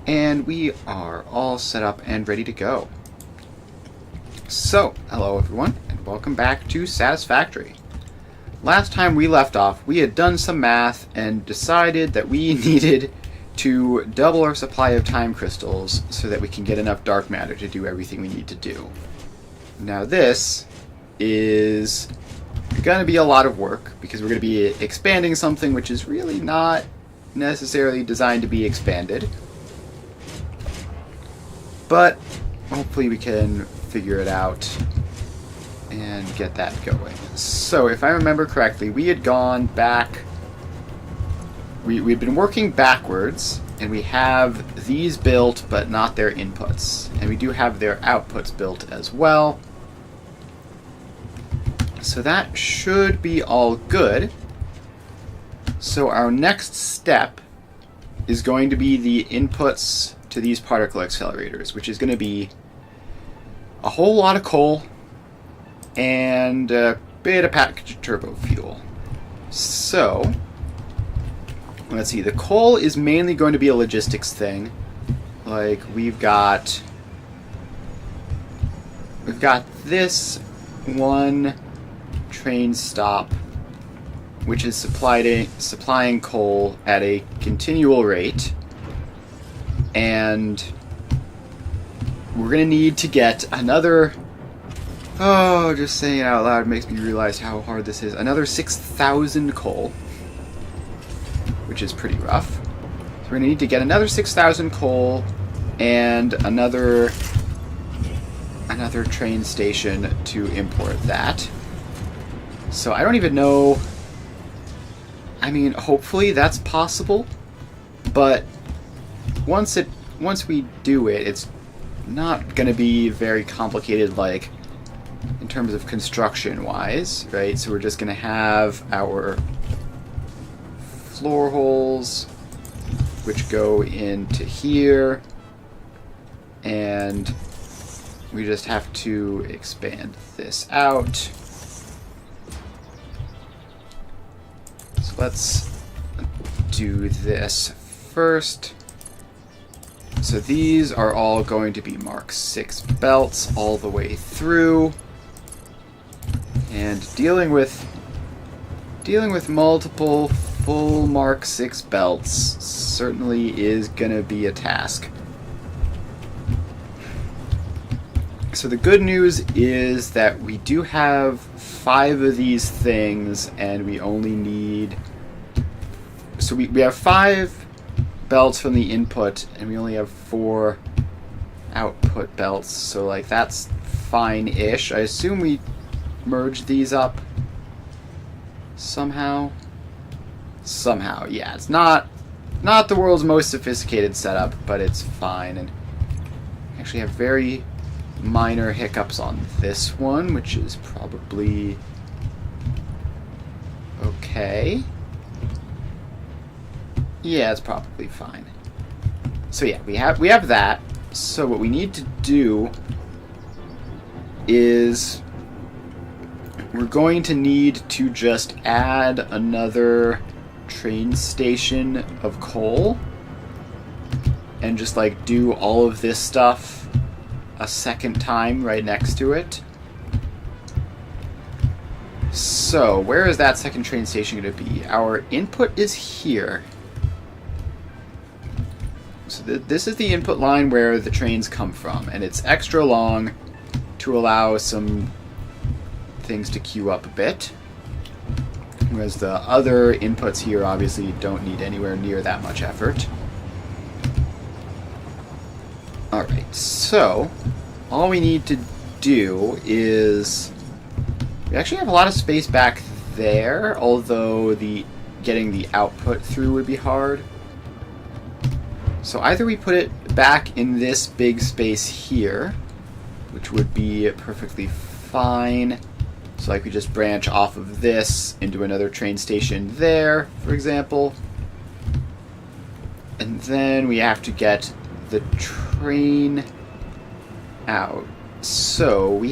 And we are all set up and ready to go. So, hello everyone, and welcome back to Satisfactory. Last time we left off, we had done some math and decided that we needed to double our supply of time crystals so that we can get enough dark matter to do everything we need to do. Now this is going to be a lot of work because we're going to be expanding something which is really not necessarily designed to be expanded. But hopefully we can figure it out and get that going. So if I remember correctly, we had gone back, we've been working backwards, and we have these built but not their inputs. And we do have their outputs built as well. So that should be all good. So our next step is going to be the inputs to these particle accelerators, which is going to be a whole lot of coal and a bit of packaged turbo fuel. So, let's see, the coal is mainly going to be a logistics thing. Like, we've got this one train stop which is supplying coal at a continual rate. And we're going to need to get another... Oh, just saying it out loud makes me realize how hard this is. Another 6,000 coal, which is pretty rough. So we're going to need to get another 6,000 coal and another train station to import that. So I don't even know... I mean, hopefully that's possible, but once we do it, it's not going to be very complicated, like, in terms of construction-wise, right? So we're just going to have our floor holes, which go into here, and we just have to expand this out. So let's do this first. So these are all going to be Mark 6 belts all the way through. And dealing with multiple full Mark 6 belts certainly is going to be a task. So the good news is that we do have 5 of these things, and we only need... So we have 5 belts from the input, and we only have 4 output belts, so like that's fine-ish. I assume we merge these up somehow. Yeah, it's not the world's most sophisticated setup, but it's fine. And I actually have very minor hiccups on this one, which is probably okay. Yeah, it's probably fine. So yeah, we have that. So what we need to do is we're going to need to just add another train station of coal and just like do all of this stuff a second time right next to it. So where is that second train station going to be? Our input is here. So this is the input line where the trains come from, and it's extra long to allow some things to queue up a bit, whereas the other inputs here obviously don't need anywhere near that much effort. Alright, so all we need to do is... We actually have a lot of space back there, although getting the output through would be hard. So either we put it back in this big space here, which would be perfectly fine. So like we just branch off of this into another train station there, for example. And then we have to get the train out. So we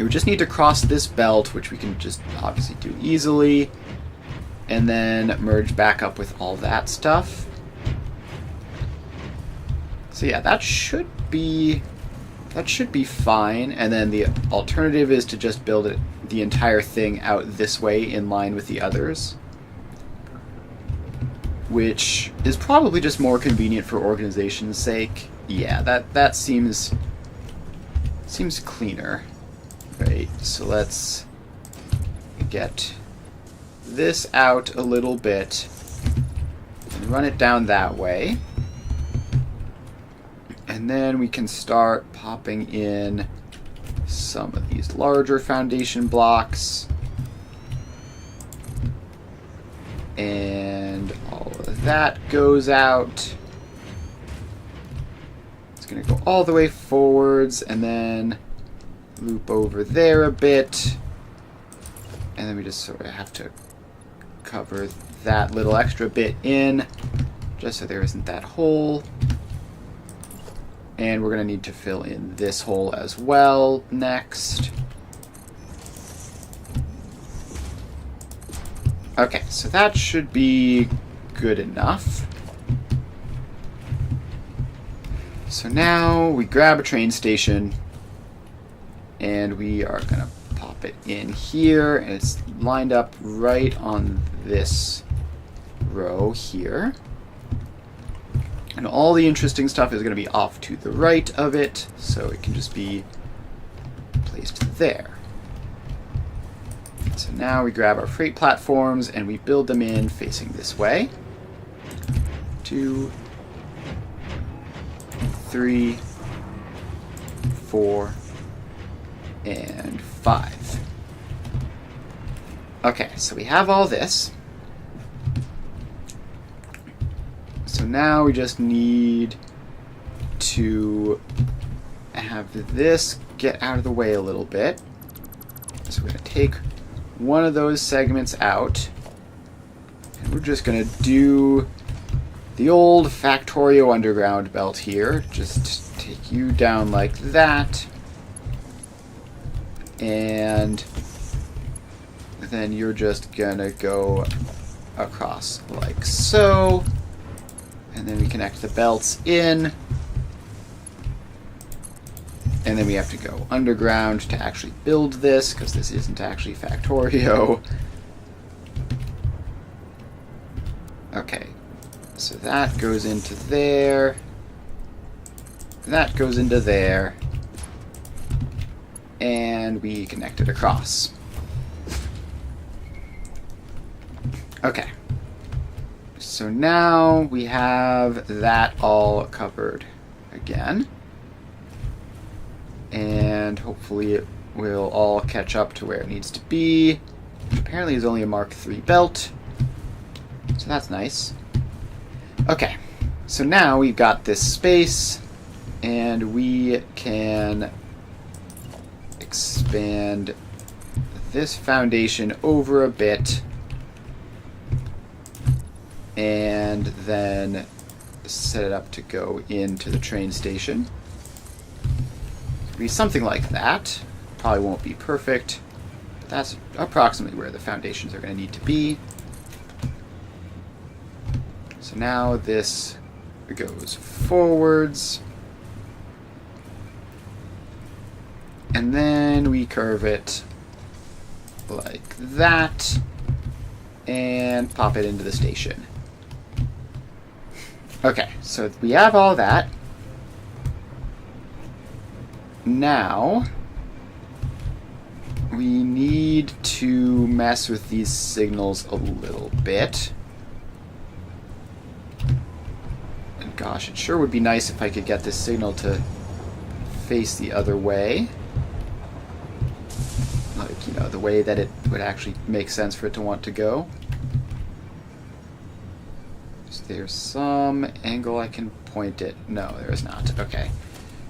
just need to cross this belt, which we can just obviously do easily. And then merge back up with all that stuff. So yeah, that should be fine. And then the alternative is to just build it, the entire thing out this way in line with the others, which is probably just more convenient for organization's sake. Yeah, that seems cleaner. Right, so let's get this out a little bit and run it down that way. And then we can start popping in some of these larger foundation blocks. And all of that goes out. It's going to go all the way forwards and then loop over there a bit. And then we just sort of have to cover that little extra bit in just so there isn't that hole. And we're going to need to fill in this hole as well next. Okay, so that should be good enough. So now we grab a train station and we are going to pop it in here. And it's lined up right on this row here. And all the interesting stuff is going to be off to the right of it, so it can just be placed there. So now we grab our freight platforms and we build them in facing this way. 2, 3, 4, and 5. Okay, so we have all this. So now we just need to have this get out of the way a little bit. So we're going to take one of those segments out. And we're just going to do the old Factorio underground belt here. Just take you down like that. And then you're just going to go across like so. And then we connect the belts in. And then we have to go underground to actually build this, because this isn't actually Factorio. Okay, so that goes into there. That goes into there. And we connect it across. Okay. So now we have that all covered again. And hopefully it will all catch up to where it needs to be. Which apparently is only a Mark III belt. So that's nice. Okay, so now we've got this space and we can expand this foundation over a bit. And then set it up to go into the train station. It'll be something like that. Probably won't be perfect, but that's approximately where the foundations are going to need to be. So now this goes forwards. And then we curve it like that and pop it into the station. Okay, so we have all that. Now, we need to mess with these signals a little bit. And gosh, it sure would be nice if I could get this signal to face the other way. Like, you know, the way that it would actually make sense for it to want to go. There's some angle I can point it. No, there is not. Okay.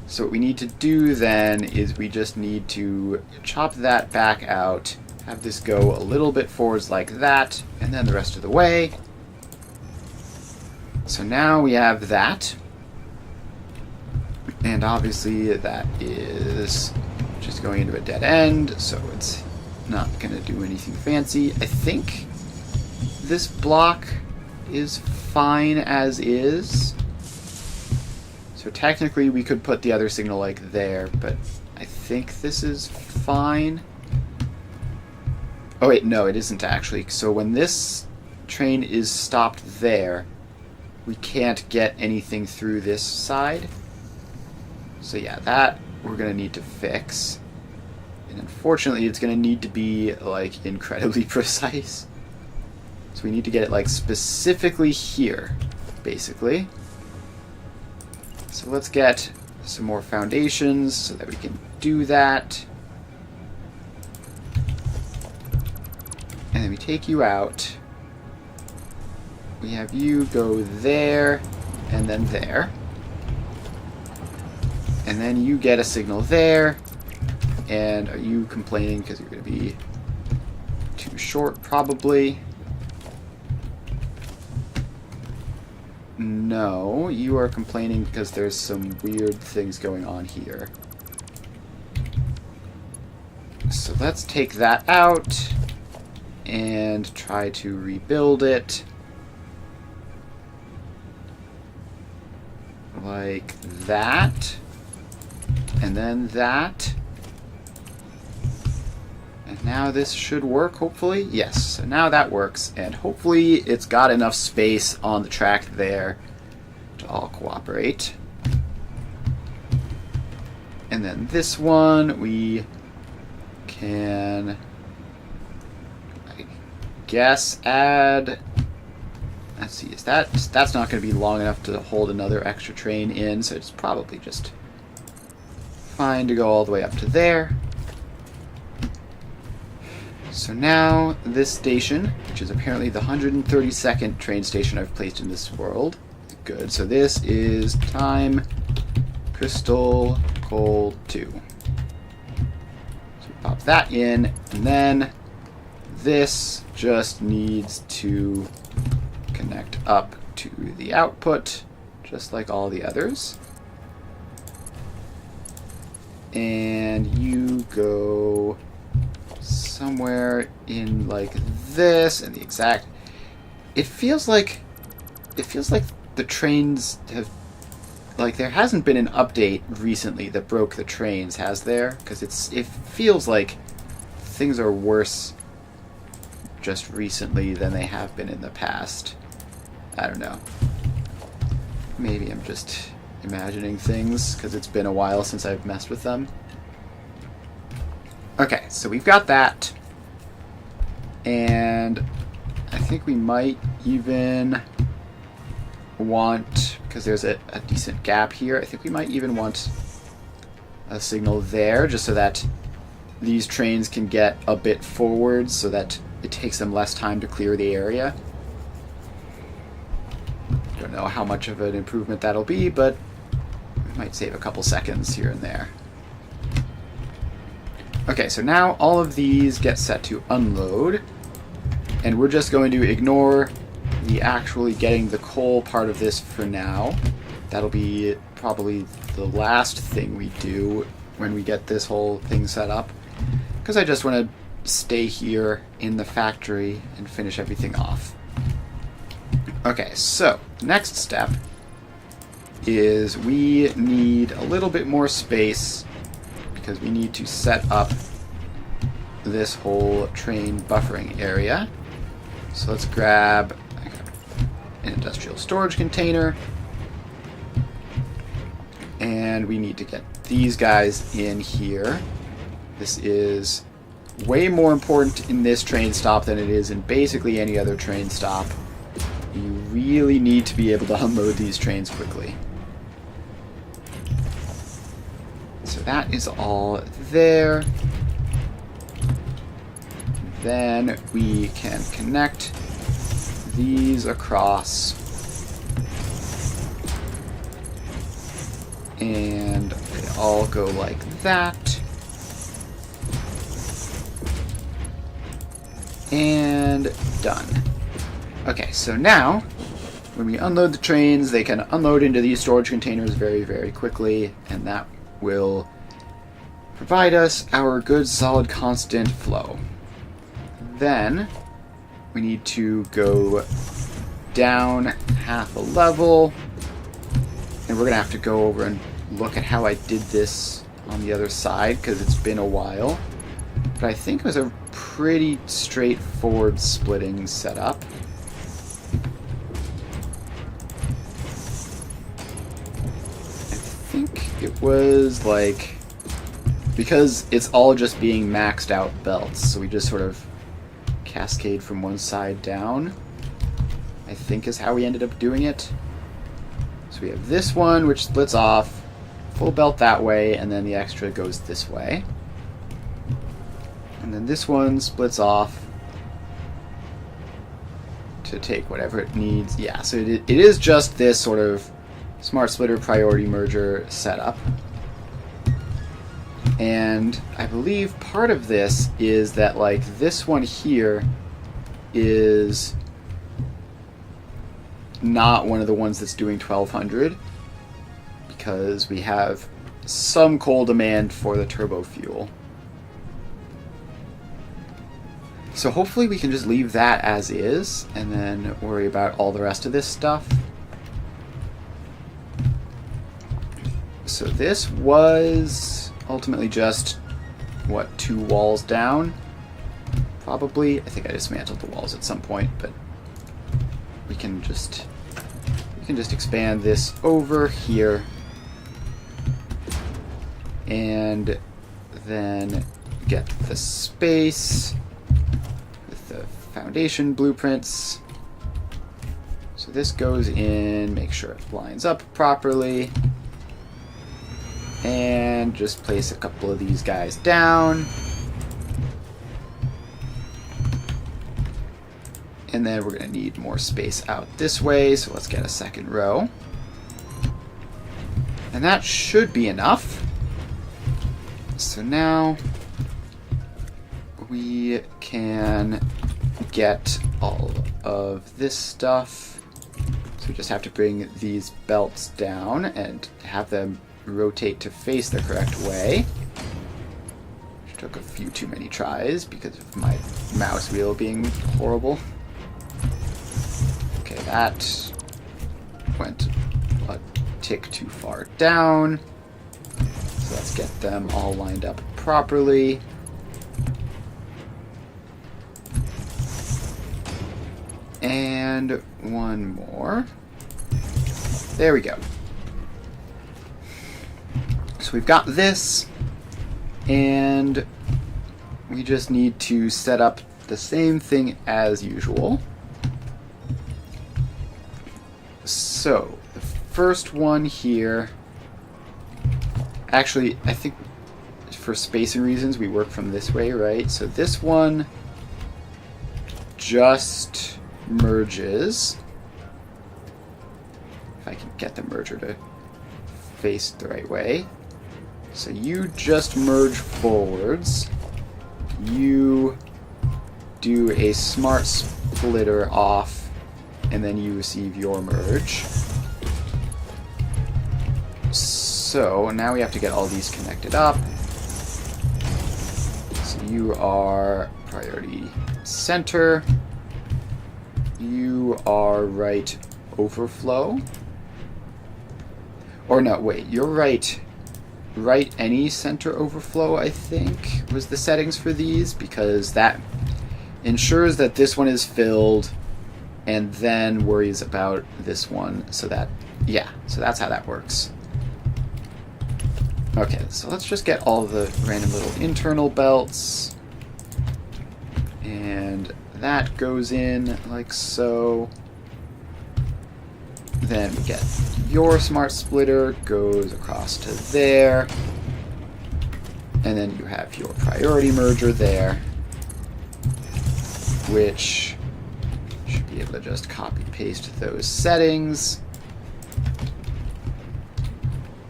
So what we need to do then is we just need to chop that back out, have this go a little bit forwards like that, and then the rest of the way. So now we have that. And obviously that is just going into a dead end, so it's not going to do anything fancy. I think this block is fine as is. So technically we could put the other signal like there, but I think this is fine. Oh wait, no, it isn't actually. So when this train is stopped there, we can't get anything through this side. So yeah, that we're going to need to fix. And unfortunately, it's going to need to be, like, incredibly precise. So we need to get it, like, specifically here, basically. So let's get some more foundations so that we can do that. And then we take you out. We have you go there, and then there. And then you get a signal there. And are you complaining because you're going to be too short, probably? No, you are complaining because there's some weird things going on here. So let's take that out and try to rebuild it. Like that. And then that. And now this should work, hopefully. Yes, so now that works. And hopefully it's got enough space on the track there to all cooperate. And then this one, we can, I guess, add... Let's see, that's not going to be long enough to hold another extra train in, so it's probably just fine to go all the way up to there. So now this station, which is apparently the 132nd train station I've placed in this world. Good, so this is Time Crystal Coal 2. So we pop that in, and then this just needs to connect up to the output, just like all the others. And you go somewhere in like this, and the exact... It feels like the trains have... Like, there hasn't been an update recently that broke the trains, has there? Because it feels like things are worse just recently than they have been in the past. I don't know. Maybe I'm just imagining things, because it's been a while since I've messed with them. Okay, so we've got that. And I think we might even want, because there's a decent gap here, I think we might even want a signal there, just so that these trains can get a bit forward, so that it takes them less time to clear the area. Don't know how much of an improvement that'll be, but it might save a couple seconds here and there. Okay, so now all of these get set to unload, and we're just going to ignore the actually getting the coal part of this for now. That'll be probably the last thing we do when we get this whole thing set up, because I just want to stay here in the factory and finish everything off. Okay, so the next step is we need a little bit more space, because we need to set up this whole train buffering area. So let's grab an industrial storage container, and we need to get these guys in here. This is way more important in this train stop than it is in basically any other train stop. You really need to be able to unload these trains quickly. So that is all there. Then we can connect these across. And they all go like that. And done. Okay, so now, when we unload the trains, they can unload into these storage containers very, very quickly, and that will provide us our good, solid, constant flow. Then, we need to go down half a level, And we're going to have to go over and look at how I did this on the other side, because it's been a while. But I think it was a pretty straightforward splitting setup. I think it was like, because it's all just being maxed out belts, so we just sort of cascade from one side down, I think is how we ended up doing it. So we have this one which splits off, full belt that way, and then the extra goes this way. And then this one splits off to take whatever it needs. Yeah, so it is just this sort of smart splitter priority merger setup. And I believe part of this is that, like, this one here is not one of the ones that's doing 1200, because we have some coal demand for the turbo fuel. So hopefully we can just leave that as is and then worry about all the rest of this stuff. So this was ultimately just, what, 2 walls down? Probably. I think I dismantled the walls at some point, but we can just expand this over here and then get the space with the foundation blueprints. So this goes in, make sure it lines up properly, and just place a couple of these guys down. And then we're going to need more space out this way, so let's get a second row. And that should be enough. So now we can get all of this stuff. So we just have to bring these belts down and have them rotate to face the correct way. Which took a few too many tries because of my mouse wheel being horrible. Okay, that went a tick too far down. So let's get them all lined up properly. And one more. There we go. So we've got this, and we just need to set up the same thing as usual. So the first one here, actually I think for spacing reasons we work from this way, right? So this one just merges, if I can get the merger to face the right way. So you just merge forwards, you do a smart splitter off, and then you receive your merge. So now we have to get all these connected up. So you are priority center, you are right overflow, or no, wait, you're right any center overflow, I think, was the settings for these, because that ensures that this one is filled and then worries about this one, so that, yeah, so that's how that works. Okay, so let's just get all the random little internal belts, and that goes in like so. Then we get your smart splitter, goes across to there, and then you have your priority merger there, which should be able to just copy paste those settings.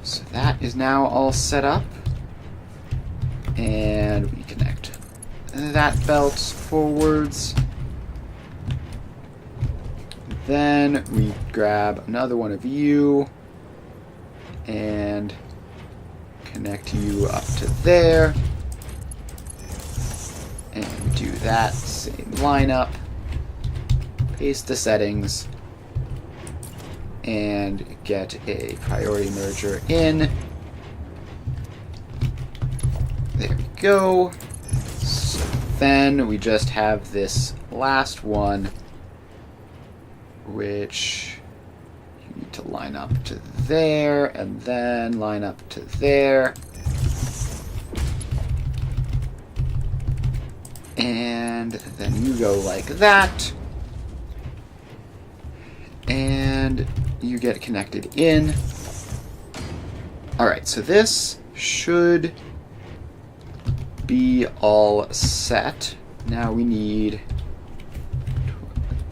So that is now all set up, and we connect that belt forwards. Then we grab another one of you and connect you up to there, and do that same lineup, paste the settings, and get a priority merger in. There we go. So then we just have this last one, which you need to line up to there, and then line up to there. And then you go like that. And you get connected in. Alright, so this should be all set. Now we need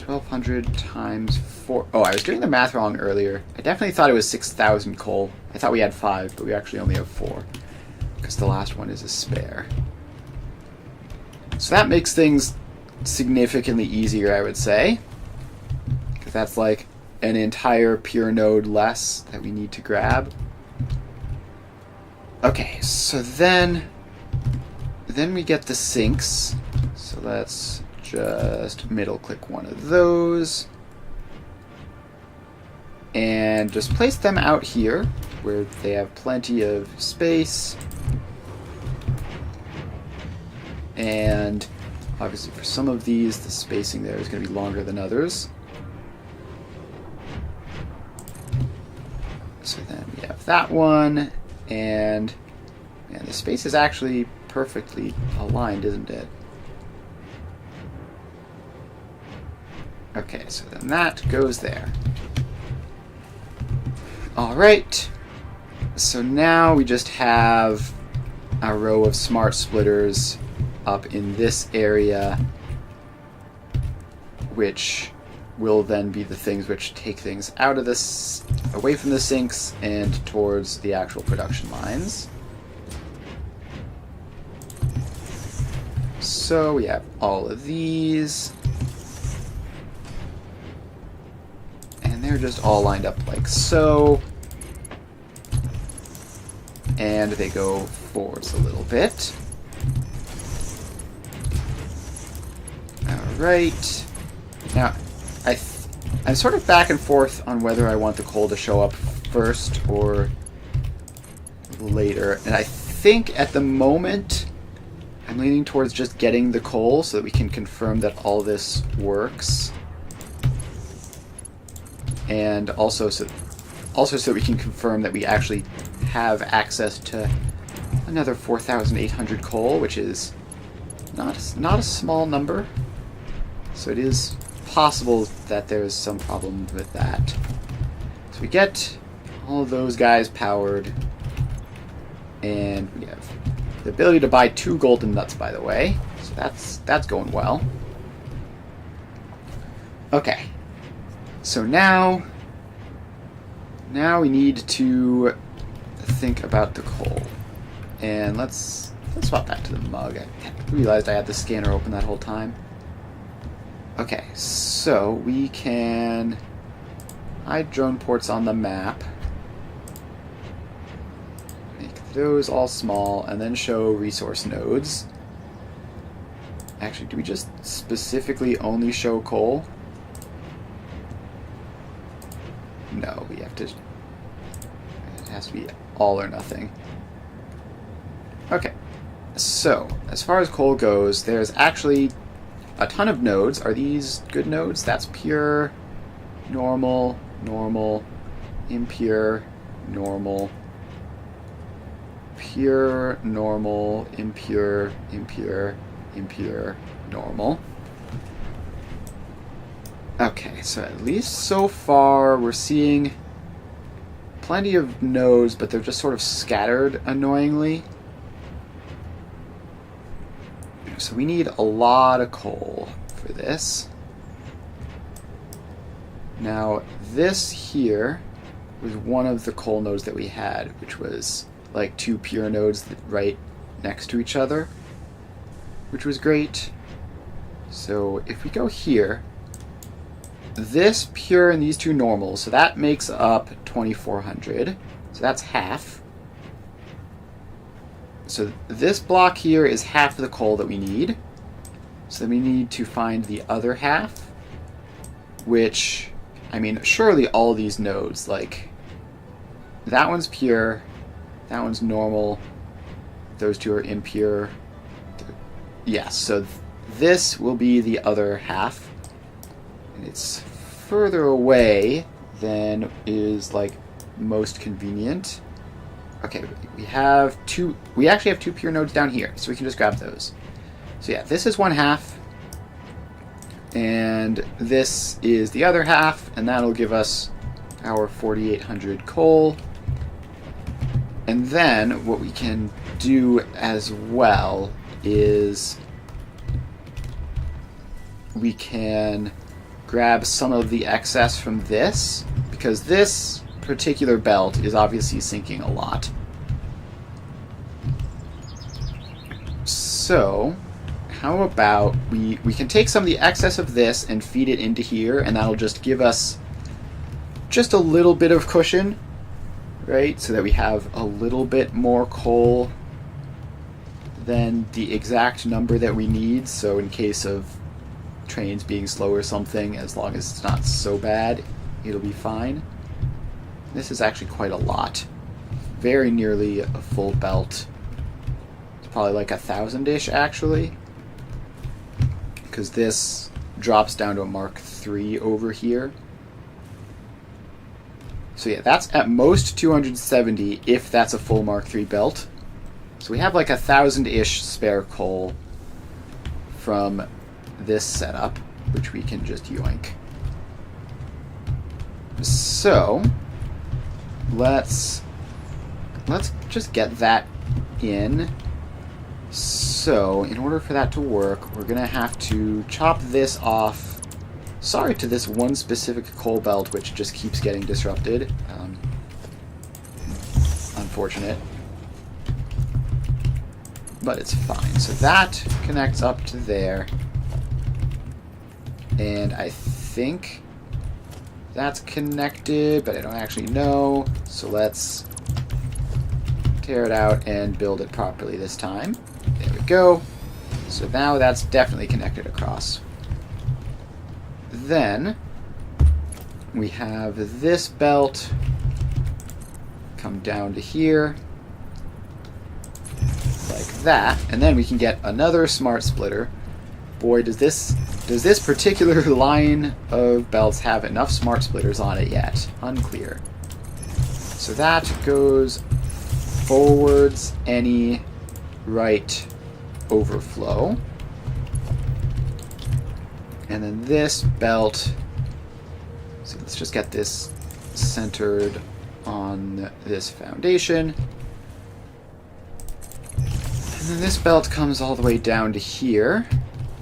1200 times 4. Oh, I was doing the math wrong earlier. I definitely thought it was 6,000 coal. I thought we had 5, but we actually only have 4. Because the last one is a spare. So that makes things significantly easier, I would say. Because that's like an entire pure node less that we need to grab. Okay, so then we get the sinks. So let's just middle click one of those. And just place them out here where they have plenty of space. And obviously for some of these, the spacing there is going to be longer than others. So then we have that one, and man, the space is actually perfectly aligned, isn't it? Okay, so then that goes there. Alright, so now we just have a row of smart splitters up in this area, which will then be the things which take things out of this, away from the sinks and towards the actual production lines. So we have all of these, and they're just all lined up like so, and they go forwards a little bit. Alright, now I'm sort of back and forth on whether I want the coal to show up first or later, and I think at the moment I'm leaning towards just getting the coal so that we can confirm that all this works, and also so that we can confirm that we actually have access to another 4,800 coal, which is not a small number. So it is possible that there's some problem with that. So we get all of those guys powered, and we have the ability to buy 2 golden nuts, by the way. So that's going well. Okay. So now we need to think about the coal. And let's swap back to the mug. I realized I had the scanner open that whole time. Okay, so we can hide drone ports on the map. Make those all small, and then show resource nodes. Actually, do we just specifically only show coal? No, we have to... It has to be all or nothing. Okay, so as far as coal goes, there's actually a ton of nodes. Are these good nodes? That's pure, normal, normal, impure, normal, pure, normal, impure, impure, impure, normal. Okay, so at least so far we're seeing plenty of nodes, but they're just sort of scattered annoyingly. So we need a lot of coal for this. Now, this here was one of the coal nodes that we had, which was like 2 pure nodes right next to each other, which was great. So if we go here, this pure and these 2 normals, so that makes up 2,400. So that's half. So this block here is half of the coal that we need. So then we need to find the other half, which I mean, surely all these nodes, like, that one's pure, that one's normal, those two are impure. Yes, so this will be the other half. And it's further away than is, like, most convenient. Okay, we actually have two pure nodes down here, so we can just grab those. So yeah, this is one half, and this is the other half, and that'll give us our 4,800 coal. And then what we can do as well is we can grab some of the excess from this, because this particular belt is obviously sinking a lot. So how about we can take some of the excess of this and feed it into here, and that'll just give us just a little bit of cushion, right? So that we have a little bit more coal than the exact number that we need. So in case of trains being slow or something, as long as it's not so bad, it'll be fine. This is actually quite a lot. Very nearly a full belt. It's probably like 1,000-ish actually, because this drops down to a Mark III over here. So yeah, that's at most 270 if that's a full Mark III belt. So we have like 1,000-ish spare coal from this setup, which we can just yoink. So let's just get that in. So in order for that to work, we're gonna have to chop this off. Sorry to this one specific coal belt, which just keeps getting disrupted. Unfortunate. But it's fine. So that connects up to there. And I think that's connected, but I don't actually know. So let's tear it out and build it properly this time. There we go. So now that's definitely connected across. Then we have this belt come down to here like that, and then we can get another smart splitter. Boy, does this particular line of belts have enough smart splitters on it yet? Unclear. So that goes forwards any right overflow. And then this belt, so let's just get this centered on this foundation. And then this belt comes all the way down to here.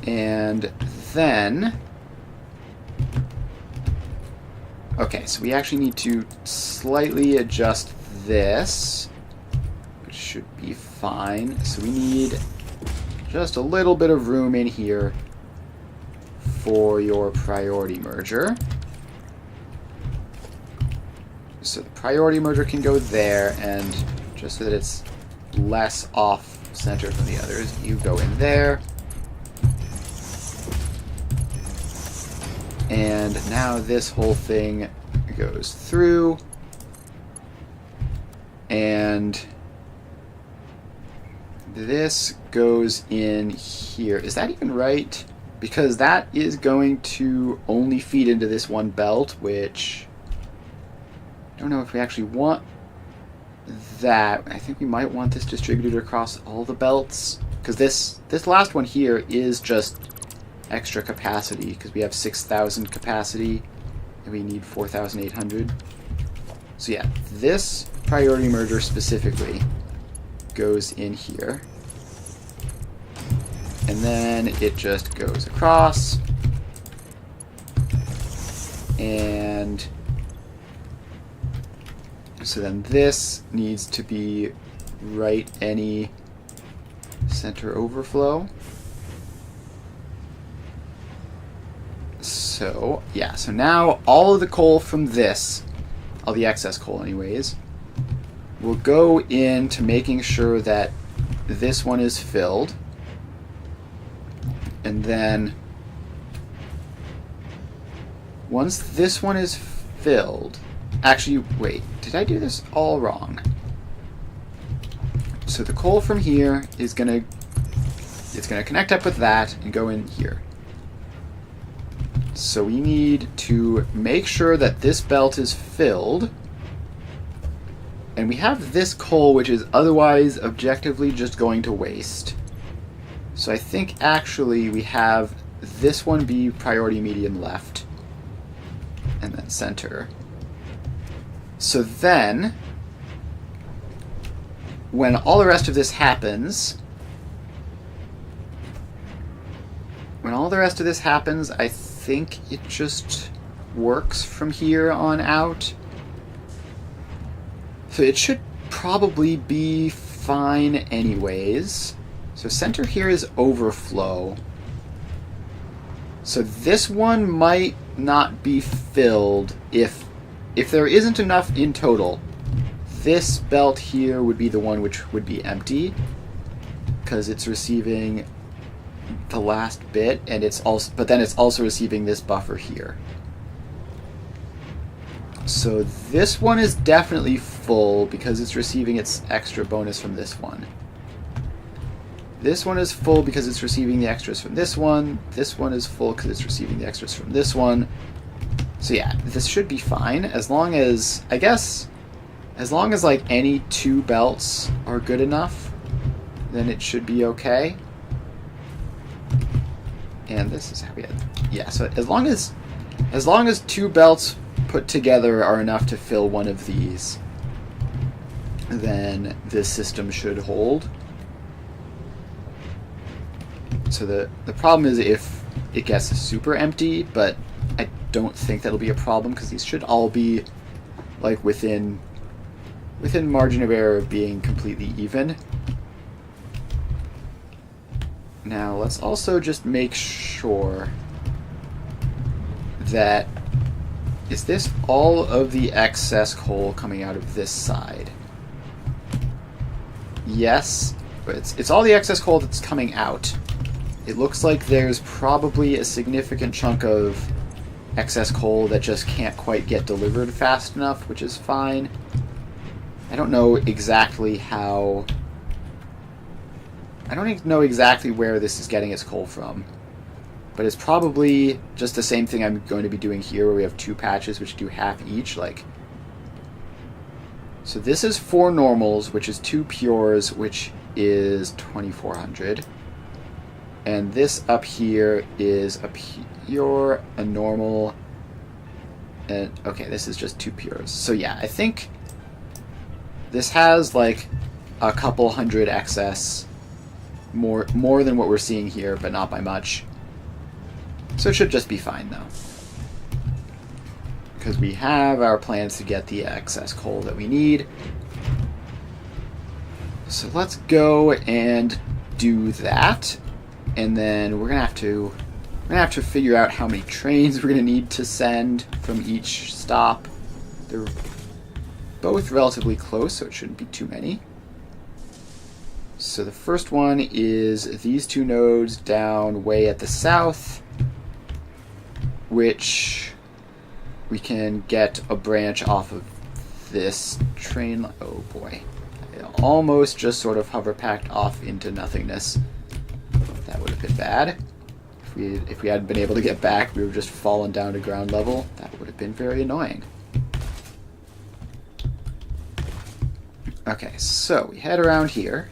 And then, okay, so we actually need to slightly adjust this, which should be fine. So we need just a little bit of room in here for your priority merger. So the priority merger can go there, and just so that it's less off center from the others, you go in there. And now this whole thing goes through, and this goes in here. Is that even right? Because that is going to only feed into this one belt, which I don't know if we actually want that. I think we might want this distributed across all the belts, because this last one here is just extra capacity, because we have 6,000 capacity and we need 4,800. So yeah, this priority merger specifically goes in here, and then it just goes across, and so then this needs to be right any center overflow. So, yeah, so now all of the coal from this, all the excess coal anyways, will go into making sure that this one is filled. And then Once this one is filled... Actually, wait. Did I do this all wrong? So the coal from here is going to... It's going to connect up with that and go in here. So we need to make sure that this belt is filled. And we have this coal, which is otherwise objectively just going to waste. So I think actually we have this one be priority medium left. And then center. So then, when all the rest of this happens... I think it just works from here on out. So it should probably be fine anyways. So center here is overflow. So this one might not be filled if there isn't enough in total. This belt here would be the one which would be empty because it's receiving the last bit, and but then it's also receiving this buffer here. So this one is definitely full because it's receiving its extra bonus from this one. This one is full because it's receiving the extras from this one. This one is full because it's receiving the extras from this one. So yeah, this should be fine as long as, I guess, as long as like any two belts are good enough, then it should be okay. And this is how we had, yeah, so as long as two belts put together are enough to fill one of these, then this system should hold. So the problem is if it gets super empty, but I don't think that'll be a problem because these should all be like within margin of error of being completely even. Now let's also just make sure that, is this all of the excess coal coming out of this side? Yes, but it's all the excess coal that's coming out. It looks like there's probably a significant chunk of excess coal that just can't quite get delivered fast enough, which is fine. I don't know exactly how... I don't know exactly where this is getting its coal from, but it's probably just the same thing I'm going to be doing here, where we have two patches which do half each. Like, so this is 4 normals, which is 2 pures, which is 2400, and this up here is a pure, a normal, and okay, this is just 2 pures. So yeah, I think this has like a couple hundred excess. More than what we're seeing here, but not by much. So it should just be fine, though. Because we have our plans to get the excess coal that we need. So let's go and do that. And then we're gonna have to figure out how many trains we're gonna need to send from each stop. They're both relatively close, so it shouldn't be too many. So the first one is these 2 nodes down way at the south, which we can get a branch off of this train line. Oh boy. I almost just sort of hover packed off into nothingness. That would have been bad. If we hadn't been able to get back, we would have just fallen down to ground level. That would have been very annoying. Okay, so we head around here.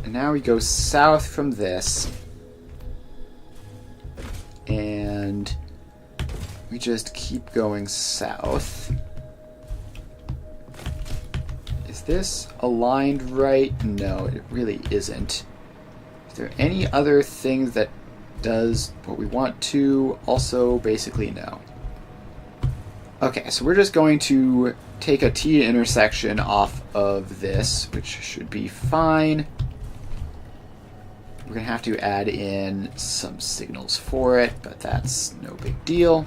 And now we go south from this, and we just keep going south. Is this aligned right? No, it really isn't. Is there any other things that does what we want to? Also, basically no. Okay, so we're just going to take a T intersection off of this, which should be fine. We're going to have to add in some signals for it, but that's no big deal.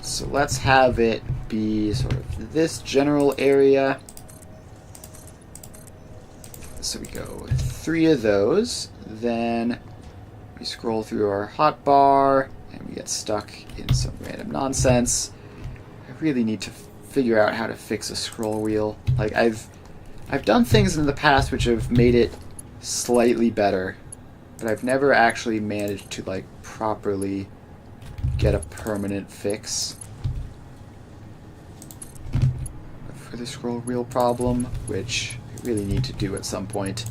So let's have it be sort of this general area. So we go with 3 of those. Then We scroll through our hotbar, and we get stuck in some random nonsense. I really need to figure out how to fix a scroll wheel. Like, I've done things in the past which have made it slightly better, but I've never actually managed to, like, properly get a permanent fix for the scroll wheel problem, which I really need to do at some point.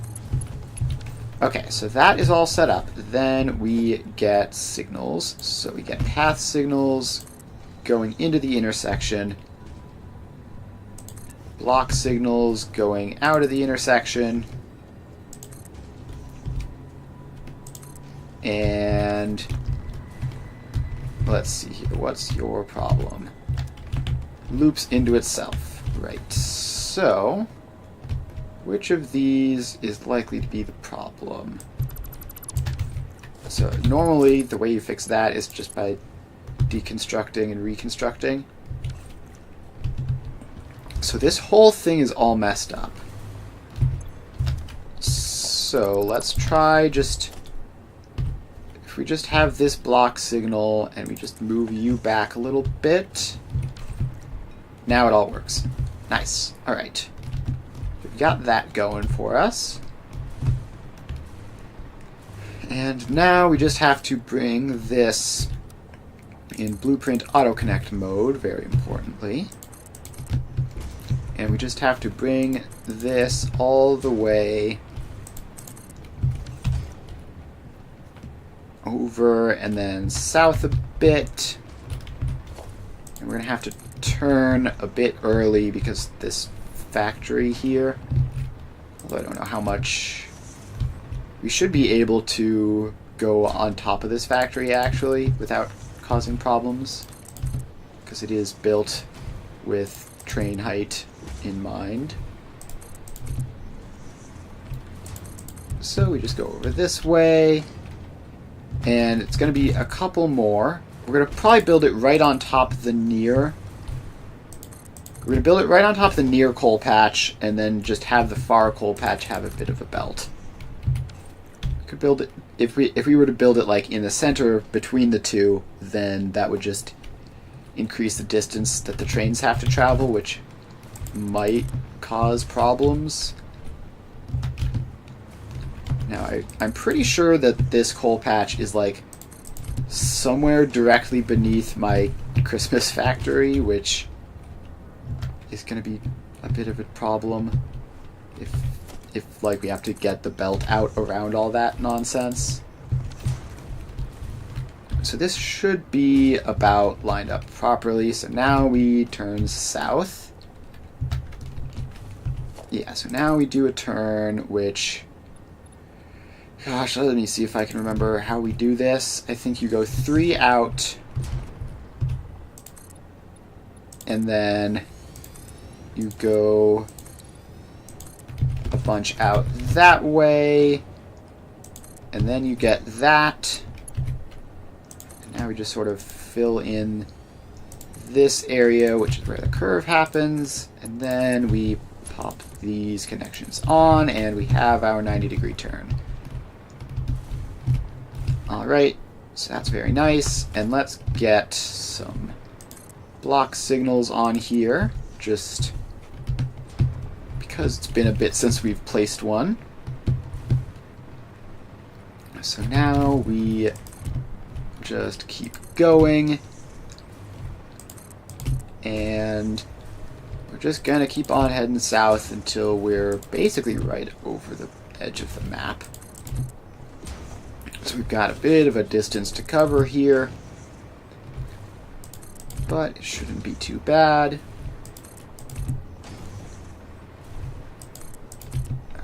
Okay, so that is all set up. Then we get signals. So we get path signals going into the intersection, block signals going out of the intersection, and let's see here. What's your problem? Loops into itself. Right. So which of these is likely to be the problem? So normally the way you fix that is just by deconstructing and reconstructing. So this whole thing is all messed up. So let's try just... if we just have this block signal and we just move you back a little bit. Now it all works. Nice. Alright. We've got that going for us. And now we just have to bring this in Blueprint Auto-Connect mode, very importantly. And we just have to bring this all the way over and then south a bit. And we're going to have to turn a bit early because this factory here, although I don't know how much, we should be able to go on top of this factory actually without causing problems because it is built with train height in mind. So we just go over this way, and it's going to be a couple more. We're going to probably build it right on top of the near. We're going to build it right on top of the near coal patch, and then just have the far coal patch have a bit of a belt. We could build it if we were to build it like in the center between the two, then that would just increase the distance that the trains have to travel, which might cause problems. Now, I'm pretty sure that this coal patch is like somewhere directly beneath my Christmas factory, which is going to be a bit of a problem if like we have to get the belt out around all that nonsense. So this should be about lined up properly. So now we turn south. Yeah, so now we do a turn, which... gosh, let me see if I can remember how we do this. I think you go 3 out, and then you go a bunch out that way, and then you get that. And now we just sort of fill in this area, which is where the curve happens, and then we pop these connections on, and we have our 90-degree turn. Alright, so that's very nice, and let's get some block signals on here, just because it's been a bit since we've placed one. So now we just keep going, and we're just gonna keep on heading south until we're basically right over the edge of the map. So we've got a bit of a distance to cover here, but it shouldn't be too bad.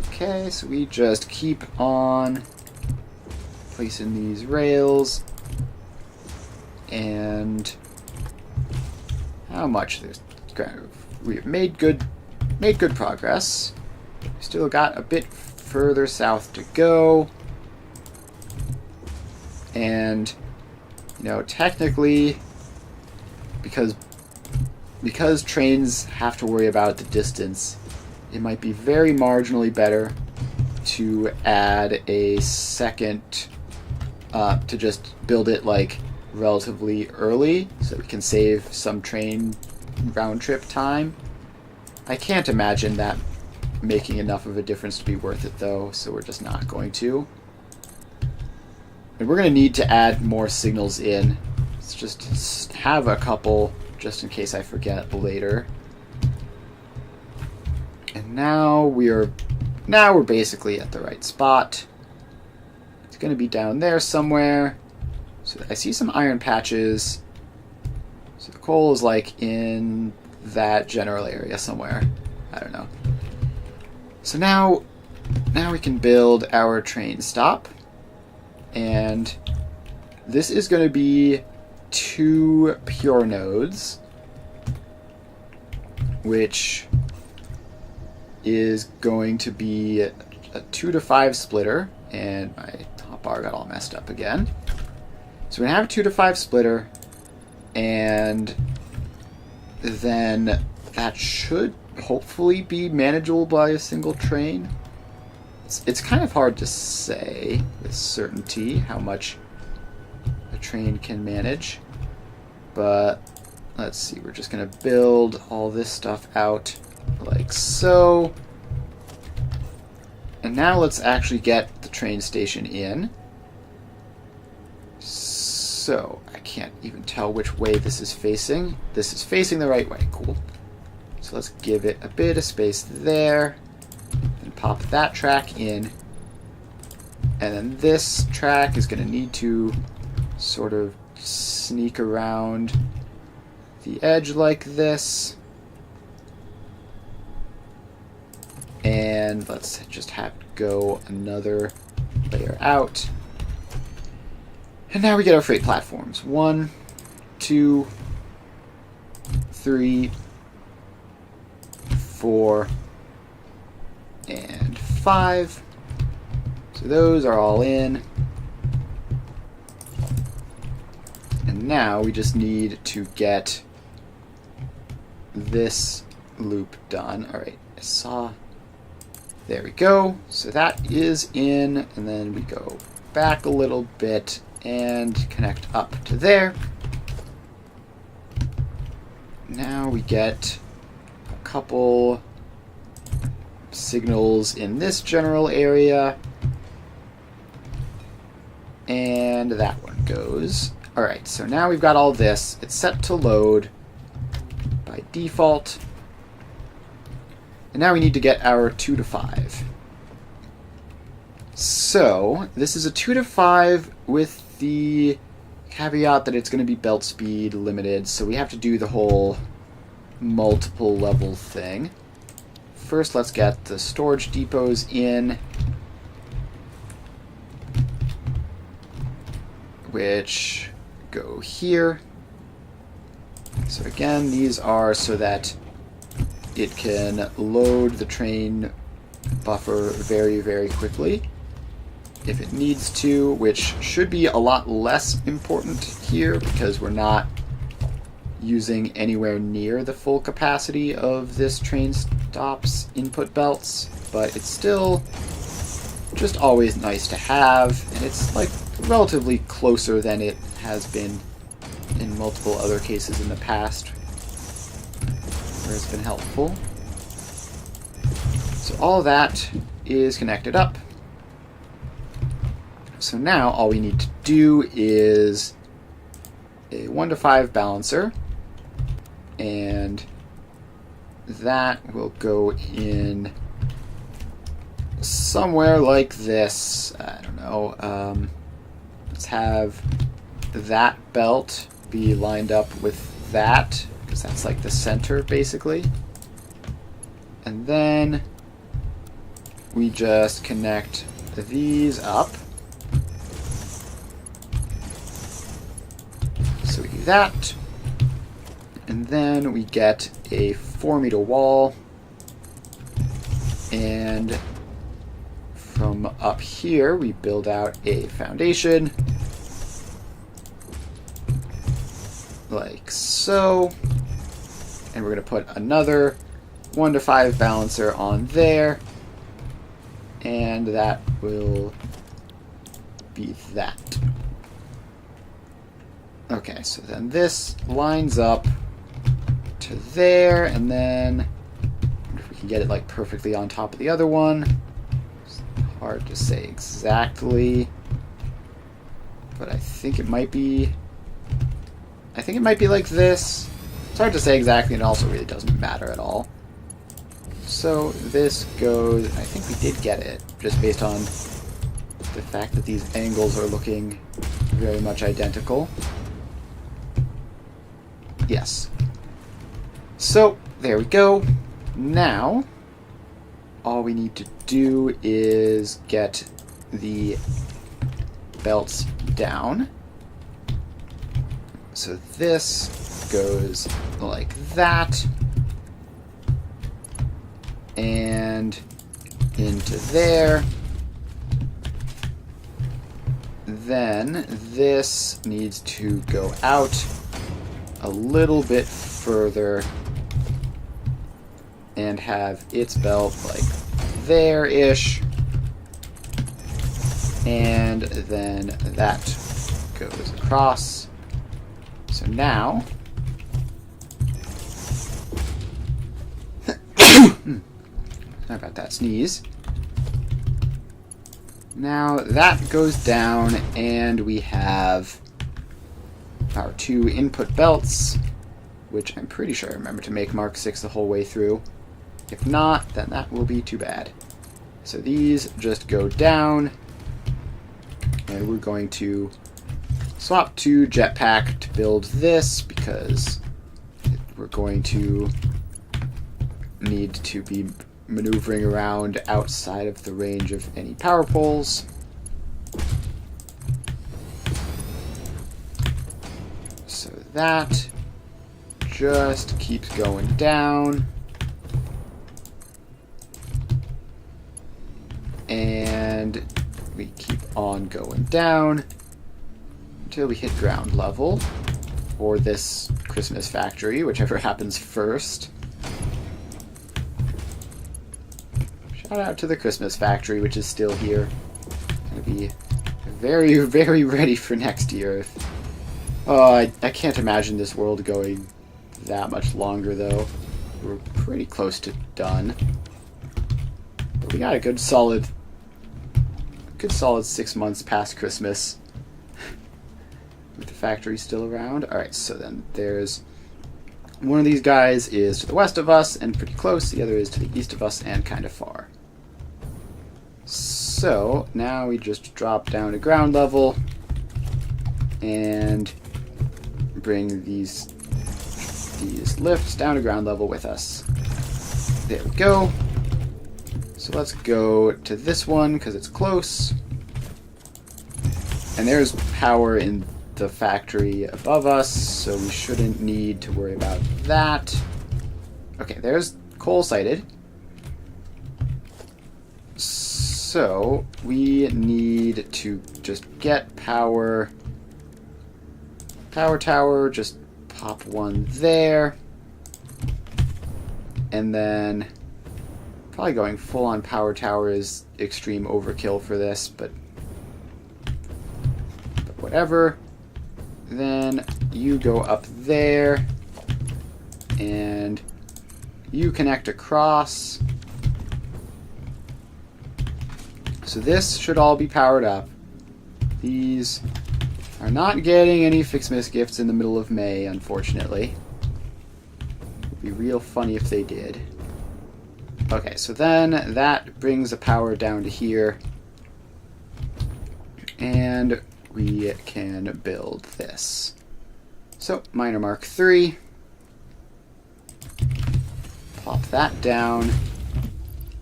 Okay, so we just keep on placing these rails, and how much there's we've made good progress. We still got a bit further south to go. And, you know, technically, because trains have to worry about the distance, it might be very marginally better to add a second to just build it like relatively early so we can save some train round trip time. I can't imagine that making enough of a difference to be worth it though, so we're just not going to. And we're going to need to add more signals in. Let's just have a couple just in case I forget later. And now we're basically at the right spot. It's going to be down there somewhere. So I see some iron patches. So the coal is like in that general area somewhere. I don't know. So now we can build our train stop. And this is going to be 2 pure nodes, which is going to be a 2 to 5 splitter, and my top bar got all messed up again. So we're going to have a 2 to 5 splitter, and then that should hopefully be manageable by a single train. It's kind of hard to say with certainty how much a train can manage, but let's see, we're just going to build all this stuff out like so. And now let's actually get the train station in. So, I can't even tell which way this is facing. This is facing the right way, cool. So let's give it a bit of space there. And pop that track in. And then this track is going to need to sort of sneak around the edge like this. And let's just have it go another layer out. And now we get our freight platforms. 1, 2, 3, 4, and 5. So those are all in. And now we just need to get this loop done. Alright, I saw. There we go. So that is in, and then we go back a little bit and connect up to there. Now we get a couple signals in this general area. And that one goes. Alright, so now we've got all this. It's set to load by default. And now we need to get our 2 to 5. So, this is a 2 to 5 with the caveat that it's going to be belt speed limited, so we have to do the whole multiple level thing. First, let's get the storage depots in, which go here. So again, these are so that it can load the train buffer very, very quickly if it needs to, which should be a lot less important here because we're not using anywhere near the full capacity of this train stop's input belts, but it's still just always nice to have, and it's like relatively closer than it has been in multiple other cases in the past where it's been helpful. So all that is connected up. So now all we need to do is a 1 to 5 balancer, and that will go in somewhere like this. I don't know. Let's have that belt be lined up with that, because that's like the center basically. And then we just connect these up. So we do that. And then we get a 4-meter wall. And from up here, we build out a foundation. Like so. And we're going to put another 1 to 5 balancer on there. And that will be that. Okay, so then this lines up to there, and then I wonder if we can get it like perfectly on top of the other one. It's hard to say exactly, but I think it might be. I think it might be like this. It's hard to say exactly, and also really doesn't matter at all. So this goes. I think we did get it, just based on the fact that these angles are looking very much identical. Yes. So, there we go. Now, all we need to do is get the belts down. So this goes like that. And into there. Then this needs to go out a little bit further and have its belt like there-ish, and then that goes across. So now sorry about that sneeze. Now that goes down, and we have our 2 input belts, which I'm pretty sure I remember to make Mark 6 the whole way through. If not, then that will be too bad. So these just go down, and we're going to swap to jetpack to build this, because we're going to need to be maneuvering around outside of the range of any power poles. So that just keeps going down. And we keep on going down until we hit ground level, or this Christmas factory, whichever happens first. Shout out to the Christmas factory, which is still here. Gonna be very, very ready for next year. I can't imagine this world going that much longer, though. We're pretty close to done. But we got a good solid 6 months past Christmas with the factory still around. Alright, so then there's one of these guys is to the west of us and pretty close. The other is to the east of us and kind of far. So now we just drop down to ground level and bring these lifts down to ground level with us. There we go. So let's go to this one because it's close. And there's power in the factory above us, so we shouldn't need to worry about that. Okay, there's coal sighted. So we need to just get power. Power tower, just pop one there. And then probably going full on power tower is extreme overkill for this, but whatever. Then you go up there and you connect across. So this should all be powered up. These are not getting any Fixmas gifts in the middle of May, unfortunately. It would be real funny if they did. Okay, so then that brings the power down to here. And we can build this. So, miner mark 3. Plop that down.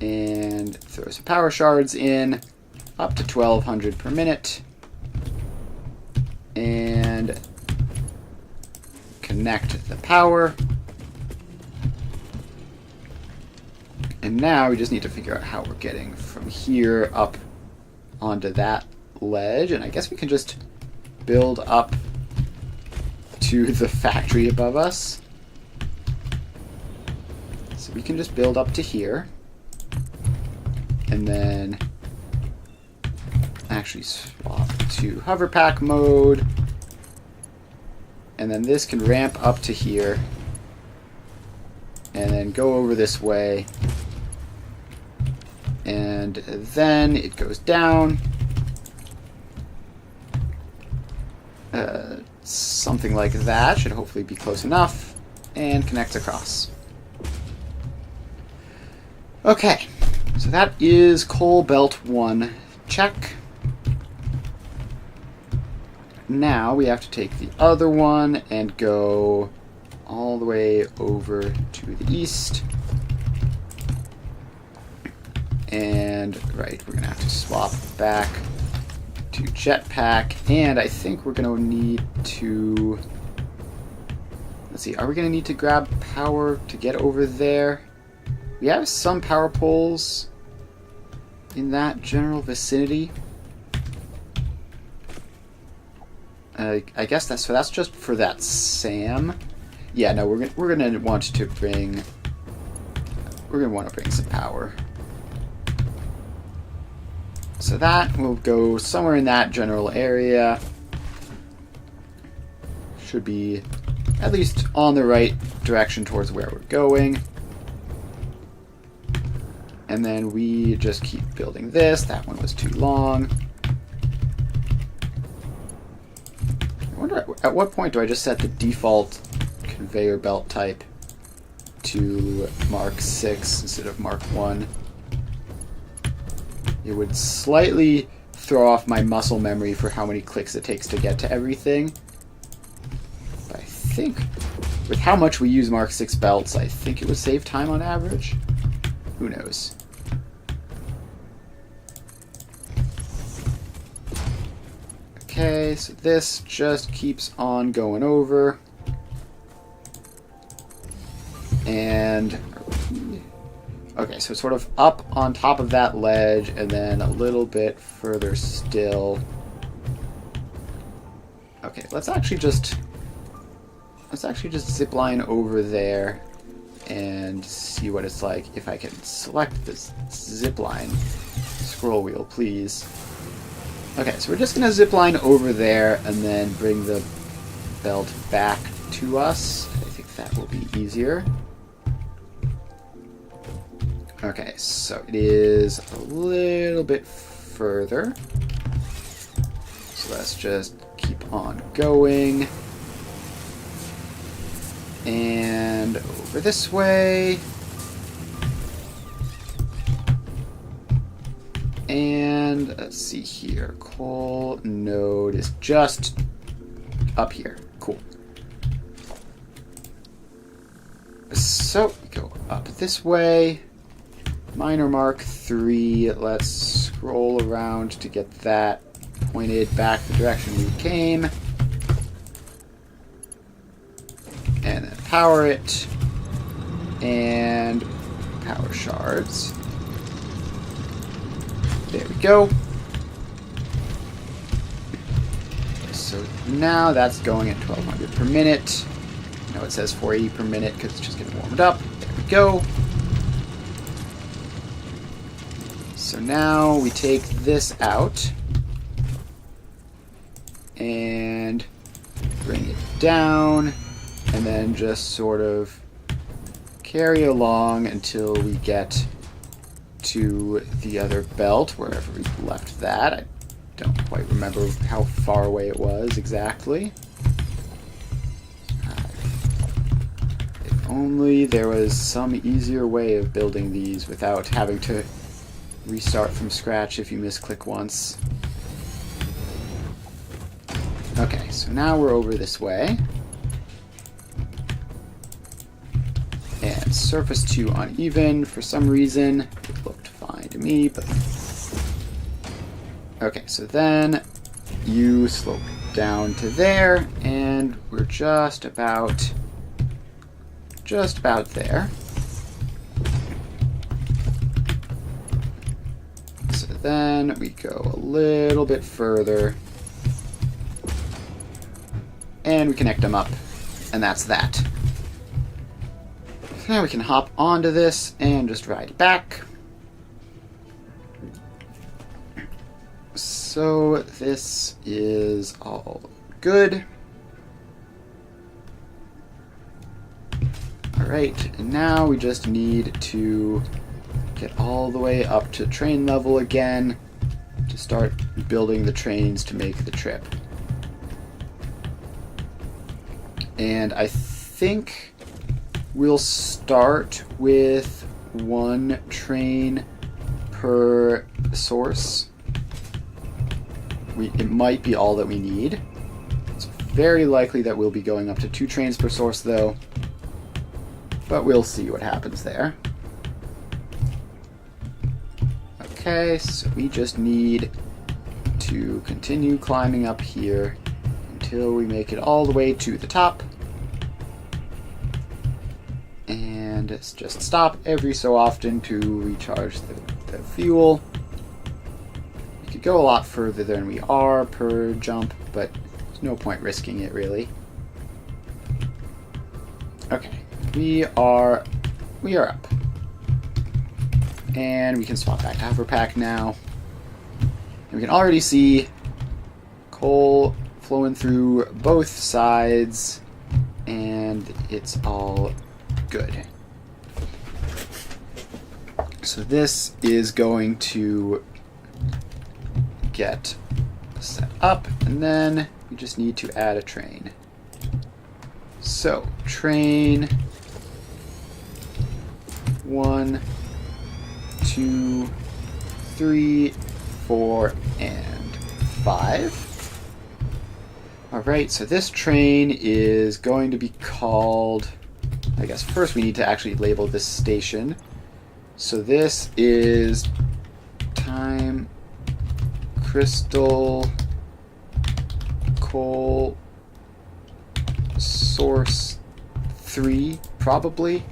And throw some power shards in. Up to 1200 per minute. And connect the power. And now we just need to figure out how we're getting from here up onto that ledge. And I guess we can just build up to the factory above us. So we can just build up to here. And then actually swap to hover pack mode. And then this can ramp up to here. And then go over this way. And then it goes down. Something like that should hopefully be close enough. And connects across. Okay, so that is coal belt 1 check. Now we have to take the other one and go all the way over to the east. And, right, we're going to have to swap back to jetpack. And I think we're going to need to... Let's see, are we going to need to grab power to get over there? We have some power poles in that general vicinity. I guess that's just for that SAM. Yeah, no, we're gonna want to bring some power. So that will go somewhere in that general area. Should be at least on the right direction towards where we're going. And then we just keep building this. That one was too long. I wonder at what point do I just set the default conveyor belt type to Mark 6 instead of Mark 1. It would slightly throw off my muscle memory for how many clicks it takes to get to everything. But I think with how much we use Mark 6 belts, I think it would save time on average. Who knows? Okay, so this just keeps on going over. And... okay, so sort of up on top of that ledge, and then a little bit further still. Okay, let's actually just zip line over there and see what it's like if I can select this zip line scroll wheel, please. Okay, so we're just gonna zip line over there and then bring the belt back to us. I think that will be easier. Okay, so it is a little bit further. So let's just keep on going. And over this way. And let's see here. Coal node is just up here. Cool. So we go up this way. Minor Mark 3. Let's scroll around to get that pointed back the direction we came. And then power it. And power shards. There we go. So now that's going at 1200 per minute. I know it says 480 per minute because it's just getting warmed up. There we go. So now we take this out and bring it down and then just sort of carry along until we get to the other belt, wherever we left that. I don't quite remember how far away it was exactly. If only there was some easier way of building these without having to restart from scratch if you misclick once. Okay, so now we're over this way. And surface 2 uneven for some reason. It looked fine to me, but... okay, so then you slope down to there, and we're just about there. So then we go a little bit further, and we connect them up, and that's that. Now we can hop onto this and just ride back. So this is all good. Alright, and now we just need to get all the way up to train level again to start building the trains to make the trip. And I think we'll start with one train per source. It might be all that we need. It's very likely that we'll be going up to 2 trains per source though, but we'll see what happens there. Okay, so we just need to continue climbing up here until we make it all the way to the top. And it's just stop every so often to recharge the fuel. We could go a lot further than we are per jump, but there's no point risking it really. Okay, we are up. And we can swap back to hover pack now. And we can already see coal flowing through both sides, and it's all good. So this is going to get set up, and then we just need to add a train. So, train 1, 2, 3, 4, and 5. Alright, so this train is going to be called... I guess first we need to actually label this station. So this is Time Crystal Coal Source 3, probably.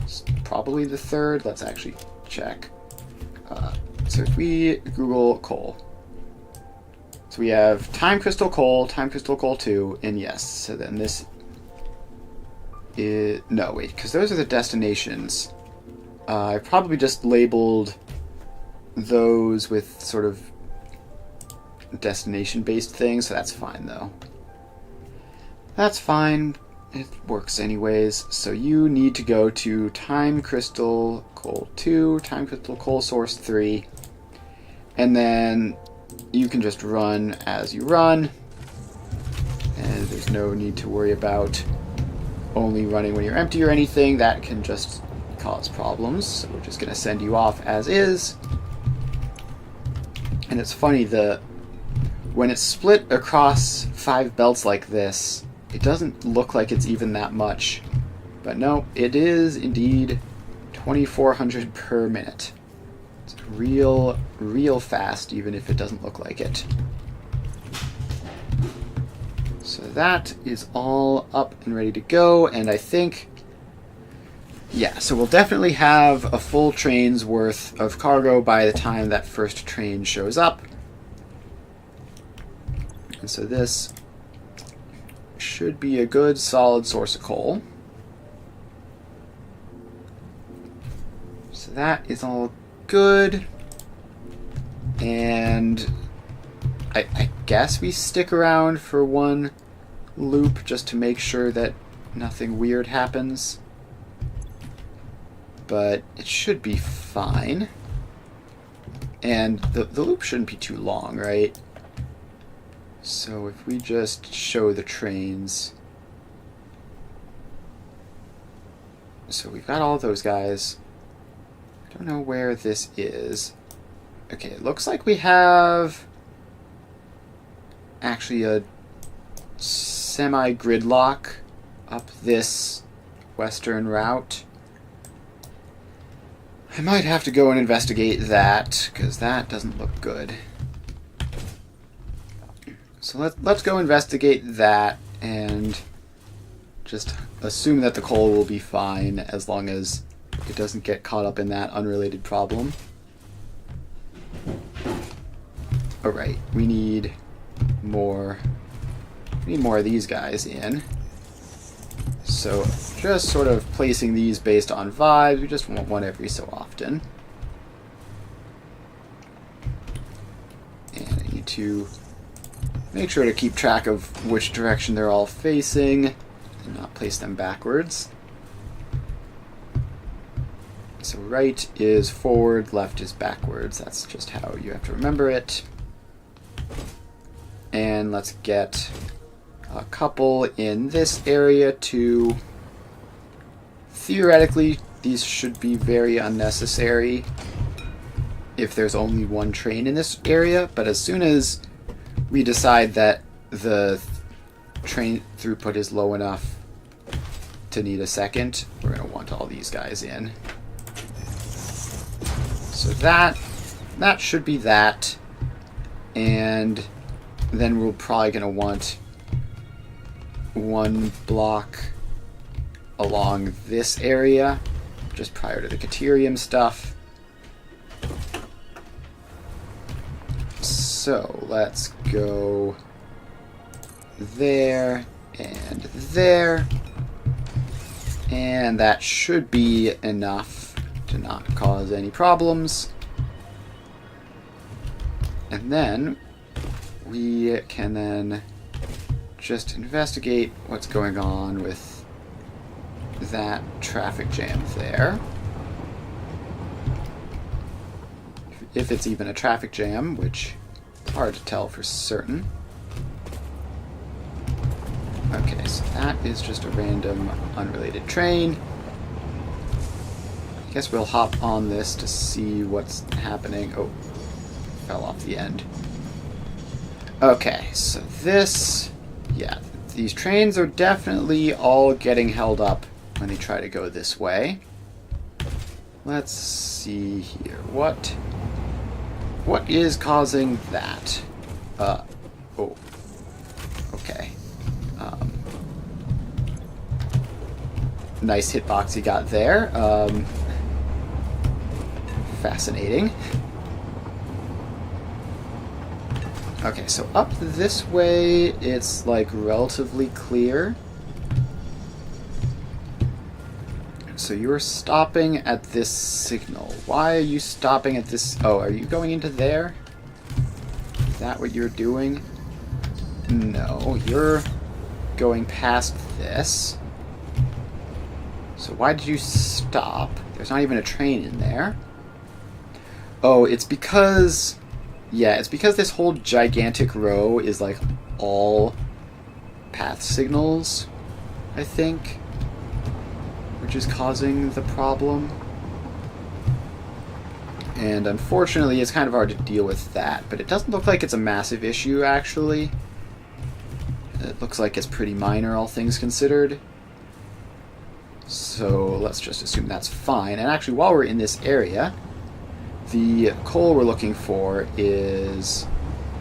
It's probably the 3rd. Let's actually check. So if we Google coal. So we have Time Crystal Coal 2, and yes, so then this is... No, wait, because those are the destinations. I probably just labeled those with sort of destination-based things, so that's fine, though. That's fine. It works anyways. So you need to go to Time Crystal Coal 2, Time Crystal Coal Source 3, and then you can just run as you run, and there's no need to worry about only running when you're empty or anything. That can just cause problems, so we're just going to send you off as is. And it's funny, when it's split across 5 belts like this, it doesn't look like it's even that much, but no, it is indeed 2,400 per minute. It's real fast, even if it doesn't look like it. So that is all up and ready to go, and I think, yeah, so we'll definitely have a full train's worth of cargo by the time that first train shows up. And so this should be a good solid source of coal. So that is all good. And I guess we stick around for one loop just to make sure that nothing weird happens. But it should be fine. And the loop shouldn't be too long, right? So if we just show the trains. So we've got all those guys. I don't know where this is. Okay, it looks like we have actually a semi-gridlock up this western route. I might have to go and investigate that, because that doesn't look good. So let's go investigate that and just assume that the coal will be fine as long as it doesn't get caught up in that unrelated problem. Alright, we need more of these guys in. So just sort of placing these based on vibes. We just want one every so often. And I need to make sure to keep track of which direction they're all facing and not place them backwards. So right is forward, left is backwards. That's just how you have to remember it. And let's get a couple in this area too. Theoretically, these should be very unnecessary if there's only one train in this area, but as soon as we decide that the train throughput is low enough to need a second, we're going to want all these guys in. So that should be that, and then we're probably going to want one block along this area, just prior to the Caterium stuff. So let's go there and there, and that should be enough to not cause any problems. And then we can then just investigate what's going on with that traffic jam there. If it's even a traffic jam, which is hard to tell for certain. Okay, so that is just a random unrelated train. I guess we'll hop on this to see what's happening. Oh, fell off the end. Okay, so this, yeah, these trains are definitely all getting held up when they try to go this way. Let's see here. What is causing that? Oh, okay. Nice hitbox you got there. Fascinating. Okay, so up this way, it's like relatively clear. So you're stopping at this signal. Why are you stopping at this? Oh, are you going into there? Is that what you're doing? No, you're going past this. So why did you stop? There's not even a train in there. Oh, it's because... yeah, it's because this whole gigantic row is like all path signals, I think, which is causing the problem. And unfortunately, it's kind of hard to deal with that, but it doesn't look like it's a massive issue, actually. It looks like it's pretty minor, all things considered. So let's just assume that's fine. And actually, while we're in this area, the coal we're looking for is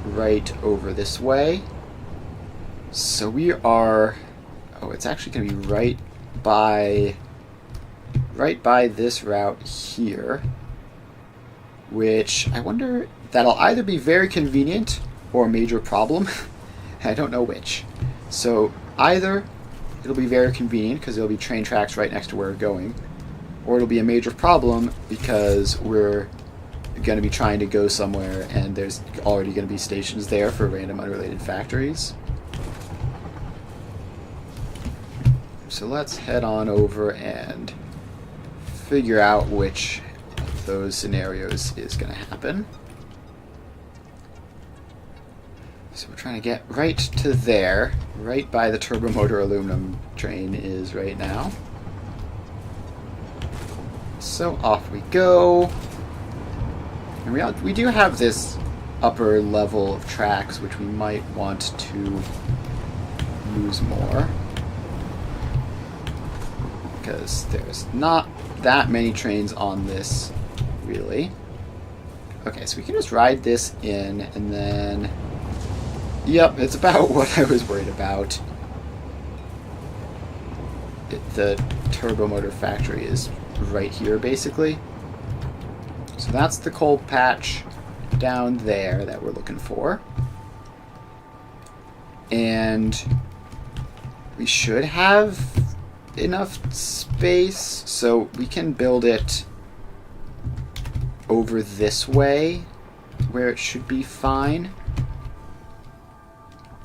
right over this way. So we are... oh, it's actually going to be right by this route here, which I wonder, that'll either be very convenient or a major problem. I don't know which. So either it'll be very convenient because there'll be train tracks right next to where we're going, or it'll be a major problem because we're going to be trying to go somewhere and there's already going to be stations there for random unrelated factories. So let's head on over and figure out which of those scenarios is going to happen. So we're trying to get right to there, right by the turbo motor aluminum train is right now. So off we go. And we do have this upper level of tracks which we might want to use more, because there's not that many trains on this, really. Okay, so we can just ride this in, and then... yep, it's about what I was worried about. The turbo motor factory is right here, basically. So that's the coal patch down there that we're looking for. And we should have enough space, so we can build it over this way, where it should be fine.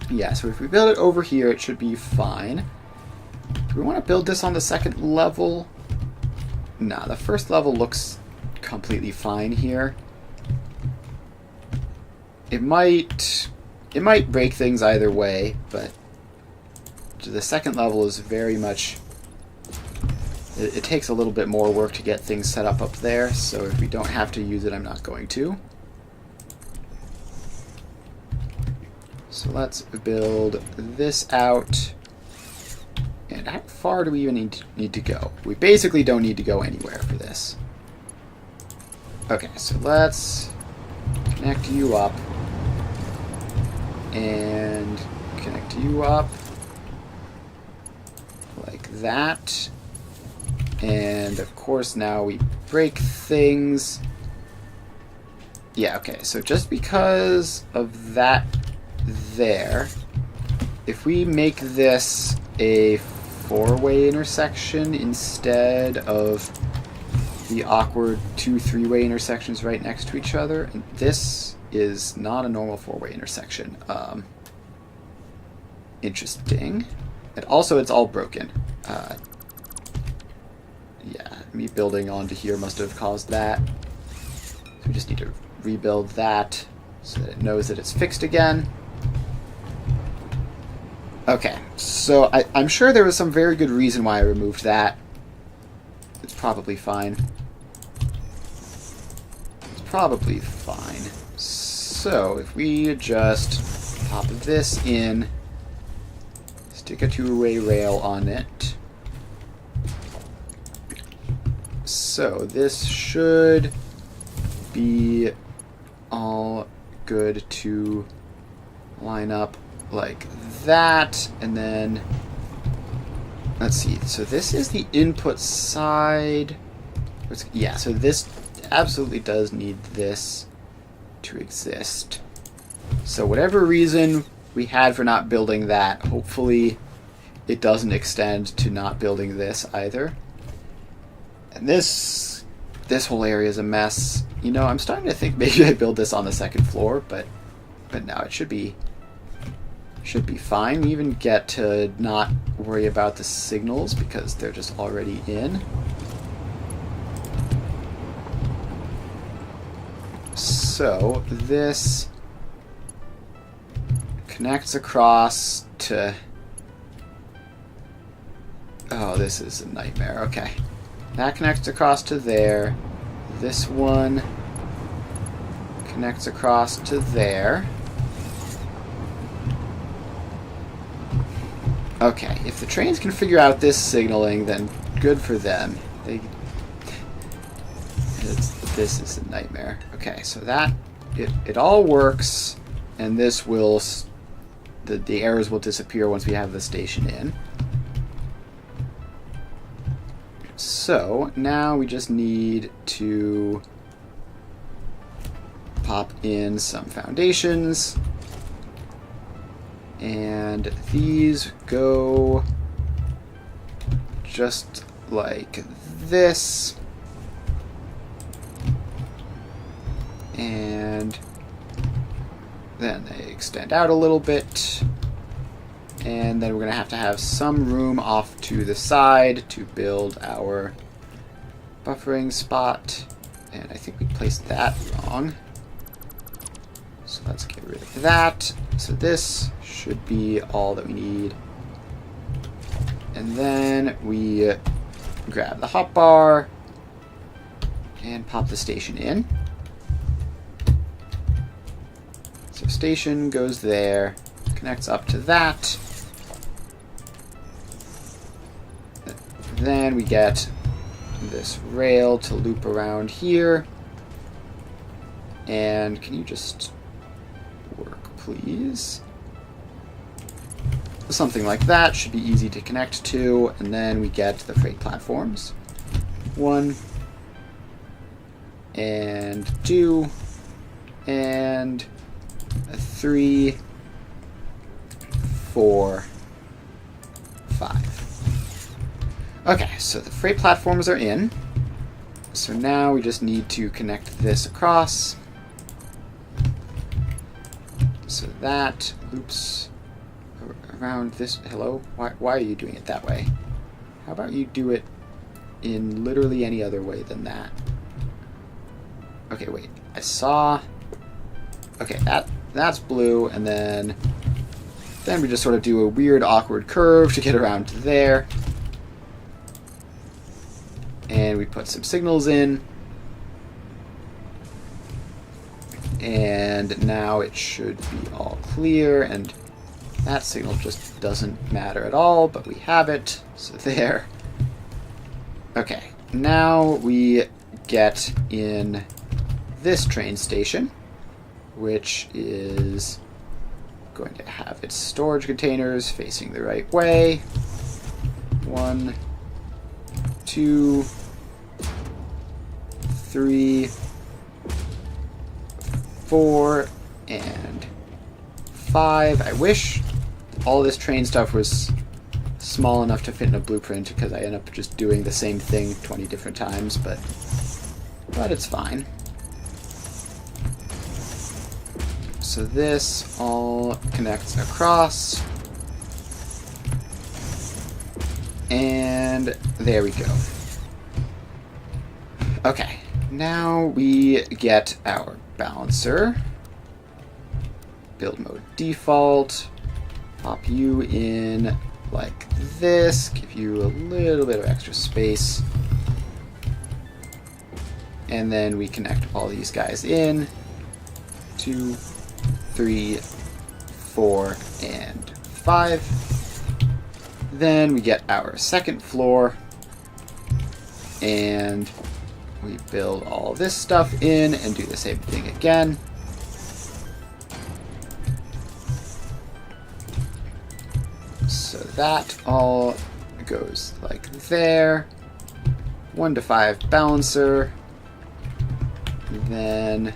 Yeah, so if we build it over here, it should be fine. Do we want to build this on the second level? Nah, the first level looks completely fine here. It might break things either way, but the second level is very much... It takes a little bit more work to get things set up there, so if we don't have to use it, I'm not going to. So let's build this out. And how far do we even need to go? We basically don't need to go anywhere for this. Okay, so let's connect you up. And connect you up. Like that. And of course now we break things. Yeah, okay, so just because of that there, if we make this a four-way intersection instead of the awkward 2-3-way intersections right next to each other, and this is not a normal four-way intersection. Interesting. And also it's all broken. Yeah, me building onto here must have caused that. So we just need to rebuild that so that it knows that it's fixed again. Okay, so I'm sure there was some very good reason why I removed that. It's probably fine. It's probably fine. So if we just pop this in, stick a two-way rail on it. So this should be all good to line up like that, and then let's see, so this is the input side. Yeah, so this absolutely does need this to exist. So whatever reason we had for not building that, hopefully it doesn't extend to not building this either. And this whole area is a mess. You know, I'm starting to think maybe I build this on the second floor, but no, it should be fine. We even get to not worry about the signals because they're just already in. So this connects across to... Oh, this is a nightmare. Okay. That connects across to there. This one connects across to there. Okay, if the trains can figure out this signaling, then good for them. This is a nightmare. Okay, so that it all works, and this will the errors will disappear once we have the station in. So now we just need to pop in some foundations. And these go just like this. And then they extend out a little bit. And then we're going to have some room off to the side to build our buffering spot. And I think we placed that wrong. So let's get rid of that. So this should be all that we need. And then we grab the hotbar and pop the station in. So station goes there, connects up to that. Then we get this rail to loop around here. And can you just work, please? Something like that should be easy to connect to, and then we get the freight platforms. 1 and 2 and 3, 4, 5. Okay, so the freight platforms are in. So now we just need to connect this across. So that loops around this. Hello? Why are you doing it that way? How about you do it in literally any other way than that. Okay, wait. I saw... Okay, that's blue, and then we just sort of do a weird, awkward curve to get around to there. And we put some signals in. And now it should be all clear, and that signal just doesn't matter at all, but we have it, so there. Okay, now we get in this train station, which is going to have its storage containers facing the right way. 1, 2, 3, 4, and 5. I wish all this train stuff was small enough to fit in a blueprint, because I end up just doing the same thing 20 different times, but it's fine. So this all connects across, and there we go. Okay, now we get our balancer. Build mode default. Pop you in like this. Give you a little bit of extra space. And then we connect all these guys in. 2, 3, 4, and 5. Then we get our second floor. And we build all this stuff in and do the same thing again. So that all goes like there. 1 to 5 balancer. Then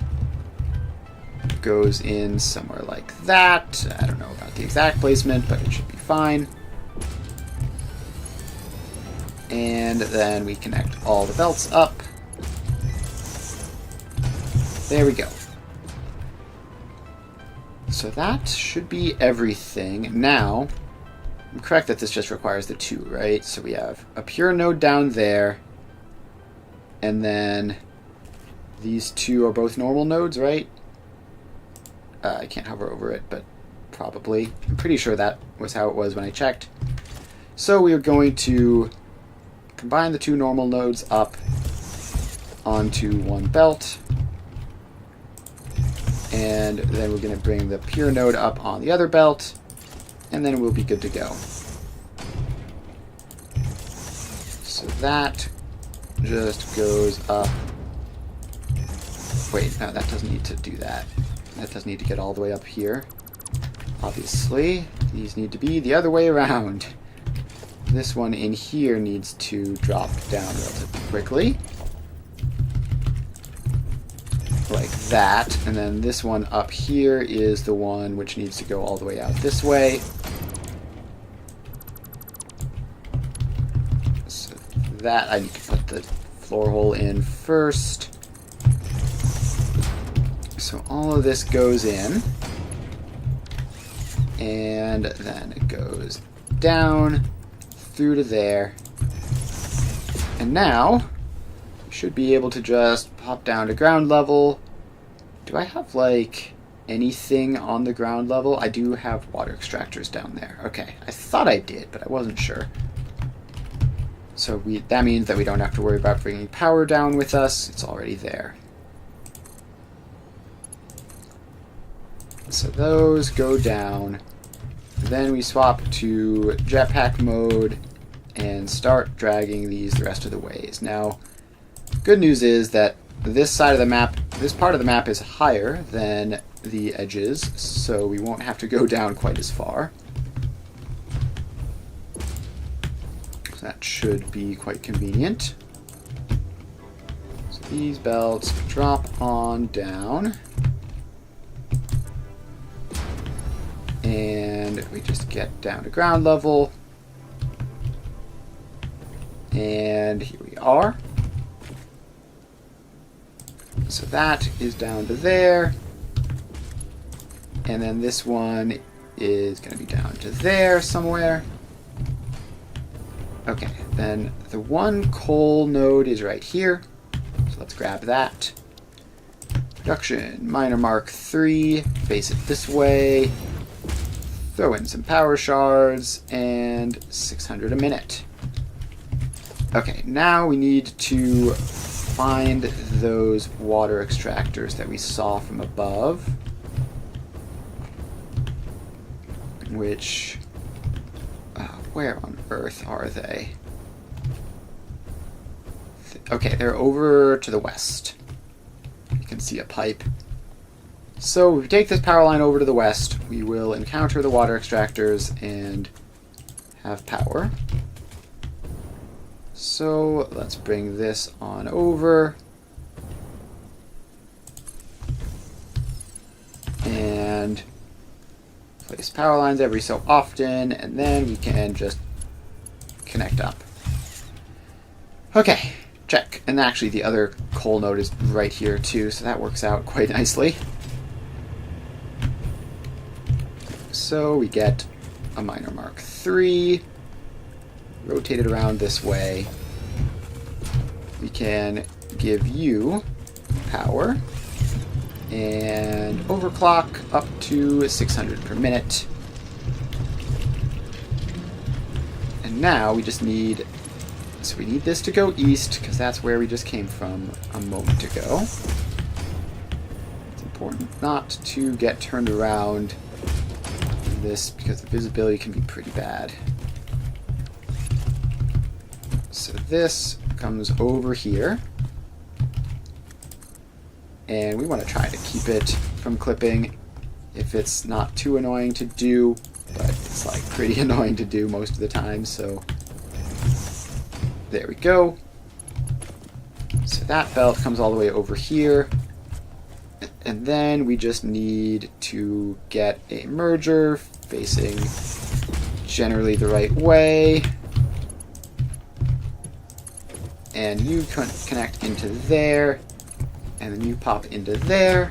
goes in somewhere like that. I don't know about the exact placement, but it should be fine. And then we connect all the belts up. There we go. So that should be everything. Now, I'm correct that this just requires the 2, right? So we have a pure node down there, and then these 2 are both normal nodes, right? I can't hover over it, but probably. I'm pretty sure that was how it was when I checked. So we are going to combine the 2 normal nodes up onto one belt. And then we're going to bring the pure node up on the other belt. And then we'll be good to go. So that just goes up. Wait, no, that doesn't need to do that. That doesn't need to get all the way up here. Obviously, these need to be the other way around. This one in here needs to drop down relatively quickly. Like that. And then this one up here is the one which needs to go all the way out this way. So that, I need to put the floor hole in first. So all of this goes in, and then it goes down through to there. And now, we should be able to just pop down to ground level. Do I have, like, anything on the ground level? I do have water extractors down there. Okay, I thought I did, but I wasn't sure. So that means that we don't have to worry about bringing power down with us. It's already there. So those go down. Then we swap to jetpack mode and start dragging these the rest of the ways. Now, good news is that this side of the map, this part of the map is higher than the edges, so we won't have to go down quite as far. So that should be quite convenient. So these belts drop on down. And we just get down to ground level. And here we are. So that is down to there. And then this one is going to be down to there somewhere. Okay, then the one coal node is right here. So let's grab that. Production, miner mark 3, face it this way. Throw in some power shards, and 600 a minute. Okay, now we need to find those water extractors that we saw from above. Which, where on earth are they? Okay, they're over to the west. You can see a pipe. So if we take this power line over to the west, we will encounter the water extractors and have power. So let's bring this on over. And place power lines every so often, and then we can just connect up. Okay, check. And actually the other coal node is right here too, so that works out quite nicely. So we get a miner mark 3, rotate it around this way. We can give you power and overclock up to 600 per minute. And now we just need, so we need this to go east because that's where we just came from a moment ago. It's important not to get turned around in this because the visibility can be pretty bad. So this comes over here. And we want to try to keep it from clipping if it's not too annoying to do, but it's like pretty annoying to do most of the time, so there we go. So that belt comes all the way over here, and then we just need to get a merger facing generally the right way, and you connect into there. And then you pop into there.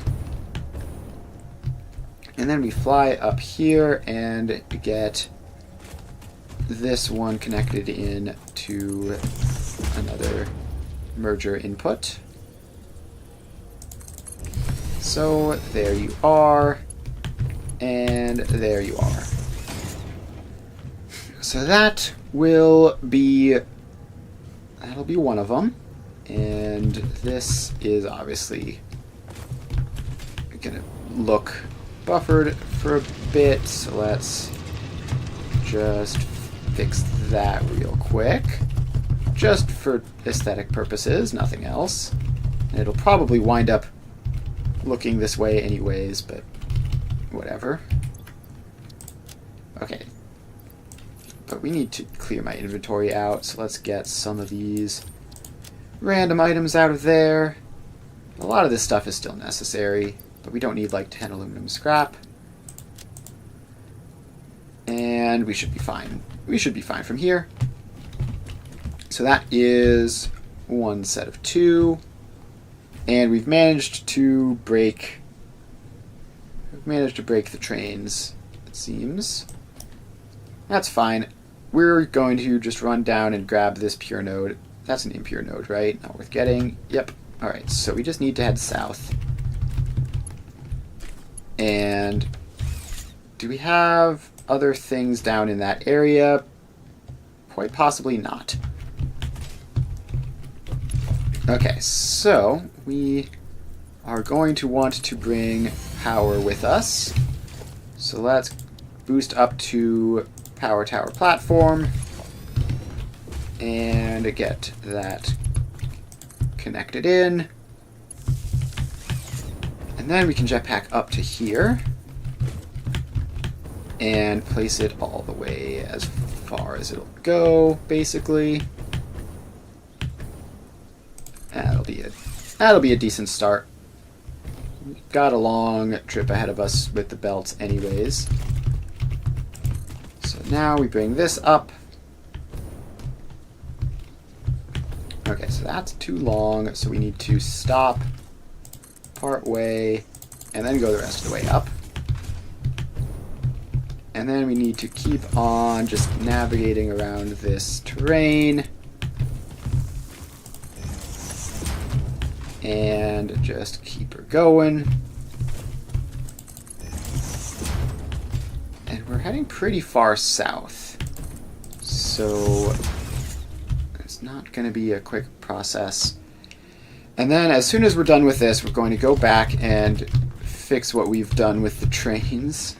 And then we fly up here and get this one connected in to another merger input. So there you are. And there you are. So that'll be one of them. And this is obviously going to look buffered for a bit, so let's just fix that real quick. Just for aesthetic purposes, nothing else. And it'll probably wind up looking this way anyways, but whatever. Okay. But we need to clear my inventory out, so let's get some of these random items out of there. A lot of this stuff is still necessary, but we don't need like 10 aluminum scrap. And we should be fine. We should be fine from here. So that is one set of 2. And we've managed to break the trains, it seems. That's fine. We're going to just run down and grab this pure node. That's an impure node, right? Not worth getting. Yep. Alright, so we just need to head south. And do we have other things down in that area? Quite possibly not. Okay, so we are going to want to bring power with us. So let's boost up to power tower platform and get that connected in. And then we can jetpack up to here and place it all the way as far as it'll go, basically. That'll be a decent start. We've got a long trip ahead of us with the belts anyways. So now we bring this up. Okay, so that's too long, so we need to stop part way and then go the rest of the way up. And then we need to keep on just navigating around this terrain and just keep her going. And we're heading pretty far south, so it's not going to be a quick process. And then as soon as we're done with this, we're going to go back and fix what we've done with the trains.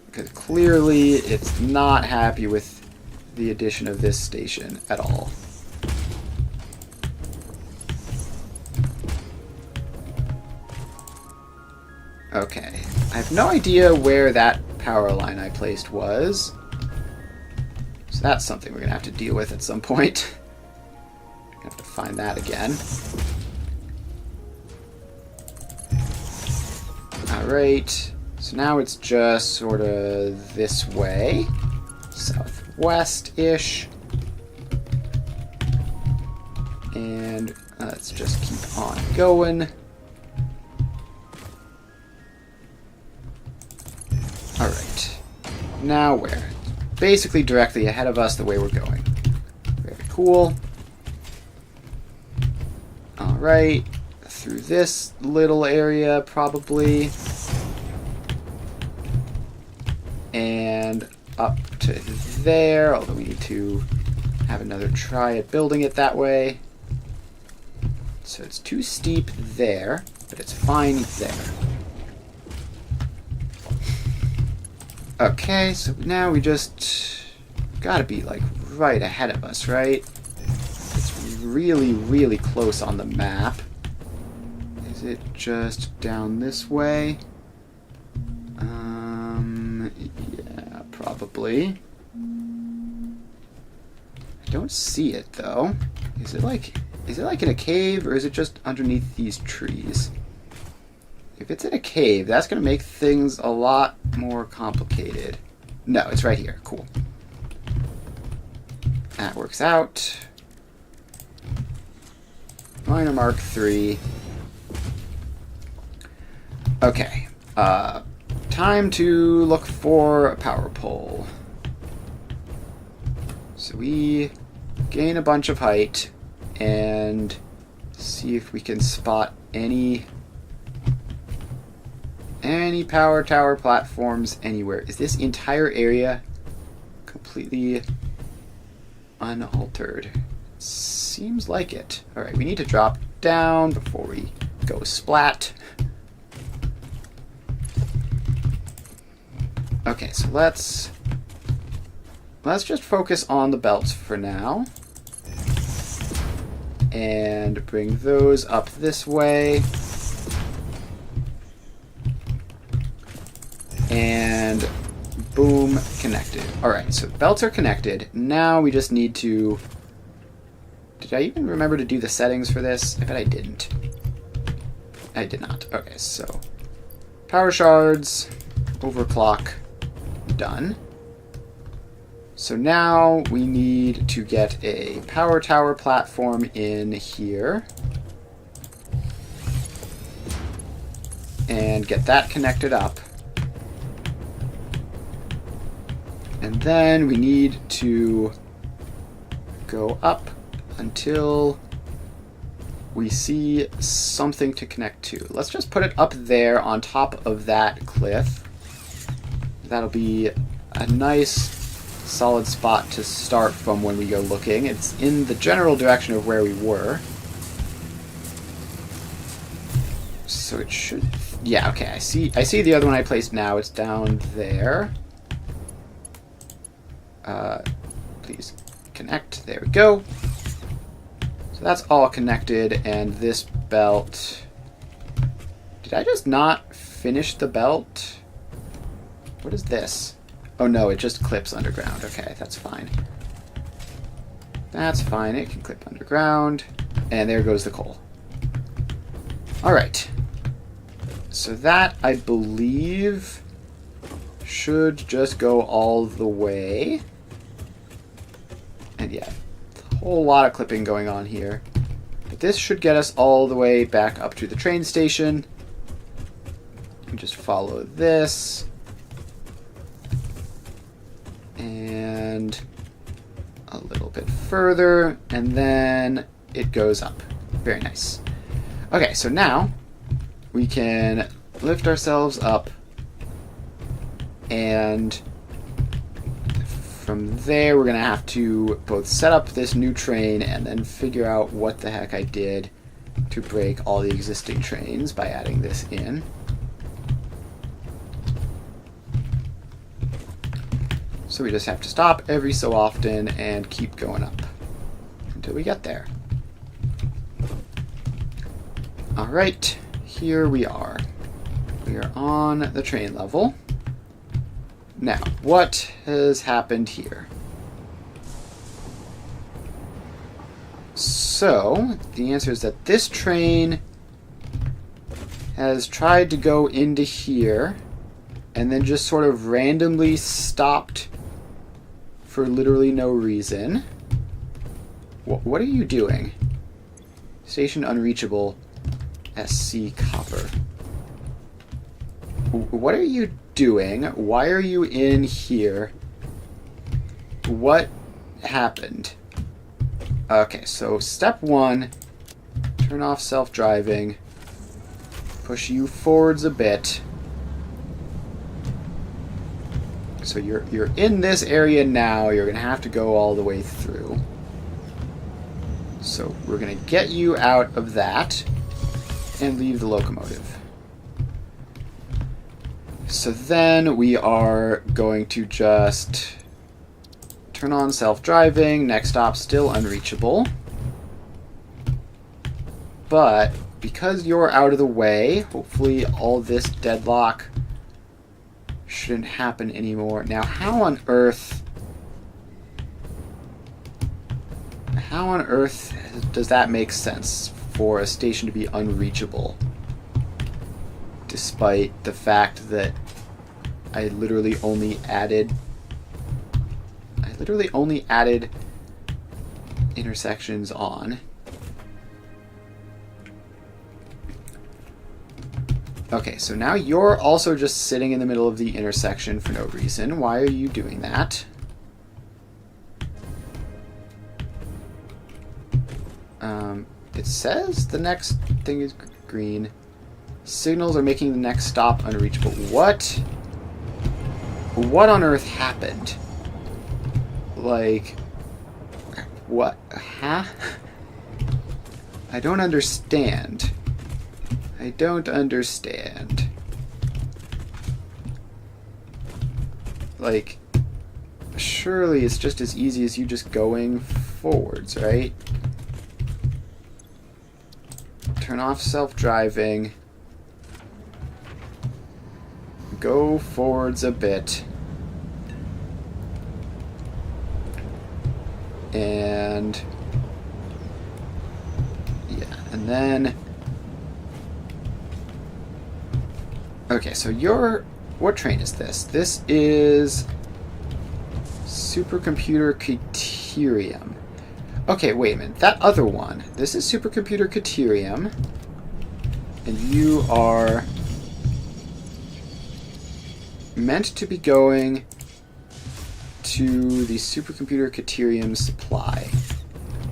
Because clearly it's not happy with the addition of this station at all. Okay, I have no idea where that power line I placed was. So that's something we're going to have to deal with at some point. I have to find that again. Alright, so now it's just sort of this way, southwest-ish. And let's just keep on going. Alright, now where? Basically directly ahead of us the way we're going. Very cool. Alright, through this little area probably. And up to there, although we need to have another try at building it that way. So it's too steep there, but it's fine there. Okay, so now we just gotta be like right ahead of us, right? It's really, really close on the map. Is it just down this way? Yeah, probably. I don't see it though. Is it like in a cave, or is it just underneath these trees? If it's in a cave, that's going to make things a lot more complicated. No, it's right here. Cool. That works out. Miner Mark III. Okay. Time to look for a power pole. So we gain a bunch of height and see if we can spot any power tower platforms anywhere. Is this entire area completely unaltered? Seems like it. Alright, we need to drop down before we go splat. Okay, so let's just focus on the belts for now. And bring those up this way. And boom, connected. Alright, so belts are connected. Now we just need to... Did I even remember to do the settings for this? I bet I didn't. I did not. Okay, so power shards, overclock, done. So now we need to get a power tower platform in here. And get that connected up. And then we need to go up until we see something to connect to. Let's just put it up there on top of that cliff. That'll be a nice solid spot to start from when we go looking. It's in the general direction of where we were. So it should... Yeah, okay, I see the other one I placed now. It's down there. Please connect. There we go. So that's all connected, and this belt... Did I just not finish the belt? What is this? Oh no, it just clips underground. Okay, that's fine. That's fine, it can clip underground. And there goes the coal. Alright. So that, I believe, should just go all the way. And yeah, a whole lot of clipping going on here. But this should get us all the way back up to the train station. And just follow this. And a little bit further, and then it goes up. Very nice. Okay, so now we can lift ourselves up, and from there we're going to have to both set up this new train and then figure out what the heck I did to break all the existing trains by adding this in. So we just have to stop every so often and keep going up until we get there. Alright, here we are. We are on the train level. Now, what has happened here? So, the answer is that this train has tried to go into here and then just sort of randomly stopped for literally no reason. What are you doing? Station unreachable. SC copper. What are you doing? Why are you in here? What happened? Okay, so step 1, turn off self-driving, push you forwards a bit. So you're in this area now, you're going to have to go all the way through. So we're going to get you out of that and leave the locomotive. So then we are going to just turn on self-driving. Next stop, still unreachable. But because you're out of the way, hopefully all this deadlock shouldn't happen anymore. Now, how on earth does that make sense for a station to be unreachable, despite the fact that I literally only added intersections on? Okay, so now you're also just sitting in the middle of the intersection for no reason. Why are you doing that? It says the next thing is green. Signals are making the next stop unreachable. What on earth happened? Like, what? Huh? I don't understand. I don't understand. Like, surely it's just as easy as you just going forwards, right? Turn off self-driving. Go forwards a bit. And yeah, and then okay, so what train is this? This is Supercomputer Criterium. Okay, wait a minute. That other one. This is Supercomputer Criterium. And you are meant to be going to the Supercomputer Criterium supply.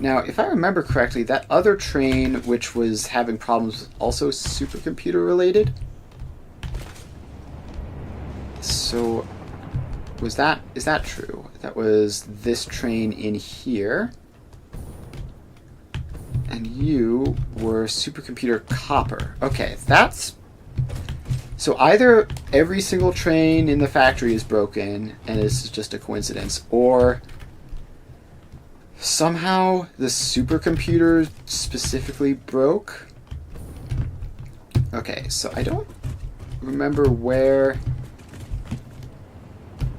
Now, if I remember correctly, that other train which was having problems was also supercomputer related. So, is that true? That was this train in here. And you were supercomputer copper. Okay, that's... So either every single train in the factory is broken, and this is just a coincidence, or somehow the supercomputer specifically broke. Okay, so I don't remember where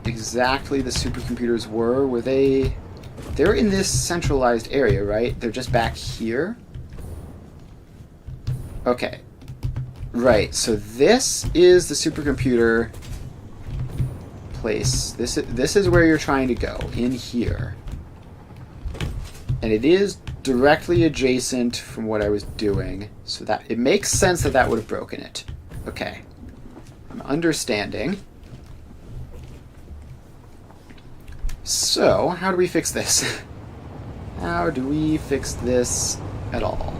exactly the supercomputers were. Were they... They're in this centralized area, right? They're just back here? Okay. Right, so this is the supercomputer place. This is where you're trying to go, in here. And it is directly adjacent from what I was doing, so that it makes sense that that would have broken it. Okay. I'm understanding. So, how do we fix this? How do we fix this at all?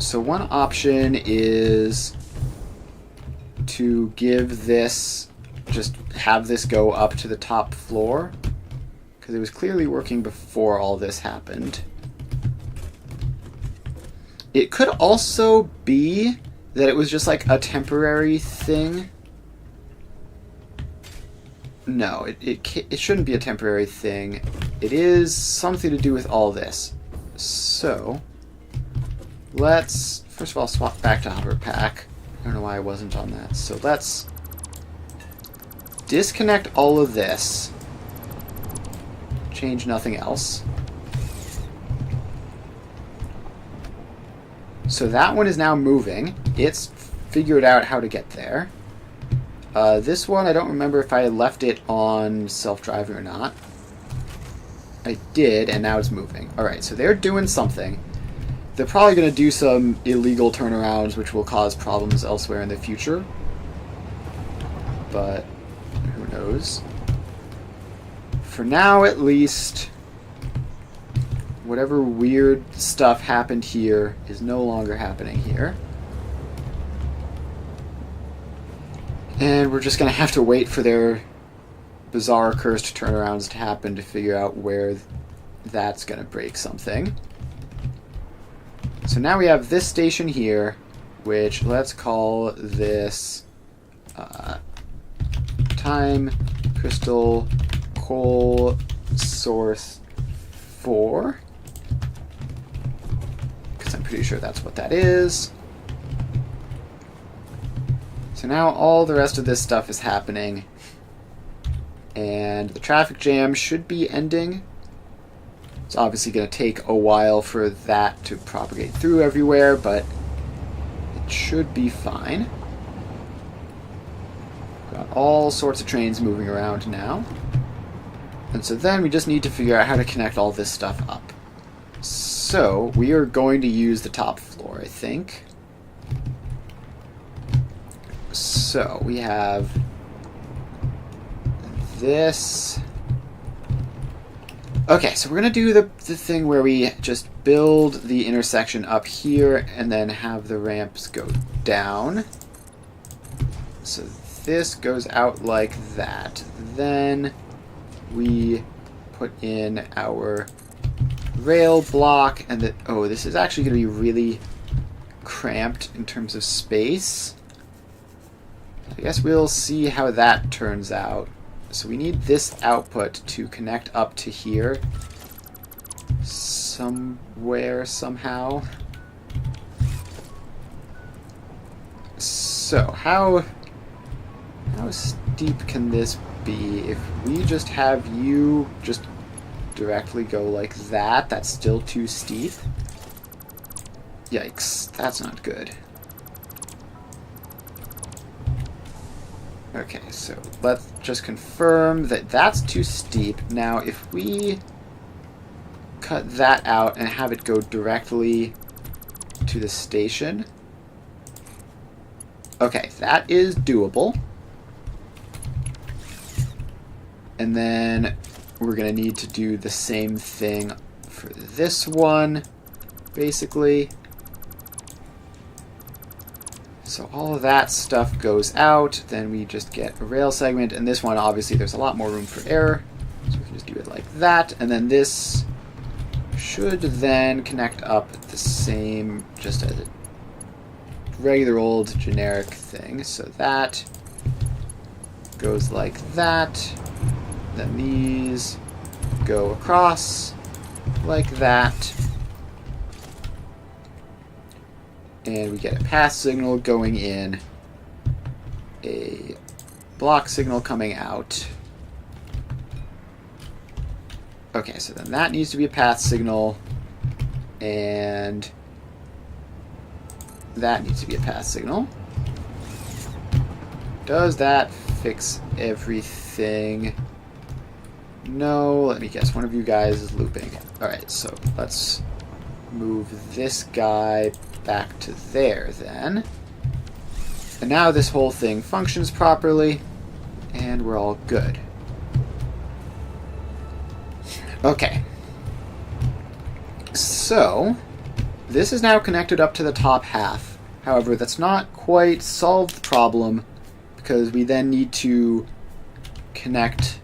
So one option is to give this, just have this go up to the top floor, because it was clearly working before all this happened. It could also be that it was just like a temporary thing. No, it shouldn't be a temporary thing. It is something to do with all this. So, let's first of all swap back to hover pack. I don't know why I wasn't on that. So let's disconnect all of this. Change nothing else. So that one is now moving. It's figured out how to get there. This one, I don't remember if I left it on self-driving or not. I did, and now it's moving. Alright, so they're doing something. They're probably going to do some illegal turnarounds, which will cause problems elsewhere in the future. But who knows? For now, at least, whatever weird stuff happened here is no longer happening here. And we're just going to have to wait for their bizarre cursed turnarounds to happen to figure out where that's going to break something. So now we have this station here, which let's call this Time Crystal Coal Source 4. Because I'm pretty sure that's what that is. So now all the rest of this stuff is happening. And the traffic jam should be ending. It's obviously going to take a while for that to propagate through everywhere, but it should be fine. Got all sorts of trains moving around now. And so then we just need to figure out how to connect all this stuff up. So we are going to use the top floor, I think. So we have this. Okay, so we're going to do the thing where we just build the intersection up here and then have the ramps go down. So this goes out like that. Then we put in our rail block, and this is actually going to be really cramped in terms of space. I guess we'll see how that turns out. So we need this output to connect up to here somewhere, somehow. So how steep can this be? If we just have you just directly go like that, that's still too steep. Yikes, that's not good. Okay, so let's just confirm that that's too steep. Now, if we cut that out and have it go directly to the station. Okay, that is doable. And then we're going to need to do the same thing for this one, basically. So all of that stuff goes out, then we just get a rail segment, and this one, obviously, there's a lot more room for error, so we can just do it like that, and then this should then connect up the same, just a regular old generic thing. So that goes like that, then these go across like that. And we get a pass signal going in, a block signal coming out. Okay, so then that needs to be a path signal, and that needs to be a path signal. Does that fix everything? No, let me guess, one of you guys is looping. Alright, so let's move this guy back to there then. And now this whole thing functions properly, and we're all good. Okay. So, this is now connected up to the top half. However, that's not quite solved the problem, because we then need to connect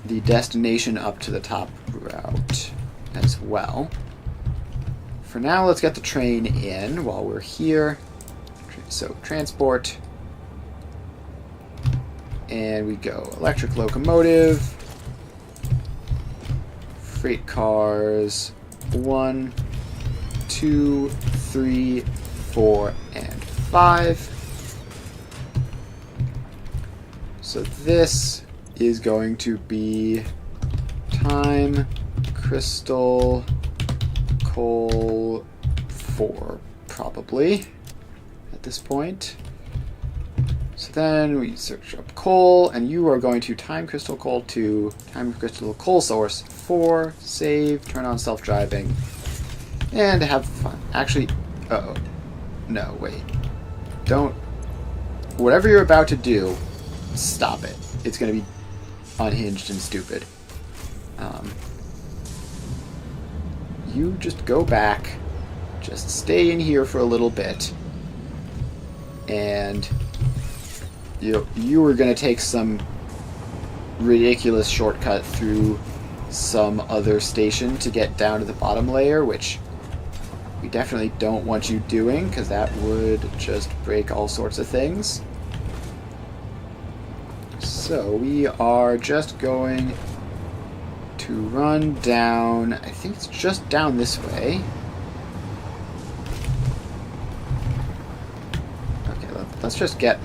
the destination up to the top route as well. For now, let's get the train in while we're here. So, transport. And we go electric locomotive, freight cars, 1, 2, 3, 4, and 5. So this is going to be time crystal coal 4, probably, at this point. So then we search up coal, and you are going to time crystal coal 2, time crystal coal source 4, save, turn on self-driving, and have fun. Actually, uh-oh. No, wait. Don't. Whatever you're about to do, stop it. It's going to be unhinged and stupid. You just go back, just stay in here for a little bit, and you are going to take some ridiculous shortcut through some other station to get down to the bottom layer, which we definitely don't want you doing, because that would just break all sorts of things. So we are just going to run down, I think it's just down this way. Okay, let's just get...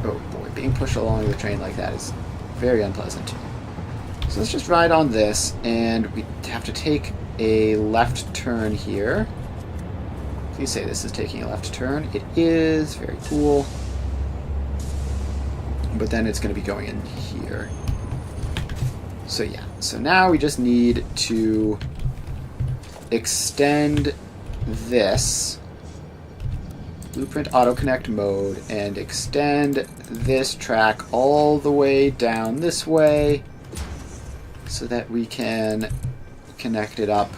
Oh boy, being pushed along the train like that is very unpleasant. So let's just ride on this, and we have to take a left turn here. Please say this is taking a left turn. It is. Very cool. But then it's going to be going in here. So yeah. So now we just need to extend this Blueprint Auto-Connect mode and extend this track all the way down this way so that we can connect it up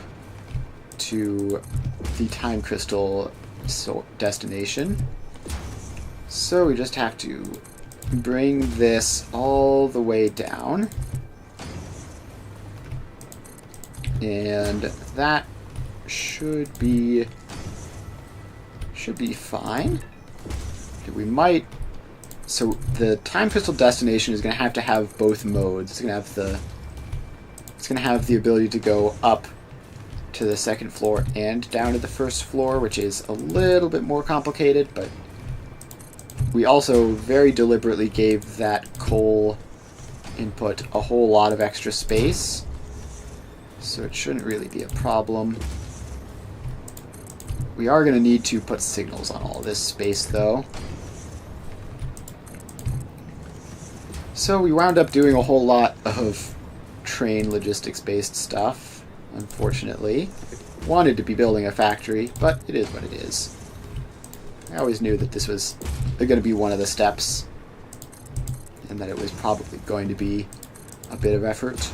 to the time crystal destination. So we just have to bring this all the way down, and that should be fine. We might. So the time crystal destination is going to have both modes. It's going to have the ability to go up to the second floor and down to the first floor, which is a little bit more complicated, but we also very deliberately gave that coal input a whole lot of extra space, so it shouldn't really be a problem. We are going to need to put signals on all this space, though. So we wound up doing a whole lot of train logistics-based stuff, unfortunately. I wanted to be building a factory, but it is what it is. I always knew that this was going to be one of the steps, and that it was probably going to be a bit of effort.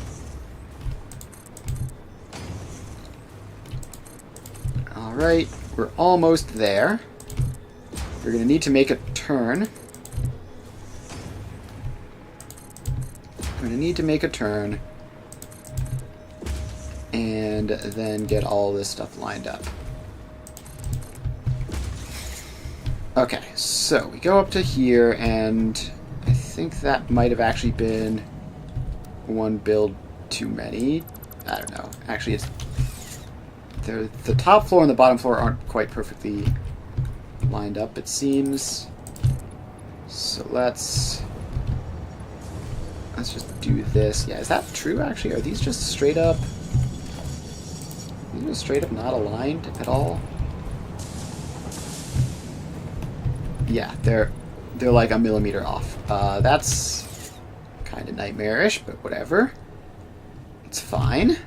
Alright, we're almost there. We're going to need to make a turn. We're going to need to make a turn and then get all this stuff lined up. Okay, so we go up to here, and I think that might have actually been one build too many. I don't know. Actually, it's the top floor and the bottom floor aren't quite perfectly lined up, it seems. So let's just do this. Yeah, is that true, actually? Are these just straight up... These are straight up not aligned at all? Yeah, they're like a millimeter off. That's kind of nightmarish, but whatever. It's fine.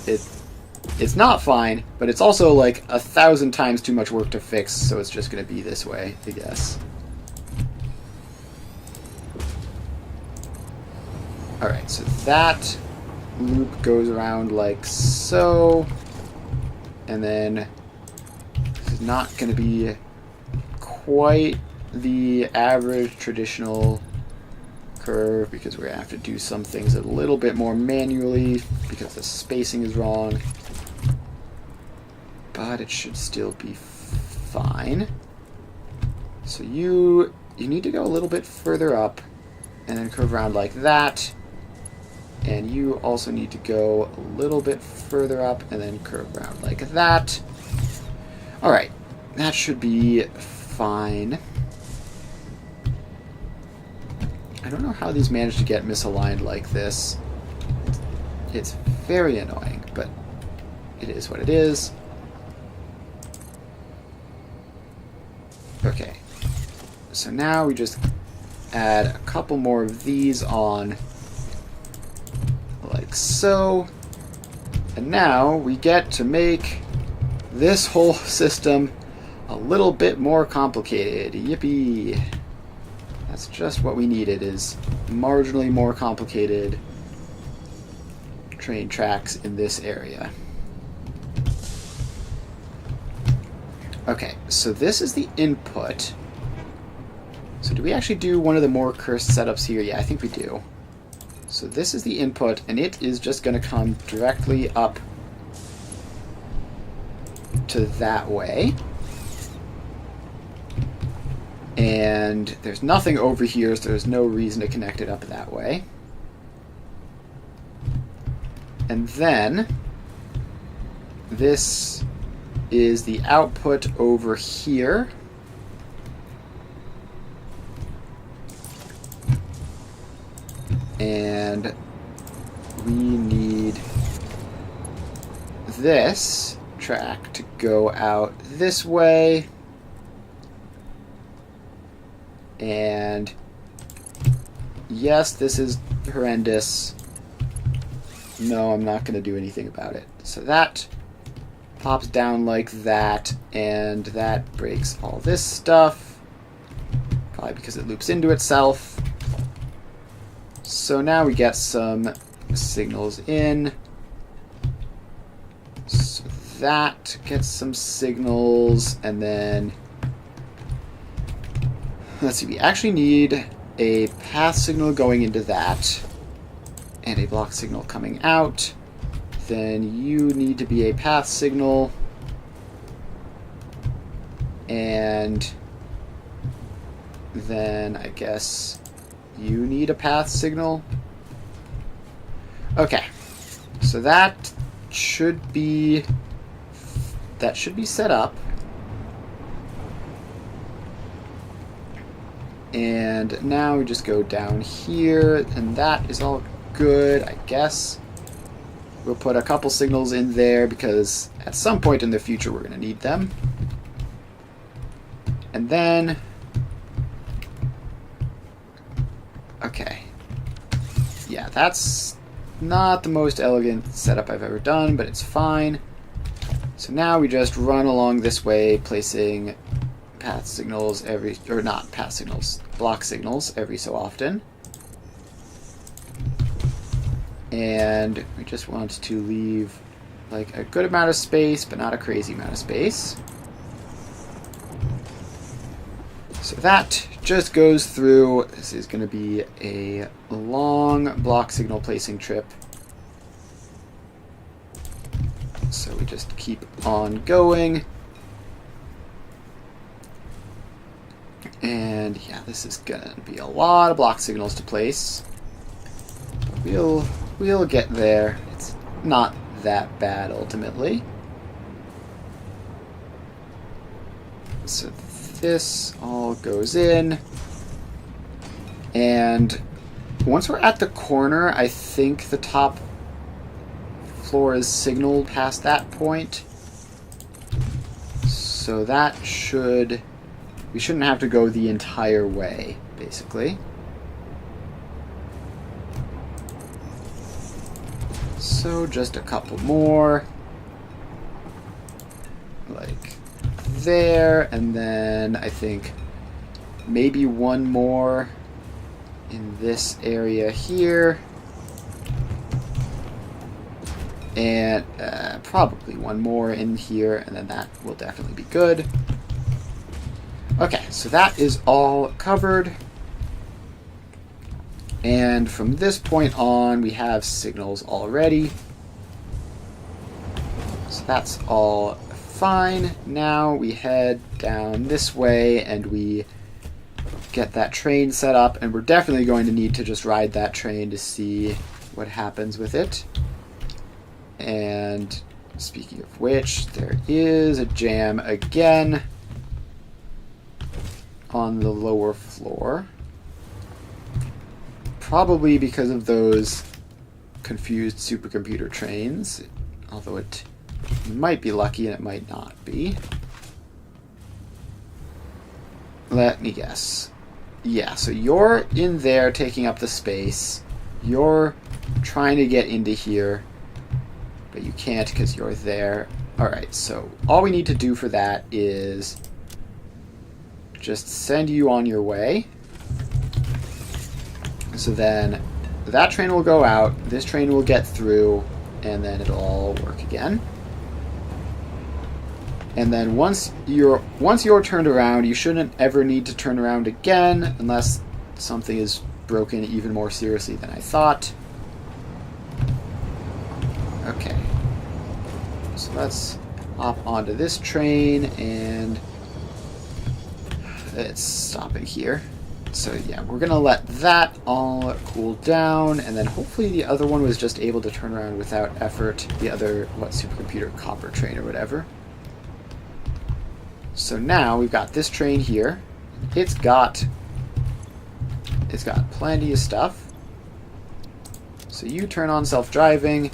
It's not fine, but it's also like 1,000 times too much work to fix, so it's just going to be this way, I guess. Alright, so that loop goes around like so. And then this is not going to be quite the average traditional curve because we're going to have to do some things a little bit more manually because the spacing is wrong. But it should still be fine. So you need to go a little bit further up and then curve around like that. And you also need to go a little bit further up and then curve around like that. Alright, that should be fine. I don't know how these managed to get misaligned like this. It's very annoying, but it is what it is. Okay, so now we just add a couple more of these on like so, and now we get to make this whole system a little bit more complicated. Yippee! That's just what we needed, is marginally more complicated train tracks in this area. Okay, so this is the input. So do we actually do one of the more cursed setups here? Yeah, I think we do. So this is the input, and it is just going to come directly up to that way. And there's nothing over here, so there's no reason to connect it up that way. And then this is the output over here. And we need this track to go out this way. And yes, this is horrendous. No, I'm not going to do anything about it. So that pops down like that, and that breaks all this stuff. Probably because it loops into itself. So now we get some signals in. So that gets some signals, and then let's see, we actually need a path signal going into that and a block signal coming out. Then you need to be a path signal, and then I guess you need a path signal. Okay, so that should be set up. And now we just go down here, and that is all good, I guess. We'll put a couple signals in there because at some point in the future we're going to need them. And then, okay, yeah, that's not the most elegant setup I've ever done, but it's fine. So now we just run along this way, placing path signals not path signals, block signals every so often. And we just want to leave like a good amount of space, but not a crazy amount of space. So that just goes through. This is going to be a long block signal placing trip. So we just keep on going. And yeah, this is going to be a lot of block signals to place. But we'll get there. It's not that bad ultimately. So this all goes in. And once we're at the corner, I think the top floor is signaled past that point. So that we shouldn't have to go the entire way, basically. So just a couple more. Like there, and then I think maybe one more in this area here. And probably one more in here, and then that will definitely be good. Okay, so that is all covered. And from this point on, we have signals already. So that's all fine. Now we head down this way and we get that train set up, and we're definitely going to need to just ride that train to see what happens with it. And speaking of which, there is a jam again on the lower floor. Probably because of those confused supercomputer trains, although it might be lucky and it might not be. Let me guess. Yeah, so you're in there taking up the space. You're trying to get into here, but you can't because you're there. Alright, so all we need to do for that is just send you on your way. So then that train will go out, this train will get through, and then it'll all work again. And then once you're turned around, you shouldn't ever need to turn around again unless something is broken even more seriously than I thought. Okay. So let's hop onto this train, and it's stopping here. So yeah, we're going to let that all cool down, and then hopefully the other one was just able to turn around without effort. The other, supercomputer copper train or whatever. So now we've got this train here. It's got plenty of stuff. So you turn on self-driving,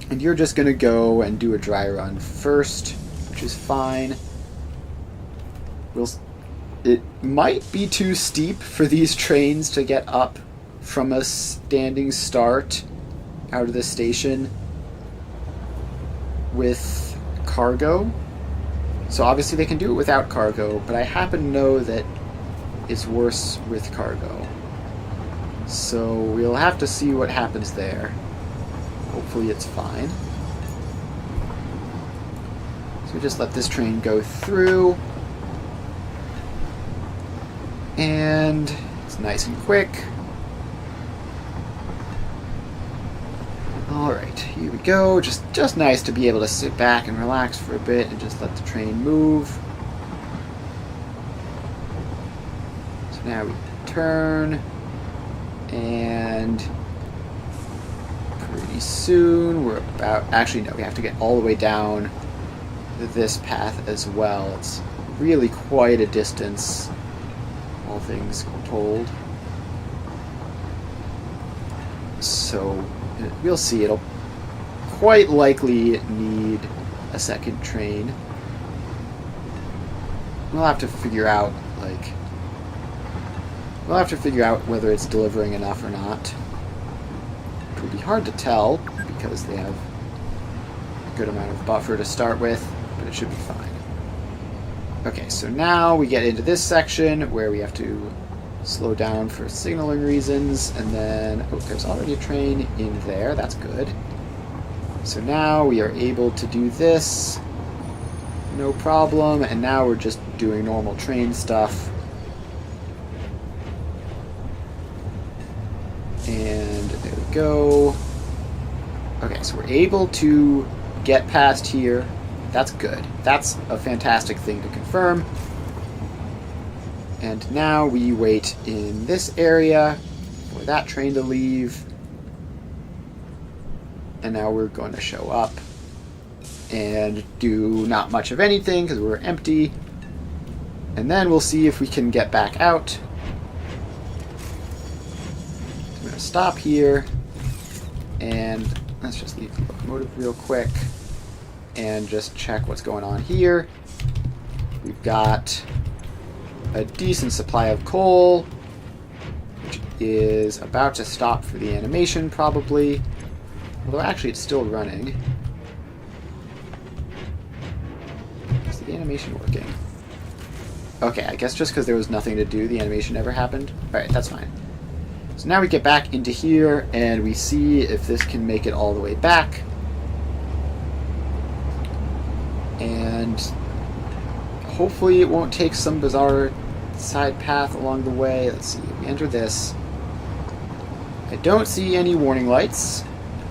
and you're just going to go and do a dry run first, which is fine. It might be too steep for these trains to get up from a standing start out of the station with cargo. So obviously they can do it without cargo, but I happen to know that it's worse with cargo. So we'll have to see what happens there. Hopefully it's fine. So we just let this train go through. And it's nice and quick. Alright, here we go. Just nice to be able to sit back and relax for a bit and just let the train move. So now we turn, and pretty soon we're about... Actually, no, we have to get all the way down this path as well. It's really quite a distance, all things told. So we'll see. It'll quite likely need a second train. We'll have to figure out whether it's delivering enough or not. It will be hard to tell because they have a good amount of buffer to start with, but it should be fine. Okay, so now we get into this section where we have to slow down for signaling reasons, and then, oh, there's already a train in there, that's good. So now we are able to do this, no problem, and now we're just doing normal train stuff. And there we go. Okay, so we're able to get past here. That's good. That's a fantastic thing to confirm. And now we wait in this area for that train to leave. And now we're going to show up and do not much of anything because we're empty. And then we'll see if we can get back out. So I'm going to stop here. And let's just leave the locomotive real quick and just check what's going on here. We've got a decent supply of coal, which is about to stop for the animation probably, although actually it's still running. Is the animation working? Okay, I guess just because there was nothing to do, the animation never happened. Alright, that's fine. So now we get back into here and we see if this can make it all the way back. And hopefully it won't take some bizarre side path along the way. Let's see, we enter this. I don't see any warning lights.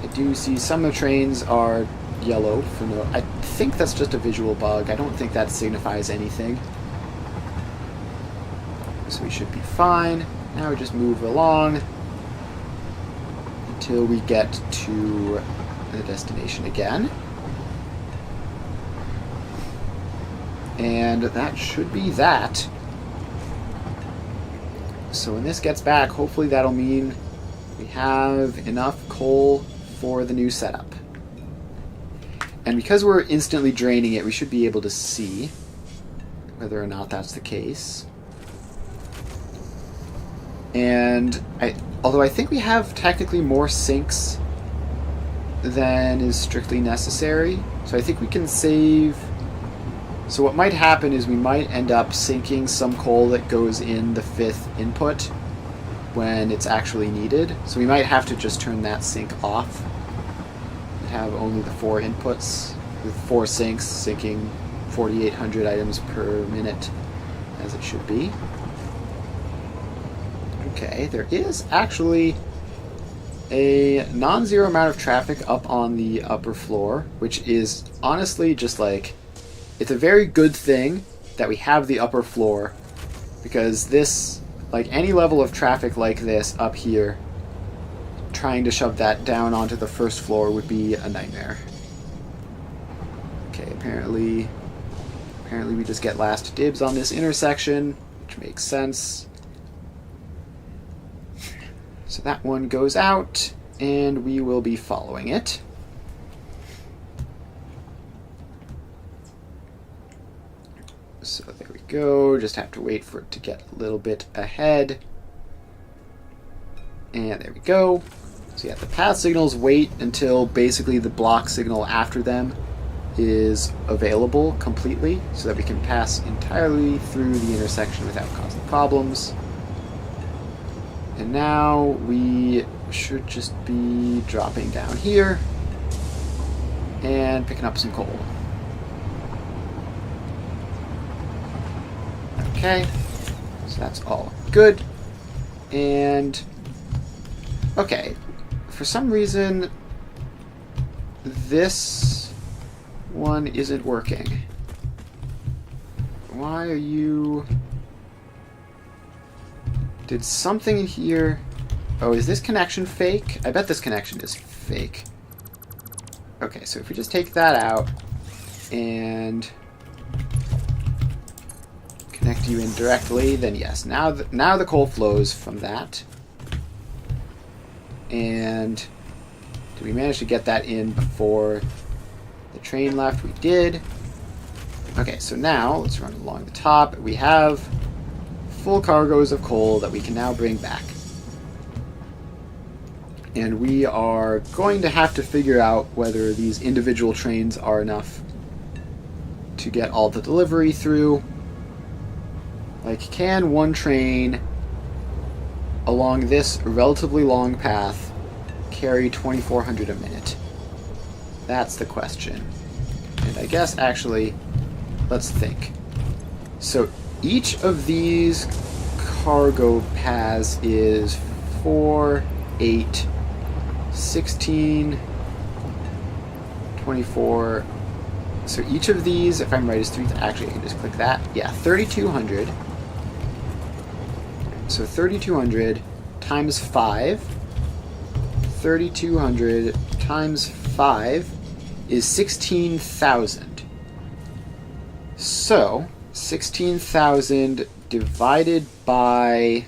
I do see some of the trains are yellow for no... I think that's just a visual bug. I don't think that signifies anything. So we should be fine. Now we just move along until we get to the destination again. And that should be that. So when this gets back, hopefully that'll mean we have enough coal for the new setup. And because we're instantly draining it, we should be able to see whether or not that's the case. And although I think we have technically more sinks than is strictly necessary, so I think we can save. So what might happen is we might end up sinking some coal that goes in the 5th input when it's actually needed. So we might have to just turn that sink off and have only the 4 inputs with 4 sinks sinking 4,800 items per minute as it should be. Okay, there is actually a non-zero amount of traffic up on the upper floor, which is honestly just like, it's a very good thing that we have the upper floor, because this, like any level of traffic like this up here, trying to shove that down onto the first floor would be a nightmare. Okay, apparently we just get last dibs on this intersection, which makes sense. So that one goes out, and we will be following it. So there we go, just have to wait for it to get a little bit ahead. And there we go. So yeah, the path signals wait until basically the block signal after them is available completely, so that we can pass entirely through the intersection without causing problems. And now we should just be dropping down here and picking up some coal. Okay, so that's all good. And okay, for some reason this one isn't working. Why are you... Did something in here... Oh, is this connection fake? I bet this connection is fake. Okay, so if we just take that out and connect you in directly, then yes, now the coal flows from that. And did we manage to get that in before the train left? We did. Okay, so now let's run along the top. We have full cargoes of coal that we can now bring back. And we are going to have to figure out whether these individual trains are enough to get all the delivery through. Like, can one train along this relatively long path carry 2,400 a minute? That's the question. And I guess, actually, let's think. So each of these cargo paths is 4, 8, 16, 24. So each of these, if I'm right, is 3. Actually, I can just click that. Yeah, 3,200. So 3,200 times 5. 3,200 times 5 is 16,000. So 16,000 divided by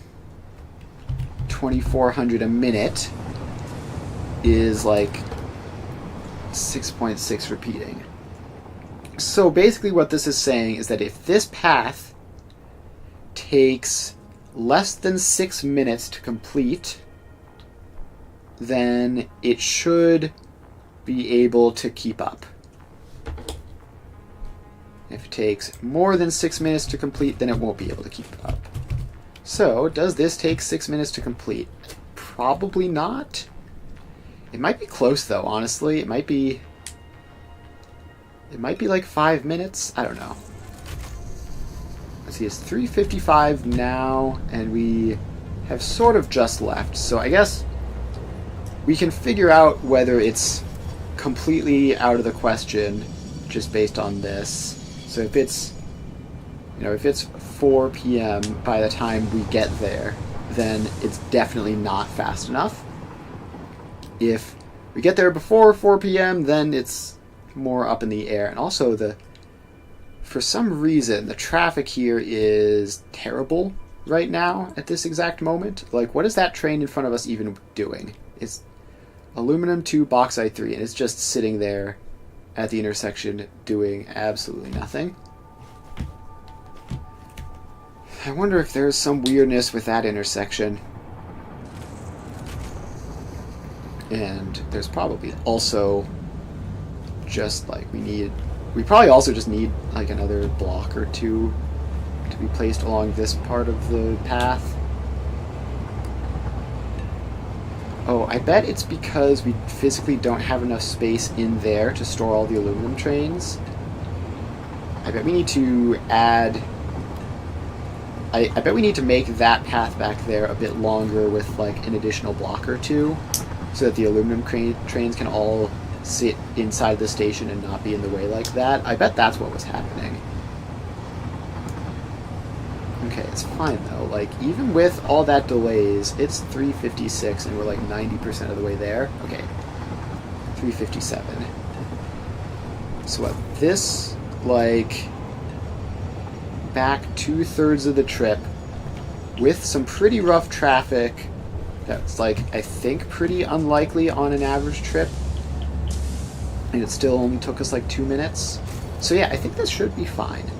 2,400 a minute is like 6.6 repeating. So basically what this is saying is that if this path takes less than 6 minutes to complete, then it should be able to keep up. If it takes more than 6 minutes to complete, then it won't be able to keep up. So, does this take 6 minutes to complete? probably not. It might be close though, honestly. It might be like 5 minutes. I don't know. Let's see, it's 3:55 now, and we have sort of just left. So I guess we can figure out whether it's completely out of the question just based on this. So if it's, if it's 4 p.m. by the time we get there, then it's definitely not fast enough. If we get there before 4 p.m., then it's more up in the air. And also, for some reason, the traffic here is terrible right now at this exact moment. Like, what is that train in front of us even doing? It's aluminum 2, bauxite 3, and it's just sitting there at the intersection doing absolutely nothing. I wonder if there's some weirdness with that intersection. And there's probably also just like we probably also just need like another block or two to be placed along this part of the path. Oh, I bet it's because we physically don't have enough space in there to store all the aluminum trains. I bet we need to add... I bet we need to make that path back there a bit longer with like an additional block or two, so that the aluminum trains can all sit inside the station and not be in the way like that. I bet that's what was happening. Okay, it's fine though. Like, even with all that delays, it's 3:56 and we're like 90% of the way there. Okay, 3:57. So what, this, like, back 2/3 of the trip with some pretty rough traffic that's, like, I think pretty unlikely on an average trip. And it still only took us like 2 minutes. So yeah, I think this should be fine.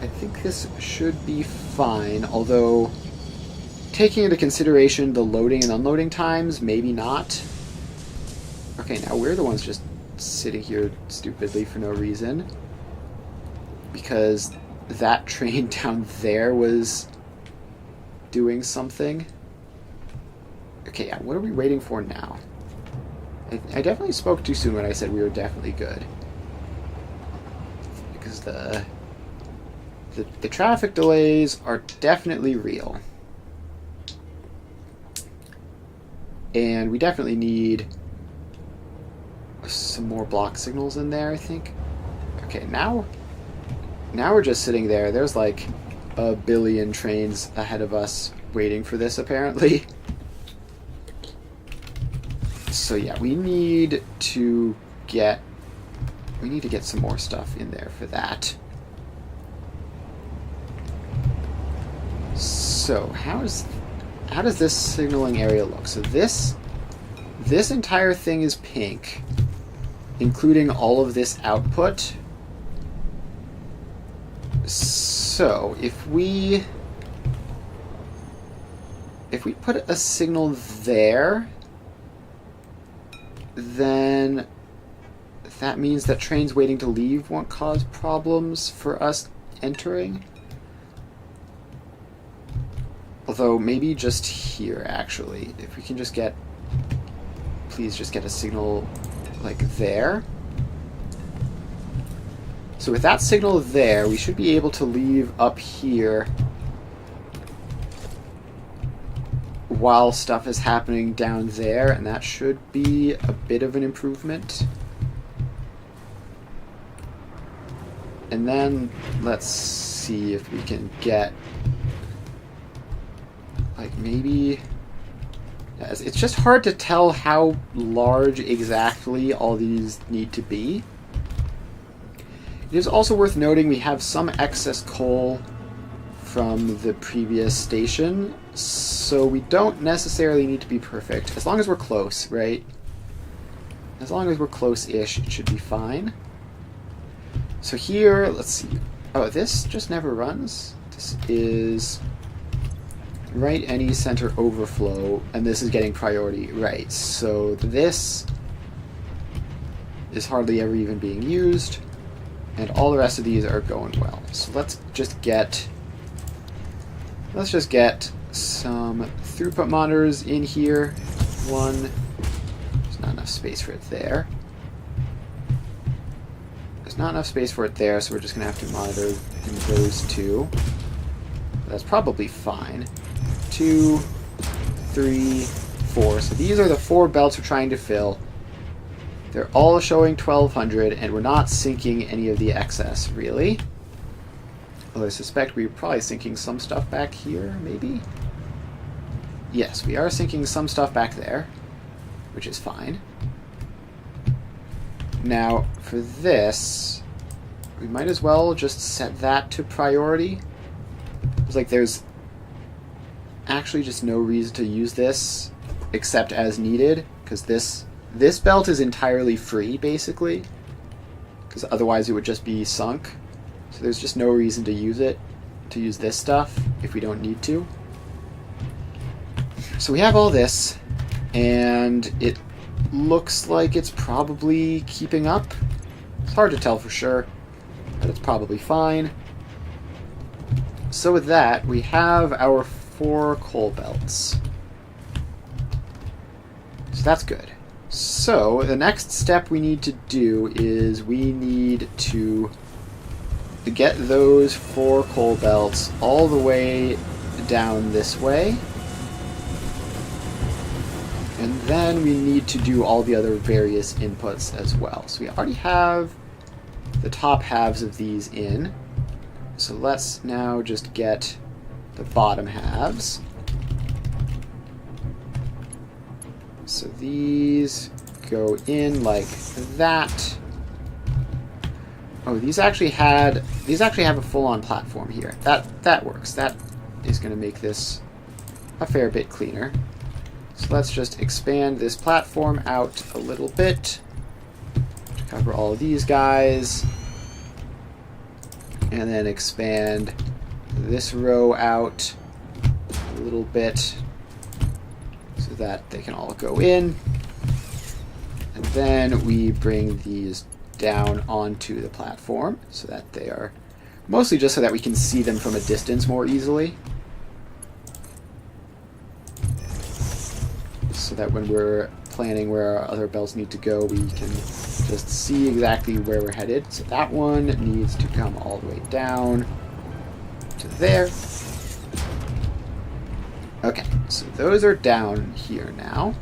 I think this should be fine, although taking into consideration the loading and unloading times, maybe not. Okay, now we're the ones just sitting here stupidly for no reason, because that train down there was doing something. Okay, yeah, what are we waiting for now? I definitely spoke too soon when I said we were definitely good, because the traffic delays are definitely real. And we definitely need some more block signals in there, I think. Okay, now we're just sitting there. There's like a billion trains ahead of us waiting for this, apparently. So yeah, we need to get some more stuff in there for that. So how does this signaling area look? So this entire thing is pink, including all of this output. So if we put a signal there, then that means that trains waiting to leave won't cause problems for us entering. Although, maybe just here, actually. If we can just get... Please just get a signal, like, there. So with that signal there, we should be able to leave up here while stuff is happening down there, and that should be a bit of an improvement. And then, let's see if we can get... like, maybe... It's just hard to tell how large exactly all these need to be. It is also worth noting we have some excess coal from the previous station, so we don't necessarily need to be perfect. As long as we're close, right? As long as we're close-ish, it should be fine. So here, let's see. Oh, this just never runs. This is... right any center overflow, and this is getting priority. Right, so this is hardly ever even being used, and all the rest of these are going well. So let's just get some throughput monitors in here. One. There's not enough space for it there. There's not enough space for it there, so we're just going to have to monitor in those two. That's probably fine. 2, 3, 4. So these are the 4 belts we're trying to fill. They're all showing 1200, and we're not sinking any of the excess, really. Although I suspect we're probably sinking some stuff back here, maybe? Yes, we are sinking some stuff back there, which is fine. Now, for this, we might as well just set that to priority. It's like there's actually just no reason to use this except as needed, because this belt is entirely free, basically, because otherwise it would just be sunk. So there's just no reason to use it, to use this stuff, if we don't need to. So we have all this, and it looks like it's probably keeping up. It's hard to tell for sure, but it's probably fine. So with that, we have our 4 coal belts. So that's good. So the next step we need to do is we need to get those 4 coal belts all the way down this way. And then we need to do all the other various inputs as well. So we already have the top halves of these in. So let's now just get the bottom halves. So these go in like that. Oh, these actually have a full-on platform here. That works. That is going to make this a fair bit cleaner. So let's just expand this platform out a little bit to cover all of these guys. And then expand this row out a little bit so that they can all go in. And then we bring these down onto the platform so that they are mostly just so that we can see them from a distance more easily. So that when we're planning where our other belts need to go, we can just see exactly where we're headed. So that one needs to come all the way down to there. Okay, so those are down here now.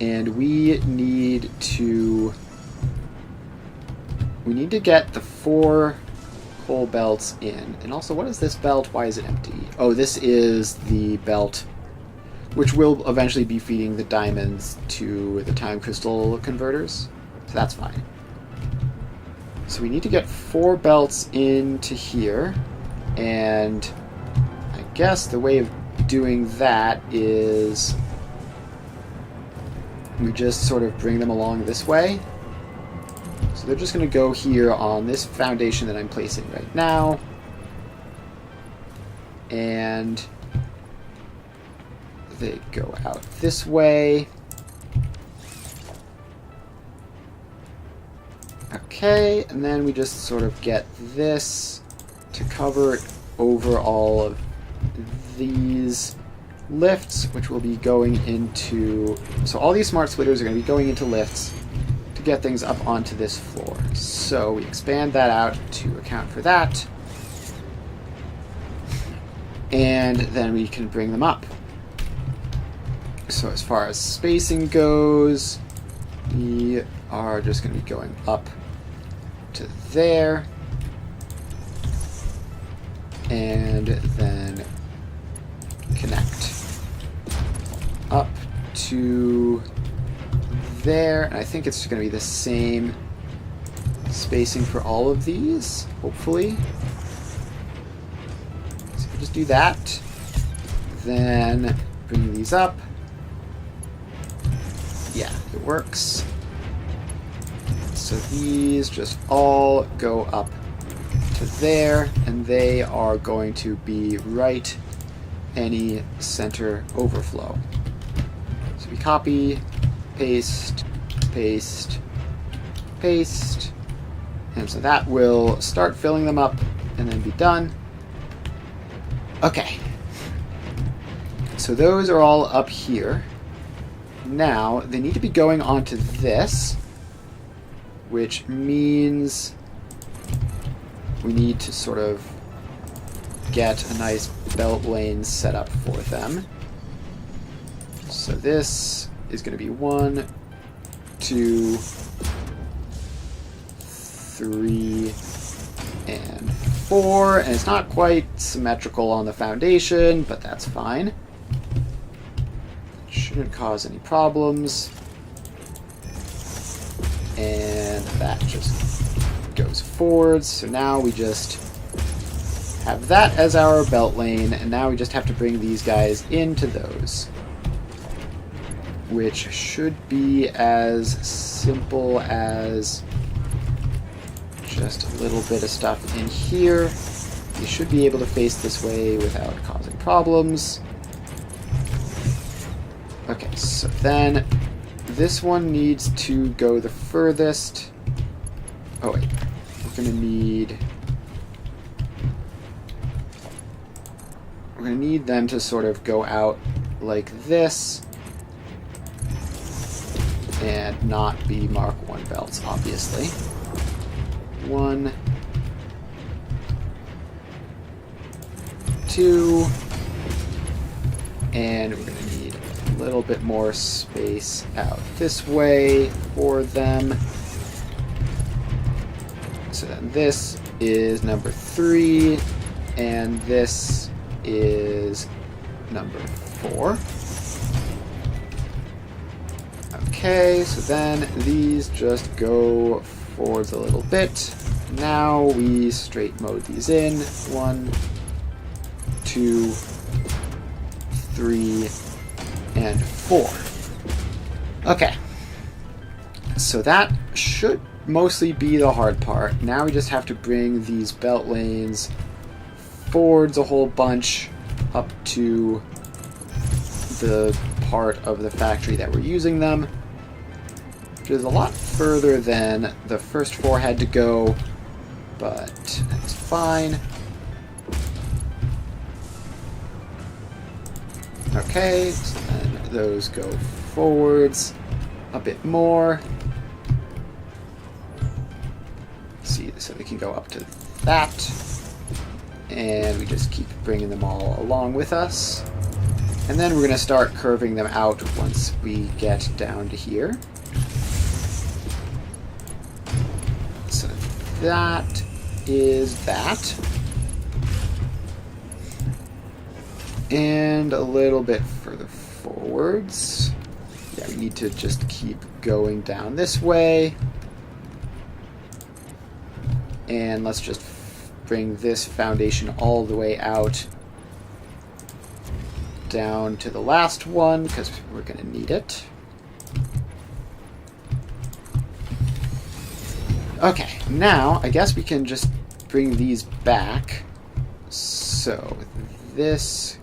And we need to get the 4 coal belts in. And also, what is this belt? Why is it empty? Oh, this is the belt which will eventually be feeding the diamonds to the time crystal converters. So that's fine. So we need to get 4 belts into here, and I guess the way of doing that is we just sort of bring them along this way. So they're just going to go here on this foundation that I'm placing right now. And they go out this way. Okay, and then we just sort of get this to cover over all of these lifts, which will be going into... So all these smart splitters are going to be going into lifts to get things up onto this floor. So we expand that out to account for that. And then we can bring them up. So as far as spacing goes, we are just going to be going up to there. And then connect up to there. And I think it's going to be the same spacing for all of these, hopefully. So we'll just do that. Then bring these up. Yeah, it works. So these just all go up to there, and they are going to be right any center overflow. So we copy, paste, paste, paste, and so that will start filling them up and then be done. Okay. So those are all up here. Now, they need to be going onto this, which means we need to sort of get a nice belt lane set up for them. So this is going to be 1, 2, 3, and 4, and it's not quite symmetrical on the foundation, but that's fine. Shouldn't cause any problems. And that just goes forwards. So now we just have that as our belt lane, and now we just have to bring these guys into those, which should be as simple as just a little bit of stuff in here. You should be able to face this way without causing problems. Okay, so then this one needs to go the furthest. Oh wait, we're gonna need them to sort of go out like this and not be Mark 1 belts, obviously. 1, 2, and we're gonna need a little bit more space out this way for them. So then this is number 3, and this is number 4. Okay, so then these just go forwards a little bit. Now we straight mode these in. 1, 2, 3, and 4. Okay. So that should mostly be the hard part. Now we just have to bring these belt lanes forwards a whole bunch up to the part of the factory that we're using them, which is a lot further than the first 4 had to go, but that's fine. Okay, so then those go forwards a bit more. See, so we can go up to that, and we just keep bringing them all along with us. And then we're going to start curving them out once we get down to here. So that is that. And a little bit further forwards. Yeah, we need to just keep going down this way. And let's just bring this foundation all the way out down to the last one, because we're going to need it. Okay, now I guess we can just bring these back. So this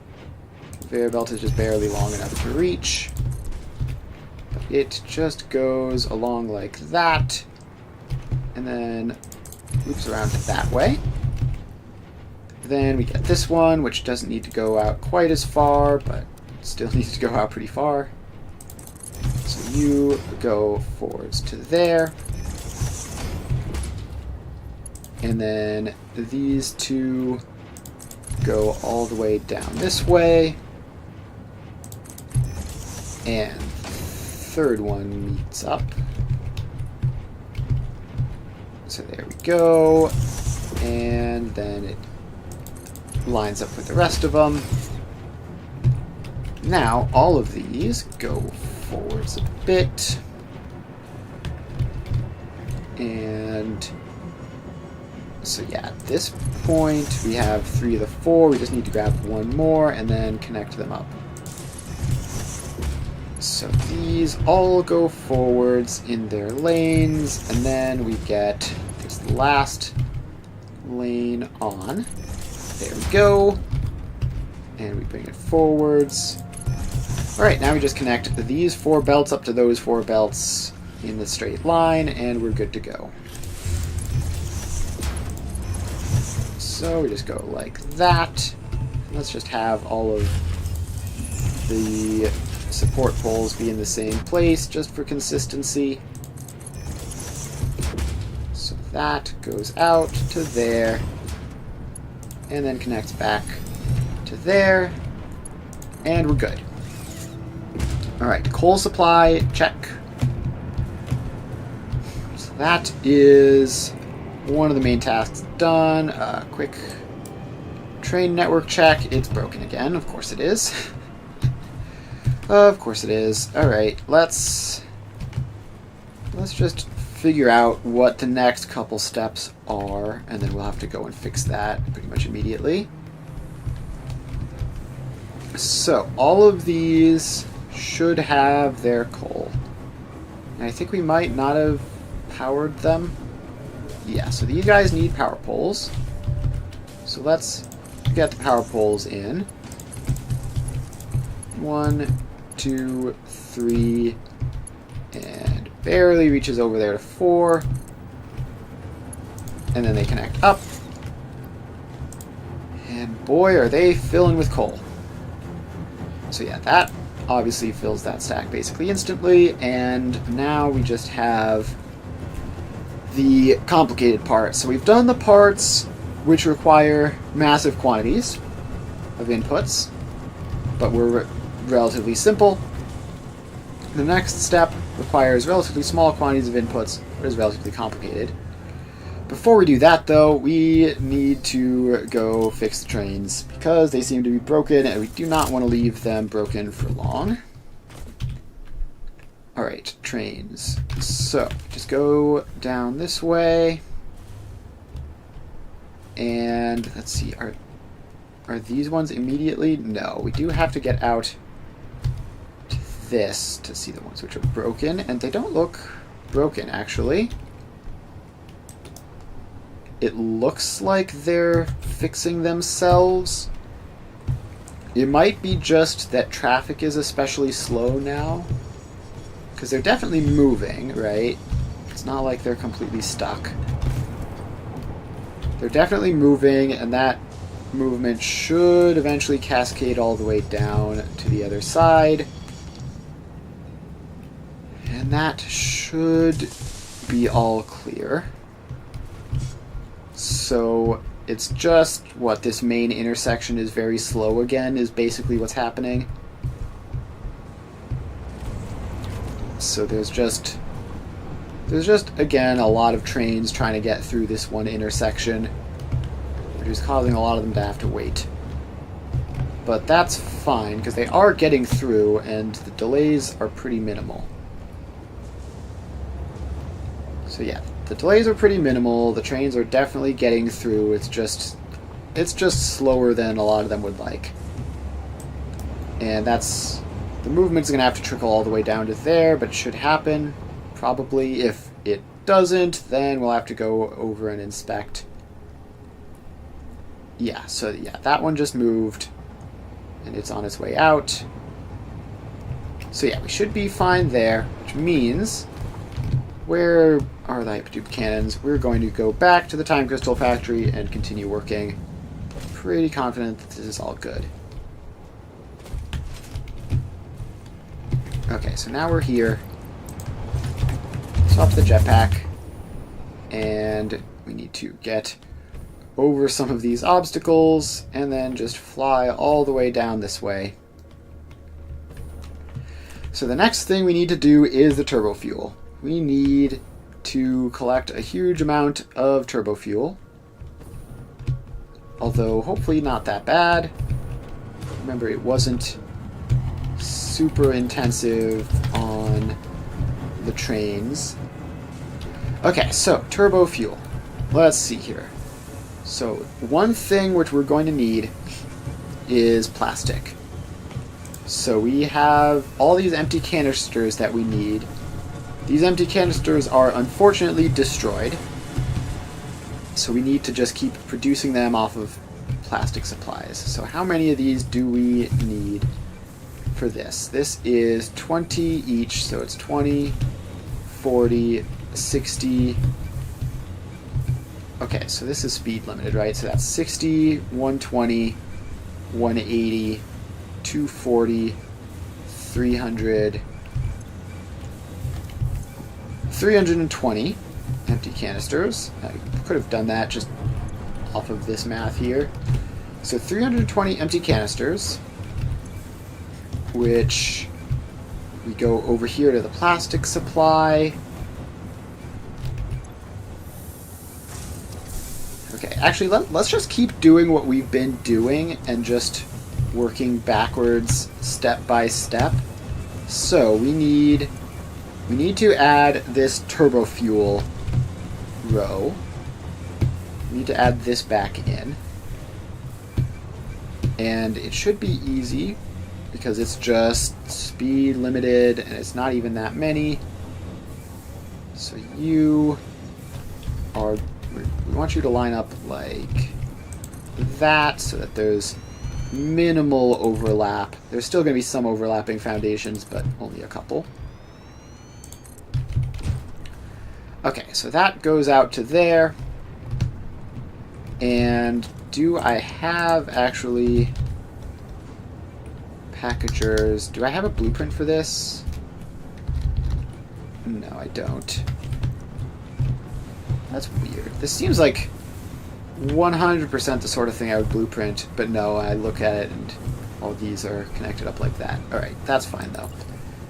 conveyor belt is just barely long enough to reach. But it just goes along like that, and then loops around that way. Then we get this one, which doesn't need to go out quite as far, but still needs to go out pretty far. So you go forwards to there. And then these 2 go all the way down this way. And the 3rd one meets up. So there we go. And then it lines up with the rest of them. Now all of these go forwards a bit, and so yeah, at this point we have 3 of the 4. We just need to grab 1 more and then connect them up. So these all go forwards in their lanes, and then we get this last lane on. There we go. And we bring it forwards. Alright, now we just connect these 4 belts up to those 4 belts in the straight line, and we're good to go. So we just go like that. Let's just have all of the support poles be in the same place just for consistency. So that goes out to there and then connects back to there, and we're good. Alright, coal supply, check. So that is one of the main tasks done. Quick train network check. It's broken again. Of course it is. Of course it is. Alright, let's just figure out what the next couple steps are, and then we'll have to go and fix that pretty much immediately. So, all of these should have their coal. And I think we might not have powered them. Yeah, so these guys need power poles. So let's get the power poles in. 1, 2, 3, and barely reaches over there to 4. And then they connect up. And boy, are they filling with coal. So yeah, that obviously fills that stack basically instantly, and now we just have the complicated part. So we've done the parts which require massive quantities of inputs, but were relatively simple. The next step requires relatively small quantities of inputs, but is relatively complicated. Before we do that, though, we need to go fix the trains because they seem to be broken, and we do not want to leave them broken for long. Alright, trains. So, just go down this way. And, let's see, are these ones immediately? No, we do have to get out to this to see the ones which are broken, and they don't look broken, actually. It looks like they're fixing themselves. It might be just that traffic is especially slow now, because they're definitely moving, right? It's not like they're completely stuck. They're definitely moving, and that movement should eventually cascade all the way down to the other side. And that should be all clear. So it's just what this main intersection is very slow again is basically what's happening. So there's just again a lot of trains trying to get through this one intersection, which is causing a lot of them to have to wait. But that's fine because they are getting through and the delays are pretty minimal. So yeah, the delays are pretty minimal. The trains are definitely getting through. It's just slower than a lot of them would like. And that's the movement's going to have to trickle all the way down to there, but it should happen probably. If it doesn't, then we'll have to go over and inspect. Yeah, so yeah, that one just moved and it's on its way out. So yeah, we should be fine there, which means where are the hypertube cannons? We're going to go back to the time crystal factory and continue working. Pretty confident that this is all good. Okay, so now we're here. Swap the jetpack. And we need to get over some of these obstacles and then just fly all the way down this way. So the next thing we need to do is the turbo fuel. We need to collect a huge amount of turbo fuel. Although hopefully not that bad. Remember, it wasn't super intensive on the trains. Okay, so turbo fuel. Let's see here. So one thing which we're going to need is plastic. So we have all these empty canisters that we need. These empty canisters are unfortunately destroyed. So we need to just keep producing them off of plastic supplies. So how many of these do we need for this? This is 20 each, so it's 20, 40, 60. Okay, so this is speed limited, right? So that's 60, 120, 180, 240, 300, 320 empty canisters. I could have done that just off of this math here. So 320 empty canisters, which we go over here to the plastic supply. Okay, actually, let's just keep doing what we've been doing and just working backwards step by step. So we need to add this turbo fuel row. We need to add this back in. And it should be easy because it's just speed limited and it's not even that many. So we want you to line up like that so that there's minimal overlap. There's still going to be some overlapping foundations, but only a couple. Okay, so that goes out to there. And do I have actually packagers? Do I have a blueprint for this? No, I don't. That's weird. This seems like 100% the sort of thing I would blueprint, but no, I look at it and all these are connected up like that. Alright, that's fine though.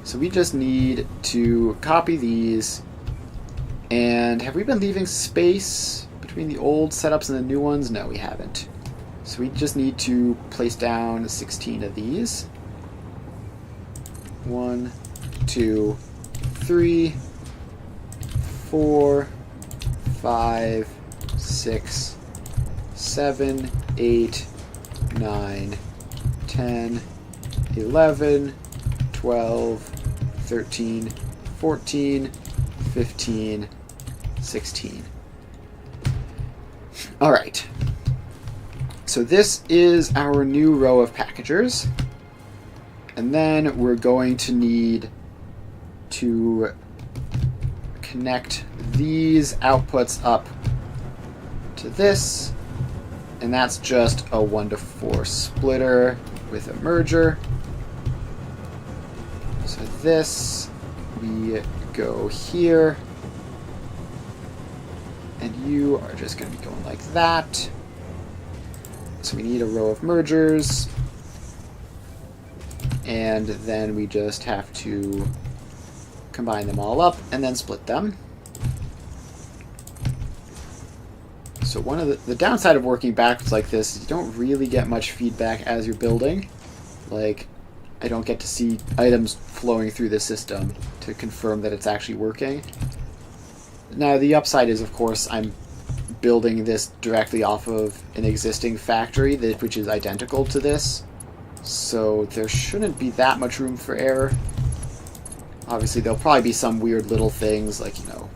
So we just need to copy these. And have we been leaving space between the old setups and the new ones? No, we haven't. So we just need to place down 16 of these. 1, 2, 3, 4, 5, 6, 7, 8, 9, 10, 11, 12, 13, 14, 15, 16. Alright. So this is our new row of packagers. And then we're going to need to connect these outputs up to this. And that's just a 1-to-4 splitter with a merger. So this, we go here. And you are just going to be going like that. So we need a row of mergers. And then we just have to combine them all up and then split them. So one of the downside of working backwards like this is you don't really get much feedback as you're building. Like, I don't get to see items flowing through the system to confirm that it's actually working. Now, the upside is, of course, I'm building this directly off of an existing factory which is identical to this. So there shouldn't be that much room for error. Obviously, there'll probably be some weird little things like,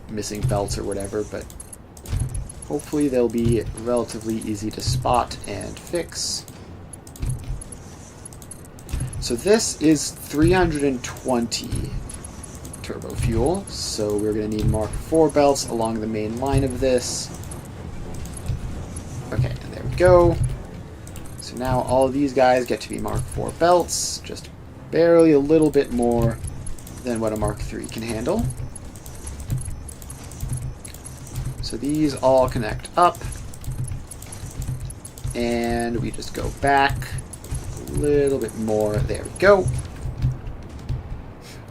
missing belts or whatever, but hopefully they'll be relatively easy to spot and fix. So this is 320 turbo fuel, so we're going to need Mark IV belts along the main line of this. Okay, and there we go. So now all of these guys get to be Mark IV belts, just barely a little bit more than what a Mark III can handle. So these all connect up, and we just go back a little bit more. There we go.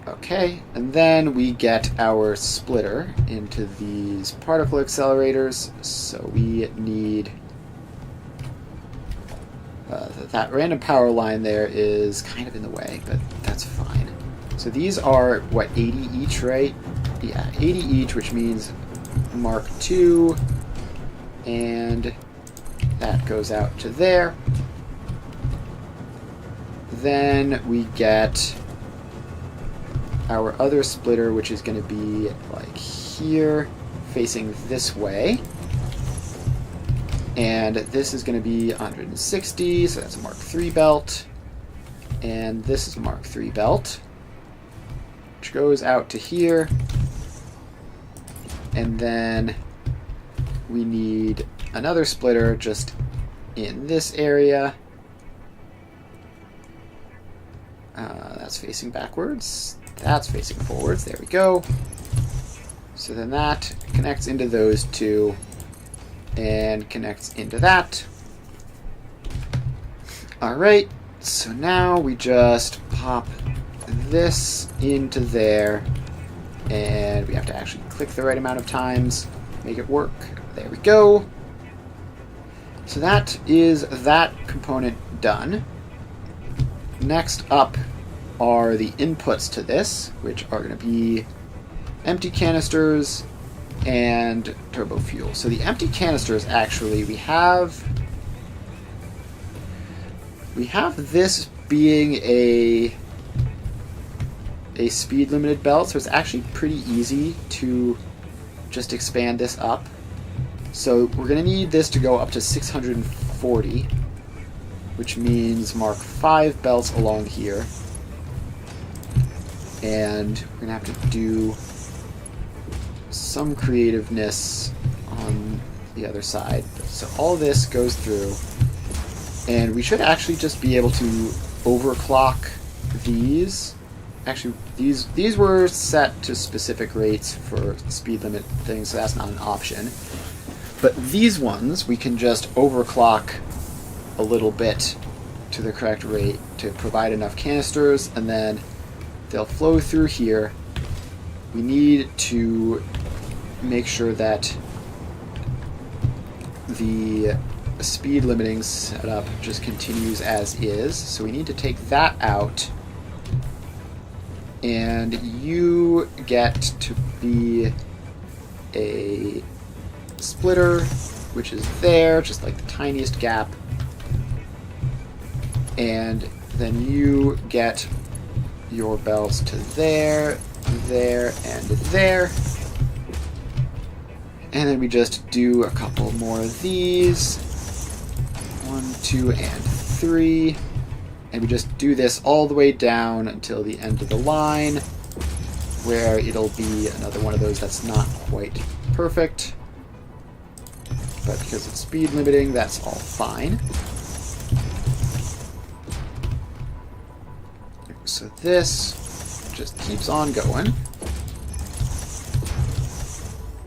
Okay, and then we get our splitter into these particle accelerators. So we need that random power line there is kind of in the way, but that's fine. So these are, what, 80 each, right? Yeah, 80 each, which means Mark II, and that goes out to there. Then we get our other splitter, which is going to be like here, facing this way. And this is going to be 160, so that's a Mark III belt. And this is a Mark III belt, which goes out to here. And then we need another splitter just in this area. That's facing backwards. That's facing forwards. There we go. So then that connects into those two and connects into that. Alright, so now we just pop this into there, and we have to actually click the right amount of times, make it work. There we go. So that is that component done. Next up are the inputs to this, which are going to be empty canisters and turbo fuel. So the empty canisters, actually, we have this being a speed limited belt, so it's actually pretty easy to just expand this up. So we're going to need this to go up to 640, which means mark 5 belts along here. And we're going to have to do some creativeness on the other side. So all this goes through, and we should actually just be able to overclock these. Actually, these were set to specific rates for speed limit things, so that's not an option. But these ones, we can just overclock a little bit to the correct rate to provide enough canisters, and then they'll flow through here. We need to make sure that the speed limiting setup just continues as is. So we need to take that out, and you get to be a splitter, which is there, just like the tiniest gap. And then you get your belts to there, there, and there. And then we just do a couple more of these. 1, 2, and 3. And we just do this all the way down until the end of the line, where it'll be another one of those that's not quite perfect. But because it's speed limiting, that's all fine. So this just keeps on going.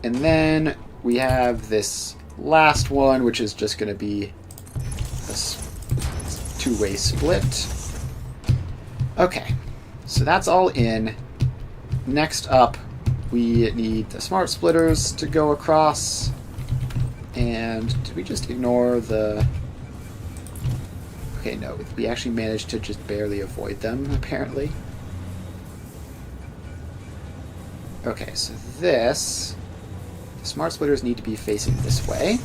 And then we have this last one, which is just going to be a two-way split. Okay, so that's all in. Next up, we need the smart splitters to go across. And did we just ignore the... Okay, no, we actually managed to just barely avoid them, apparently. Okay, so this... The smart splitters need to be facing this way.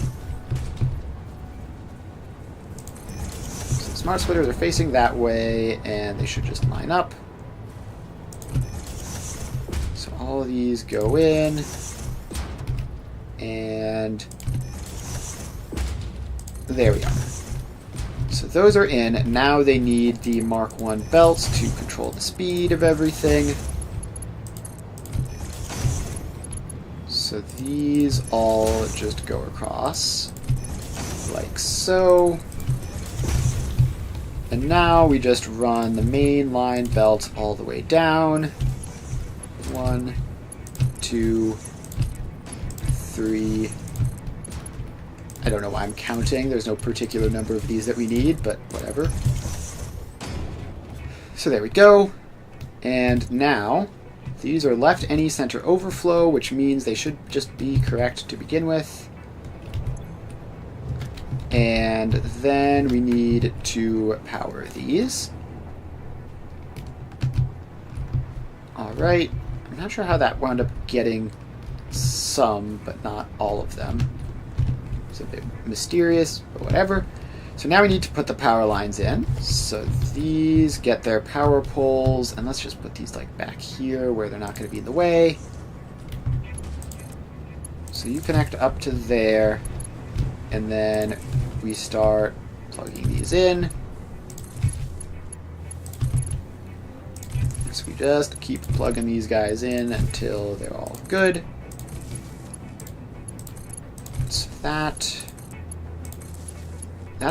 So the smart splitters are facing that way, and they should just line up. So all of these go in, and there we are. So those are in. Now they need the Mark 1 belts to control the speed of everything. So these all just go across, like so. And now we just run the main line belt all the way down. 1, 2, 3. I don't know why I'm counting. There's no particular number of these that we need, but whatever. So there we go. And now, these are left any center overflow, which means they should just be correct to begin with. And then we need to power these. Alright. I'm not sure how that wound up getting some, but not all of them. It's a bit mysterious, but whatever. So now we need to put the power lines in. So these get their power poles, and let's just put these like back here where they're not going to be in the way. So you connect up to there, and then we start plugging these in. So we just keep plugging these guys in until they're all good. So that's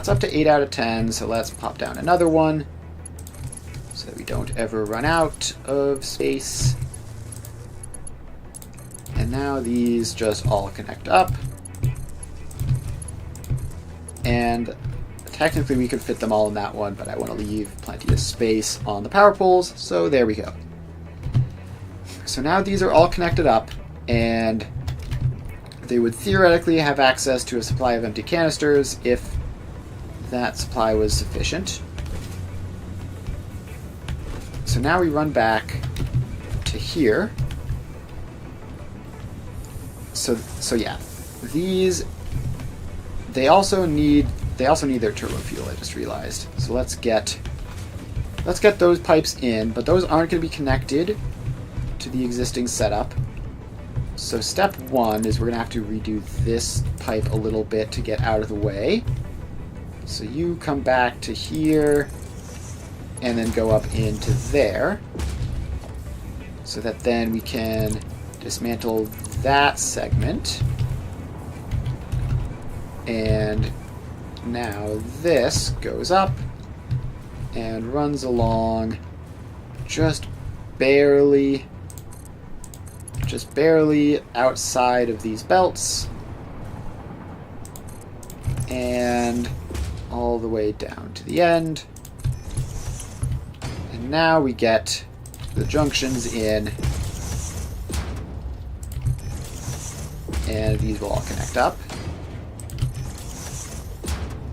up to 8 out of 10, so let's pop down another one. so that we don't ever run out of space. And now these just all connect up. And technically we could fit them all in that one, but I want to leave plenty of space on the power poles, so there we go. So now these are all connected up, and they would theoretically have access to a supply of empty canisters if that supply was sufficient. So now we run back to here. So yeah, these they also need their turbo fuel, I just realized. So let's get those pipes in, but those aren't going to be connected to the existing setup. So step one is we're going to have to redo this pipe a little bit to get out of the way. So you come back to here and then go up into there, so that then we can dismantle that segment. And now this goes up and runs along just barely outside of these belts and all the way down to the end. And now we get the junctions in, and these will all connect up.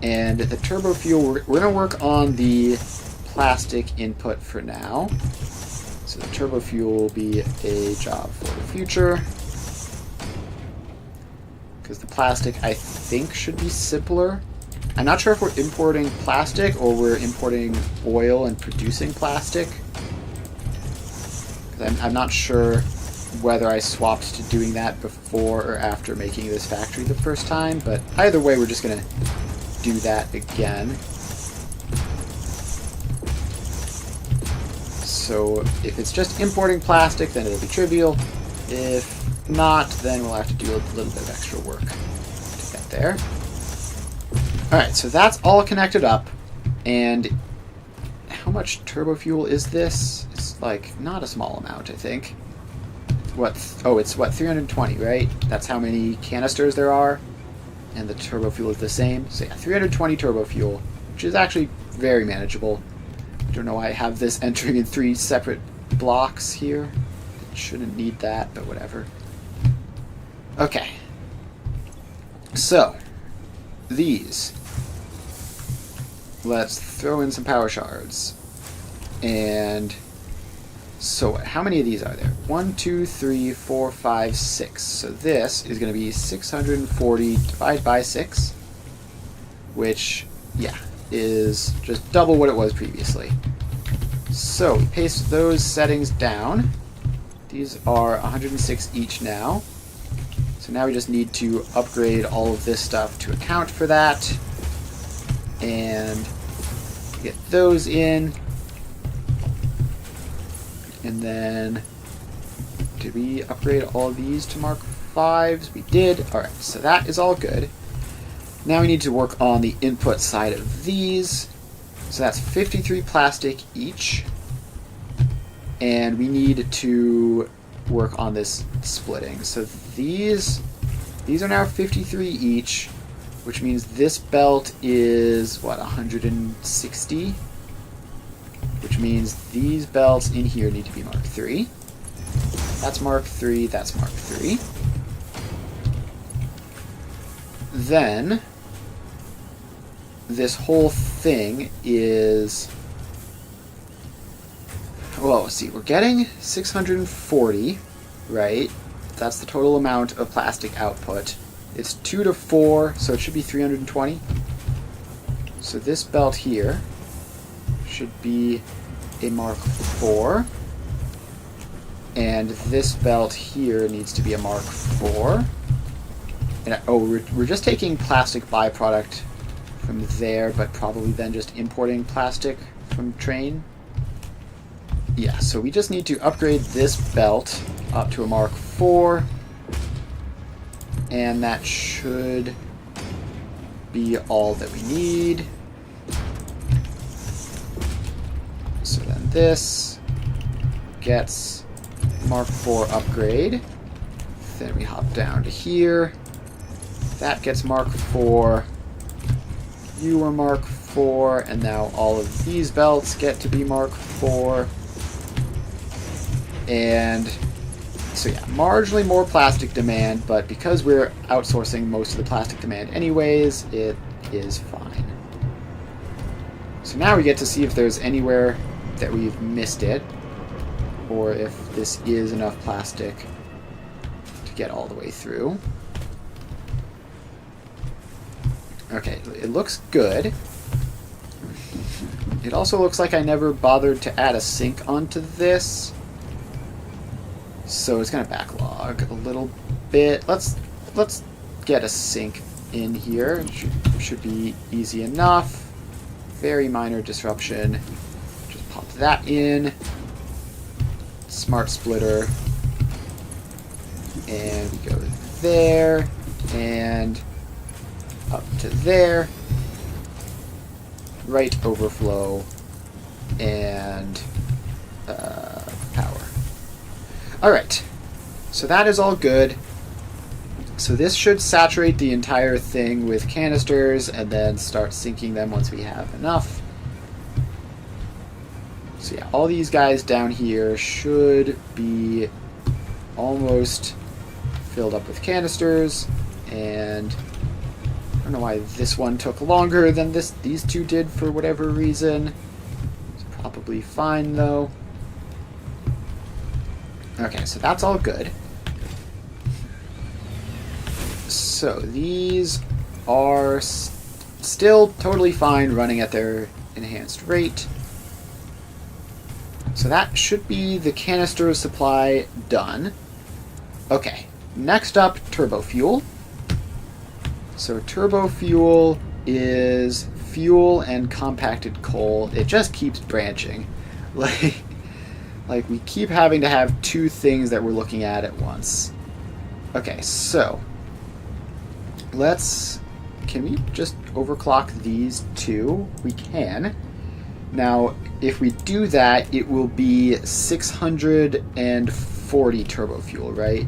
And the turbo fuel, we're going to work on the plastic input for now. So the turbo fuel will be a job for the future, because the plastic, I think, should be simpler. I'm not sure if we're importing plastic or we're importing oil and producing plastic. I'm not sure whether I swapped to doing that before or after making this factory the first time, but either way, we're just going to do that again. So if it's just importing plastic, then it'll be trivial. If not, then we'll have to do a little bit of extra work to get there. Alright, so that's all connected up. And how much turbo fuel is this? It's like not a small amount, I think. It's 320, right? That's how many canisters there are. And the turbo fuel is the same. So yeah, 320 turbo fuel, which is actually very manageable. I don't know why I have this entering in 3 separate blocks here. It shouldn't need that, but whatever. Okay. So, these. Let's throw in some power shards. And so how many of these are there? 1, 2, 3, 4, 5, 6. So this is going to be 640 divided by 6, which, yeah, is just double what it was previously. So we paste those settings down. These are 106 each now. So now we just need to upgrade all of this stuff to account for that. And get those in. And then, did we upgrade all of these to Mark 5s? We did. Alright, so that is all good. Now we need to work on the input side of these. So that's 53 plastic each. And we need to work on this splitting. So these are now 53 each, which means this belt is, what, 160? Which means these belts in here need to be Mark 3. That's Mark 3, that's Mark 3. Then, this whole thing is... Well, let's see, we're getting 640, right? That's the total amount of plastic output. It's 2 to 4, so it should be 320. So this belt here should be a Mark 4. And this belt here needs to be a Mark 4. And, we're just taking plastic byproduct from there, but probably then just importing plastic from train. Yeah, so we just need to upgrade this belt up to a Mark 4. And that should be all that we need. So then this gets Mark IV upgrade. Then we hop down to here. That gets Mark IV. You are Mark IV, and now all of these belts get to be Mark IV. And so yeah, marginally more plastic demand, but because we're outsourcing most of the plastic demand anyways, it is fine. So now we get to see if there's anywhere that we've missed it, or if this is enough plastic to get all the way through. Okay, it looks good. It also looks like I never bothered to add a sink onto this, so it's going to backlog a little bit. Let's get a sink in here. Should be easy enough. Very minor disruption. Just pop that in. Smart splitter. And we go there. And up to there. Right overflow. And power. Alright. So that is all good. So this should saturate the entire thing with canisters and then start sinking them once we have enough. So yeah, all these guys down here should be almost filled up with canisters, and I don't know why this one took longer than these two did for whatever reason. It's probably fine though. Okay, so that's all good. So these are still totally fine running at their enhanced rate. So that should be the canister supply done. Okay, next up, turbo fuel. So turbo fuel is fuel and compacted coal. It just keeps branching. Like we keep having to have two things that we're looking at once. Okay, so can we just overclock these two? We can. Now, if we do that, it will be 640 turbo fuel, right?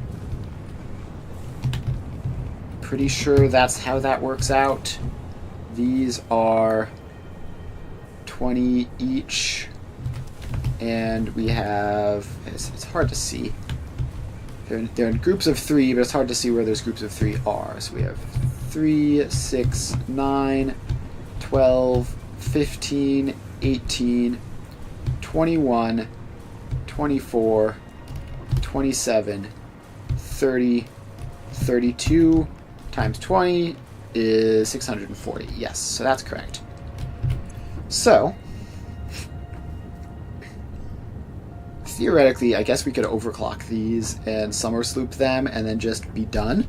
Pretty sure that's how that works out. These are 20 each, and we have, it's hard to see. They're in groups of 3, but it's hard to see where those groups of 3 are. So we have 3, 6, 9, 12, 15, 18, 21, 24, 27, 30, 32 times 20 is 640. Yes, so that's correct. So theoretically, I guess we could overclock these and summer sloop them and then just be done.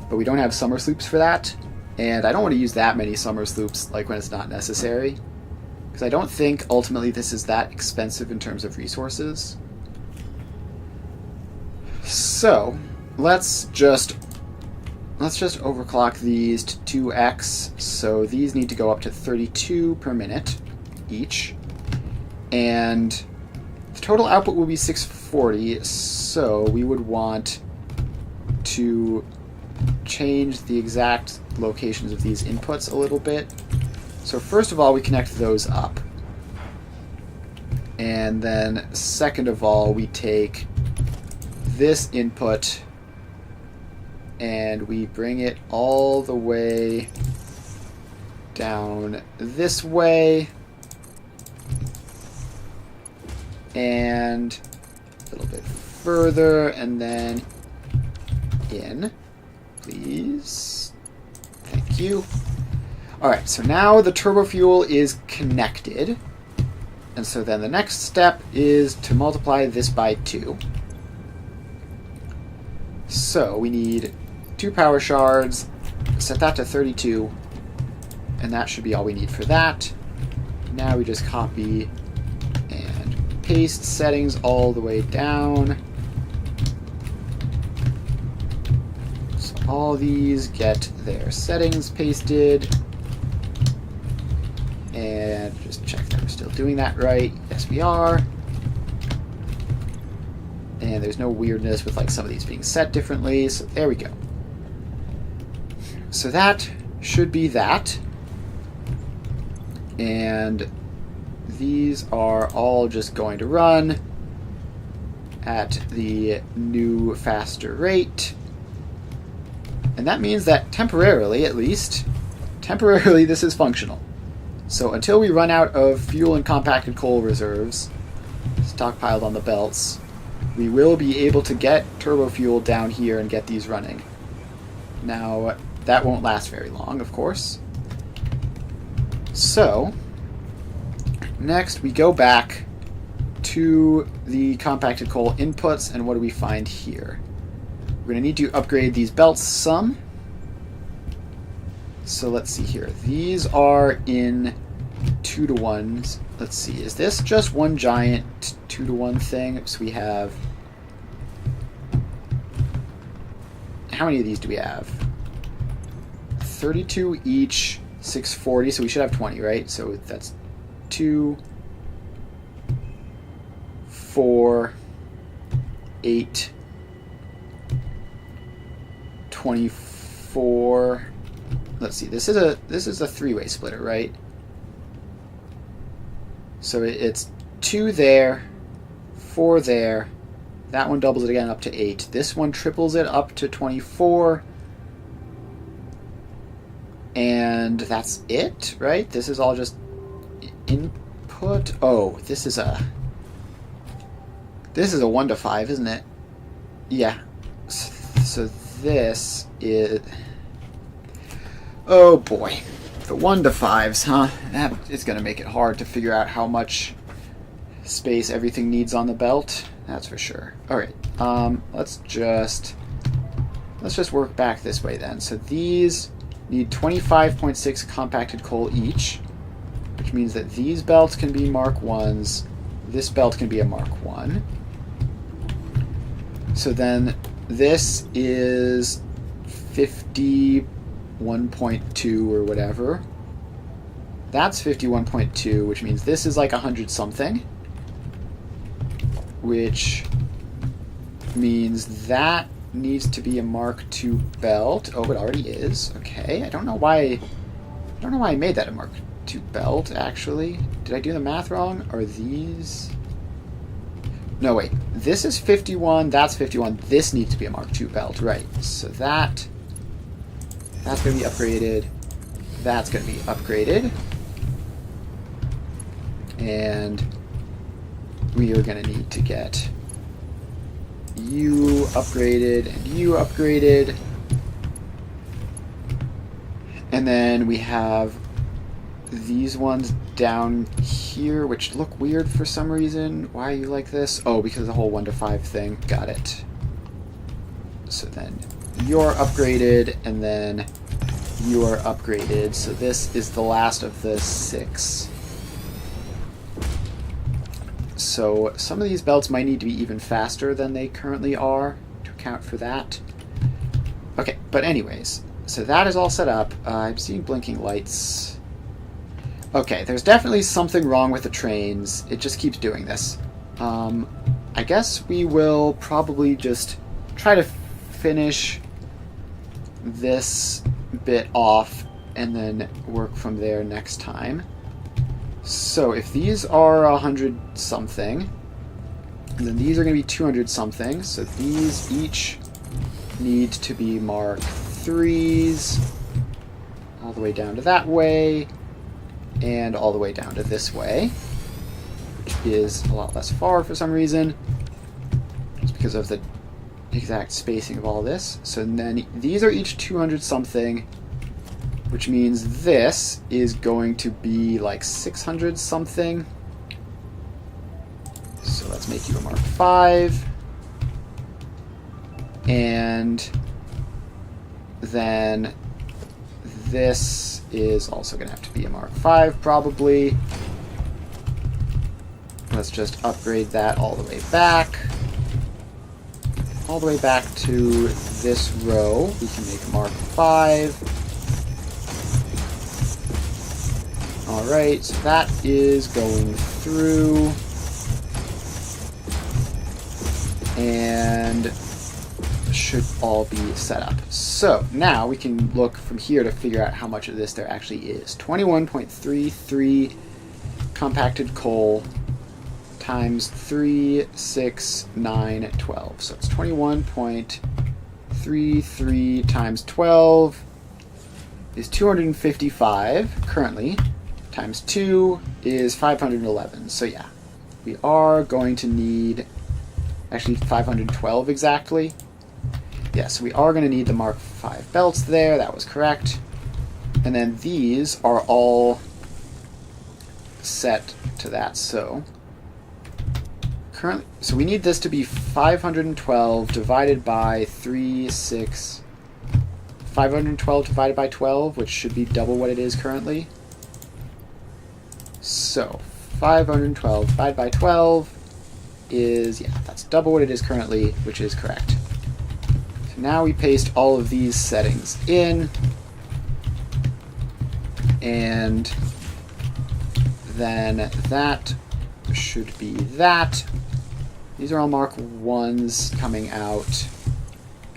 But we don't have summer sloops for that. And I don't want to use that many summer sloops like when it's not necessary. Because I don't think ultimately this is that expensive in terms of resources. So let's just overclock these to 2x. So these need to go up to 32 per minute each. And the total output will be 640, so we would want to change the exact locations of these inputs a little bit. So first of all, we connect those up. And then second of all, we take this input and we bring it all the way down this way. And a little bit further, and then in, please. Thank you. Alright, so now the turbo fuel is connected. And so then the next step is to multiply this by 2. So we need 2 power shards, set that to 32, and that should be all we need for that. Now we just copy paste settings all the way down. So all these get their settings pasted. And just check that we're still doing that right. Yes, we are. And there's no weirdness with like some of these being set differently. So there we go. So that should be that. And these are all just going to run at the new faster rate. And that means that temporarily, at least, temporarily this is functional. So until we run out of fuel and compacted coal reserves stockpiled on the belts, we will be able to get turbo fuel down here and get these running. Now, that won't last very long, of course. So, next we go back to the compacted coal inputs, and what do we find here? We're going to need to upgrade these belts some. So let's see here. These are in 2-to-1s. Let's see. Is this just one giant 2-to-1 thing? So we have... How many of these do we have? 32 each, 640. So we should have 20, right? So that's 2, 4, 8, 24. Let's see. This is a three-way splitter, right? So it's 2 there, 4 there. That one doubles it again up to 8. This one triples it up to 24. And that's it, right? This is all just input. Oh, this is a 1 to 5, isn't it? Yeah. So this is... Oh boy. The 1 to 5s, huh? That is going to make it hard to figure out how much space everything needs on the belt. That's for sure. Alright, let's just work back this way then. So these need 25.6 compacted coal each, which means that these belts can be Mark 1s. This belt can be a Mark 1. So then this is 51.2 or whatever. That's 51.2, which means this is like 100 something. Which means that needs to be a Mark II belt. Oh, it already is. Okay. I don't know why I made that a Mark II belt, actually. Did I do the math wrong? Are these... No, wait. This is 51. That's 51. This needs to be a Mark II belt. Right. So that's going to be upgraded. That's going to be upgraded. And we are going to need to get you upgraded and you upgraded. And then we have these ones down here, which look weird for some reason. Why are you like this? Oh, because of the whole 1 to 5 thing. Got it. So then you're upgraded, and then you are upgraded. So this is the last of the 6. So some of these belts might need to be even faster than they currently are to account for that. Okay, but anyways, so that is all set up. I'm seeing blinking lights. Okay, there's definitely something wrong with the trains. It just keeps doing this. I guess we will probably just try to finish this bit off and then work from there next time. So if these are 100 something, and then these are going to be 200 something, so these each need to be Mark 3s all the way down to that way, and all the way down to this way, which is a lot less far for some reason, just because of the exact spacing of all this. So then these are each 200 something, which means this is going to be like 600 something. So let's make you a Mark 5. And then this is also going to have to be a Mark 5 probably. Let's just upgrade that all the way back. All the way back to this row. We can make Mark 5. Alright, so that is going through. And should all be set up. So now we can look from here to figure out how much of this there actually is. 21.33 compacted coal times 3, 6, 9, 12. So it's 21.33 times 12 is 255 currently, times 2 is 511. So yeah, we are going to need actually 512 exactly. Yeah, so we are going to need the Mark V belts there. That was correct. And then these are all set to that. So currently, so we need this to be 512 divided by 3, 6, 512 divided by 12, which should be double what it is currently. So 512 divided by 12 is, yeah, that's double what it is currently, which is correct. So now we paste all of these settings in, and then that should be that. These are all Mark 1s coming out.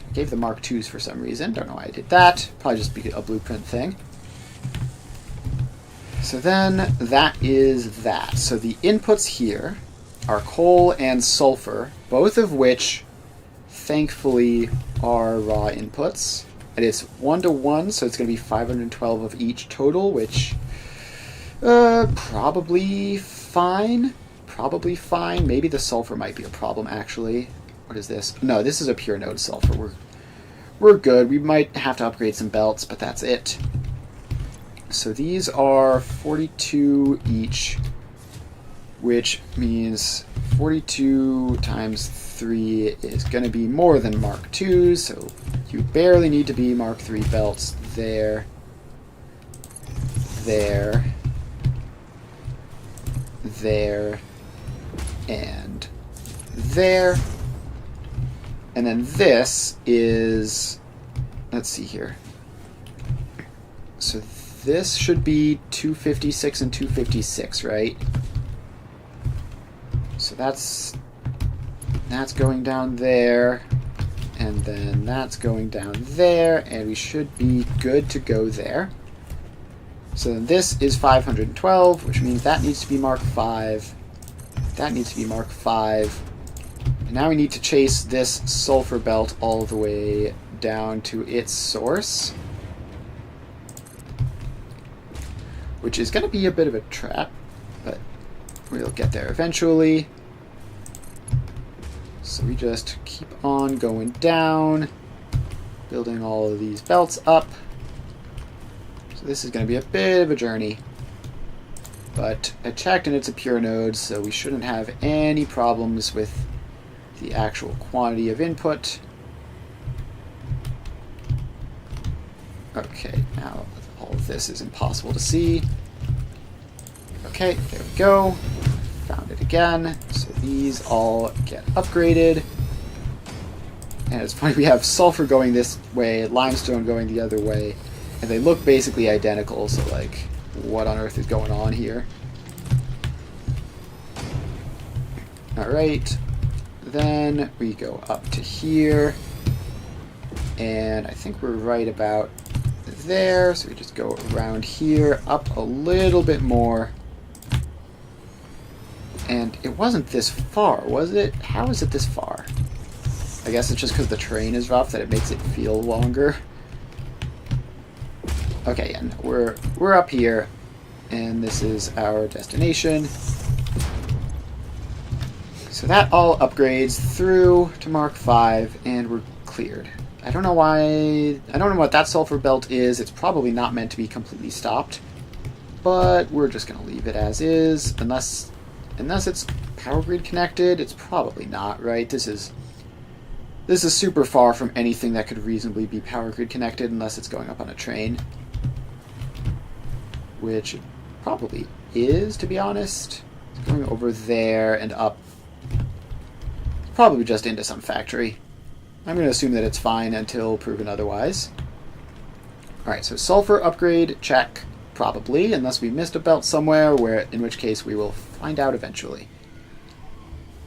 I gave the Mark 2s for some reason. Don't know why I did that. Probably just be a blueprint thing. So then that is that. So the inputs here are coal and sulfur, both of which thankfully are raw inputs. And it's 1-to-1, so it's going to be 512 of each total, which probably fine. Probably fine. Maybe the sulfur might be a problem, actually. What is this? No, this is a pure node sulfur. We're good. We might have to upgrade some belts, but that's it. So these are 42 each, which means 42 times 3 is going to be more than Mark 2s, so you barely need to be Mark 3 belts there, there, there, and there. And then this is, let's see here. So this should be 256 and 256, right? So that's going down there, and then that's going down there, and we should be good to go there. So then this is 512, which means that needs to be Mark 5. That needs to be Mark 5. And now we need to chase this sulfur belt all the way down to its source, which is going to be a bit of a trap, but we'll get there eventually. So we just keep on going down, building all of these belts up. So this is going to be a bit of a journey, but I checked and it's a pure node, so we shouldn't have any problems with the actual quantity of input. Okay, now all of this is impossible to see. Okay, there we go. Found it again. So these all get upgraded. And it's funny, we have sulfur going this way, limestone going the other way, and they look basically identical, so like, what on earth is going on here? Alright, then we go up to here, and I think we're right about there, so we just go around here, up a little bit more. And it wasn't this far, was it? How is it this far? I guess it's just because the terrain is rough that it makes it feel longer. Okay, and we're up here, and this is our destination. So that all upgrades through to Mark V, and we're cleared. I don't know why. I don't know what that sulfur belt is. It's probably not meant to be completely stopped, but we're just going to leave it as is, unless it's power grid connected. It's probably not, right? This is super far from anything that could reasonably be power grid connected, unless it's going up on a train, which it probably is, to be honest. It's going over there and up, probably just into some factory. I'm going to assume that it's fine until proven otherwise. Alright, so sulfur upgrade, check. Probably, unless we missed a belt somewhere, in which case we will find out eventually.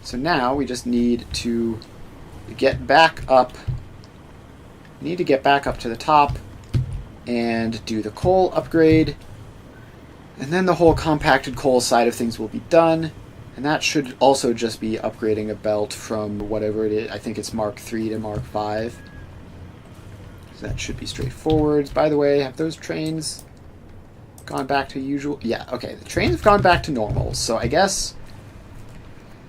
So now we just need to get back up. We need to get back up to the top and do the coal upgrade. And then the whole compacted coal side of things will be done. And that should also just be upgrading a belt from whatever it is. I think it's Mark 3 to Mark 5. So that should be straightforward. By the way, have those trains gone back to usual? Yeah, okay. The trains have gone back to normal. So I guess,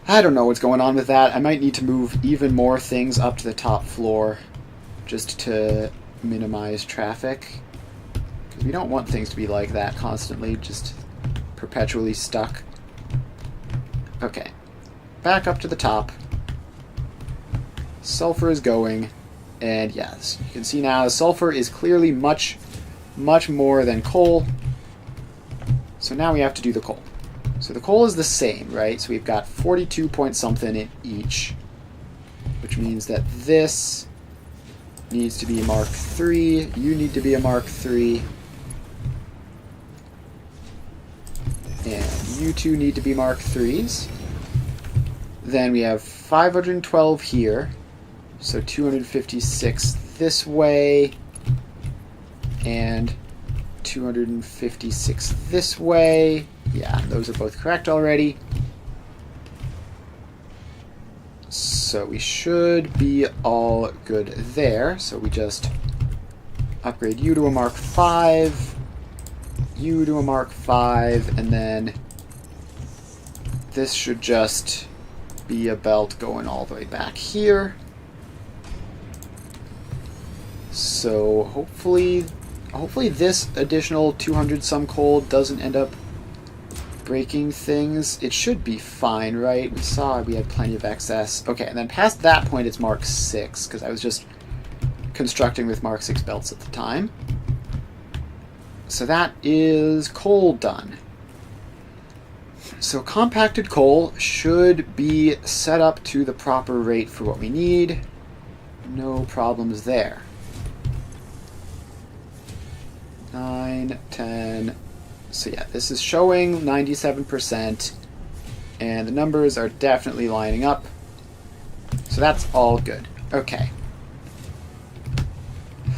I don't know what's going on with that. I might need to move even more things up to the top floor just to minimize traffic. Because we don't want things to be like that constantly, just perpetually stuck. Okay, back up to the top. Sulfur is going, and yes, you can see now the sulfur is clearly much more than coal. So now we have to do the coal. So the coal is the same, right? So we've got 42 point something in each, which means that this needs to be a Mark 3. You need to be a Mark 3. And you two need to be Mark 3s. Then we have 512 here. So 256 this way. And 256 this way. Yeah, those are both correct already. So we should be all good there. So we just upgrade you to a Mark 5. You to a Mark 5, and then this should just be a belt going all the way back here. So hopefully this additional 200 some coal doesn't end up breaking things. It should be fine, right? We saw we had plenty of excess. Okay, and then past that point it's Mark 6, because I was just constructing with Mark 6 belts at the time. So that is coal done. So compacted coal should be set up to the proper rate for what we need. No problems there. 9, 10. So yeah, this is showing 97%, and the numbers are definitely lining up. So that's all good. Okay.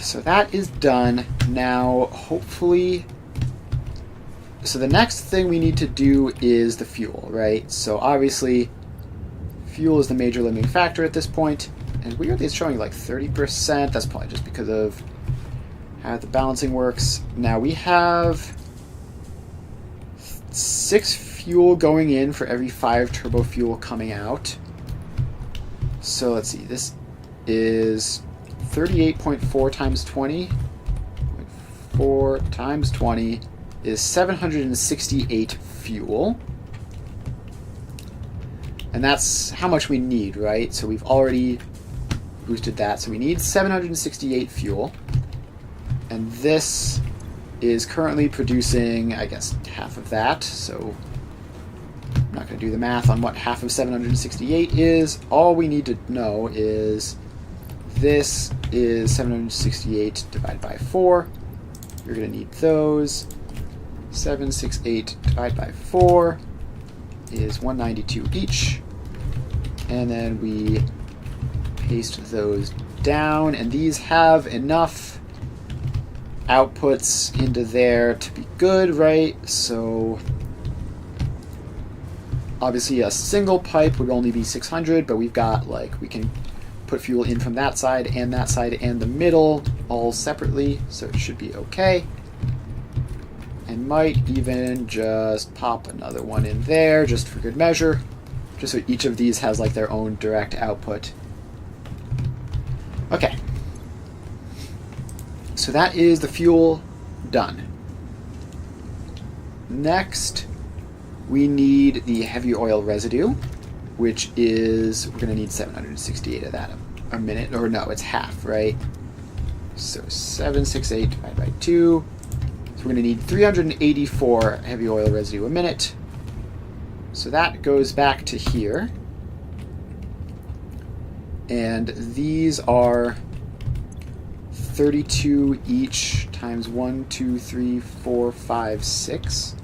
So that is done. Now, hopefully... So the next thing we need to do is the fuel, right? So obviously, fuel is the major limiting factor at this point. And weirdly, it's showing like 30%. That's probably just because of how the balancing works. Now, we have 6 fuel going in for every 5 turbo fuel coming out. So let's see. This is 38.4 times 20. 4 times 20 is 768 fuel. And that's how much we need, right? So we've already boosted that. So we need 768 fuel. And this is currently producing, I guess, half of that. So I'm not going to do the math on what half of 768 is. All we need to know is this is 768 divided by 4. You're going to need those. 768 divided by 4 is 192 each. And then we paste those down. And these have enough outputs into there to be good, right? So obviously a single pipe would only be 600, but we've got, like, we can put fuel in from that side and the middle all separately, so it should be okay. And might even just pop another one in there just for good measure, just so each of these has like their own direct output. Okay, so that is the fuel done. Next, we need the heavy oil residue, which is, we're going to need 768 of that a minute, or no, it's half, right? So 768 divided by 2. So we're going to need 384 heavy oil residue a minute. So that goes back to here. And these are 32 each times 1, 2, 3, 4, 5, 6.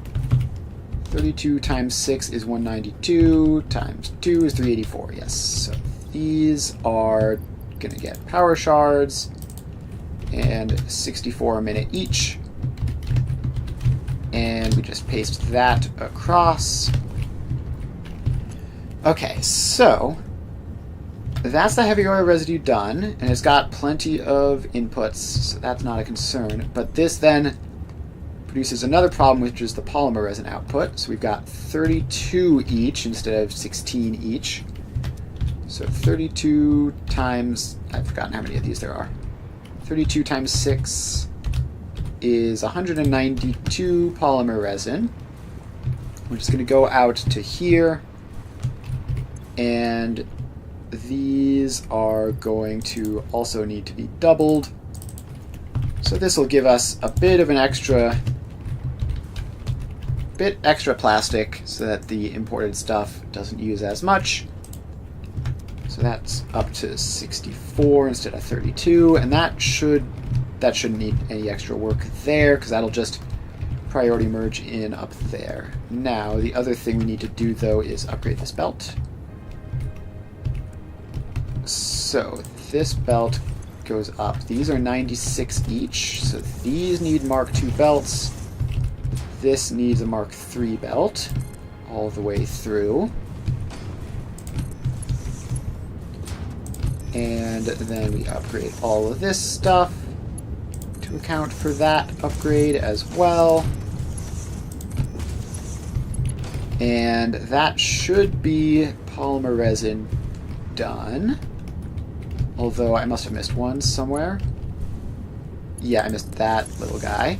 32 times 6 is 192, times 2 is 384, yes. So these are going to get power shards, and 64 a minute each. And we just paste that across. Okay, so that's the heavy oil residue done, and it's got plenty of inputs, so that's not a concern. But this then produces another problem, which is the polymer resin output. So we've got 32 each instead of 16 each. So 32 times, I've forgotten how many of these there are. 32 times 6 is 192 polymer resin, which is going to go out to here. And these are going to also need to be doubled. So this will give us a bit of an extra plastic so that the imported stuff doesn't use as much. So that's up to 64 instead of 32, and that shouldn't need any extra work there because that'll just priority merge in up there. Now the other thing we need to do though is upgrade this belt. So this belt goes up. These are 96 each, so these need Mark II belts. This needs a Mark III belt all the way through. And then we upgrade all of this stuff to account for that upgrade as well. And that should be polymer resin done. Although I must have missed one somewhere. Yeah, I missed that little guy.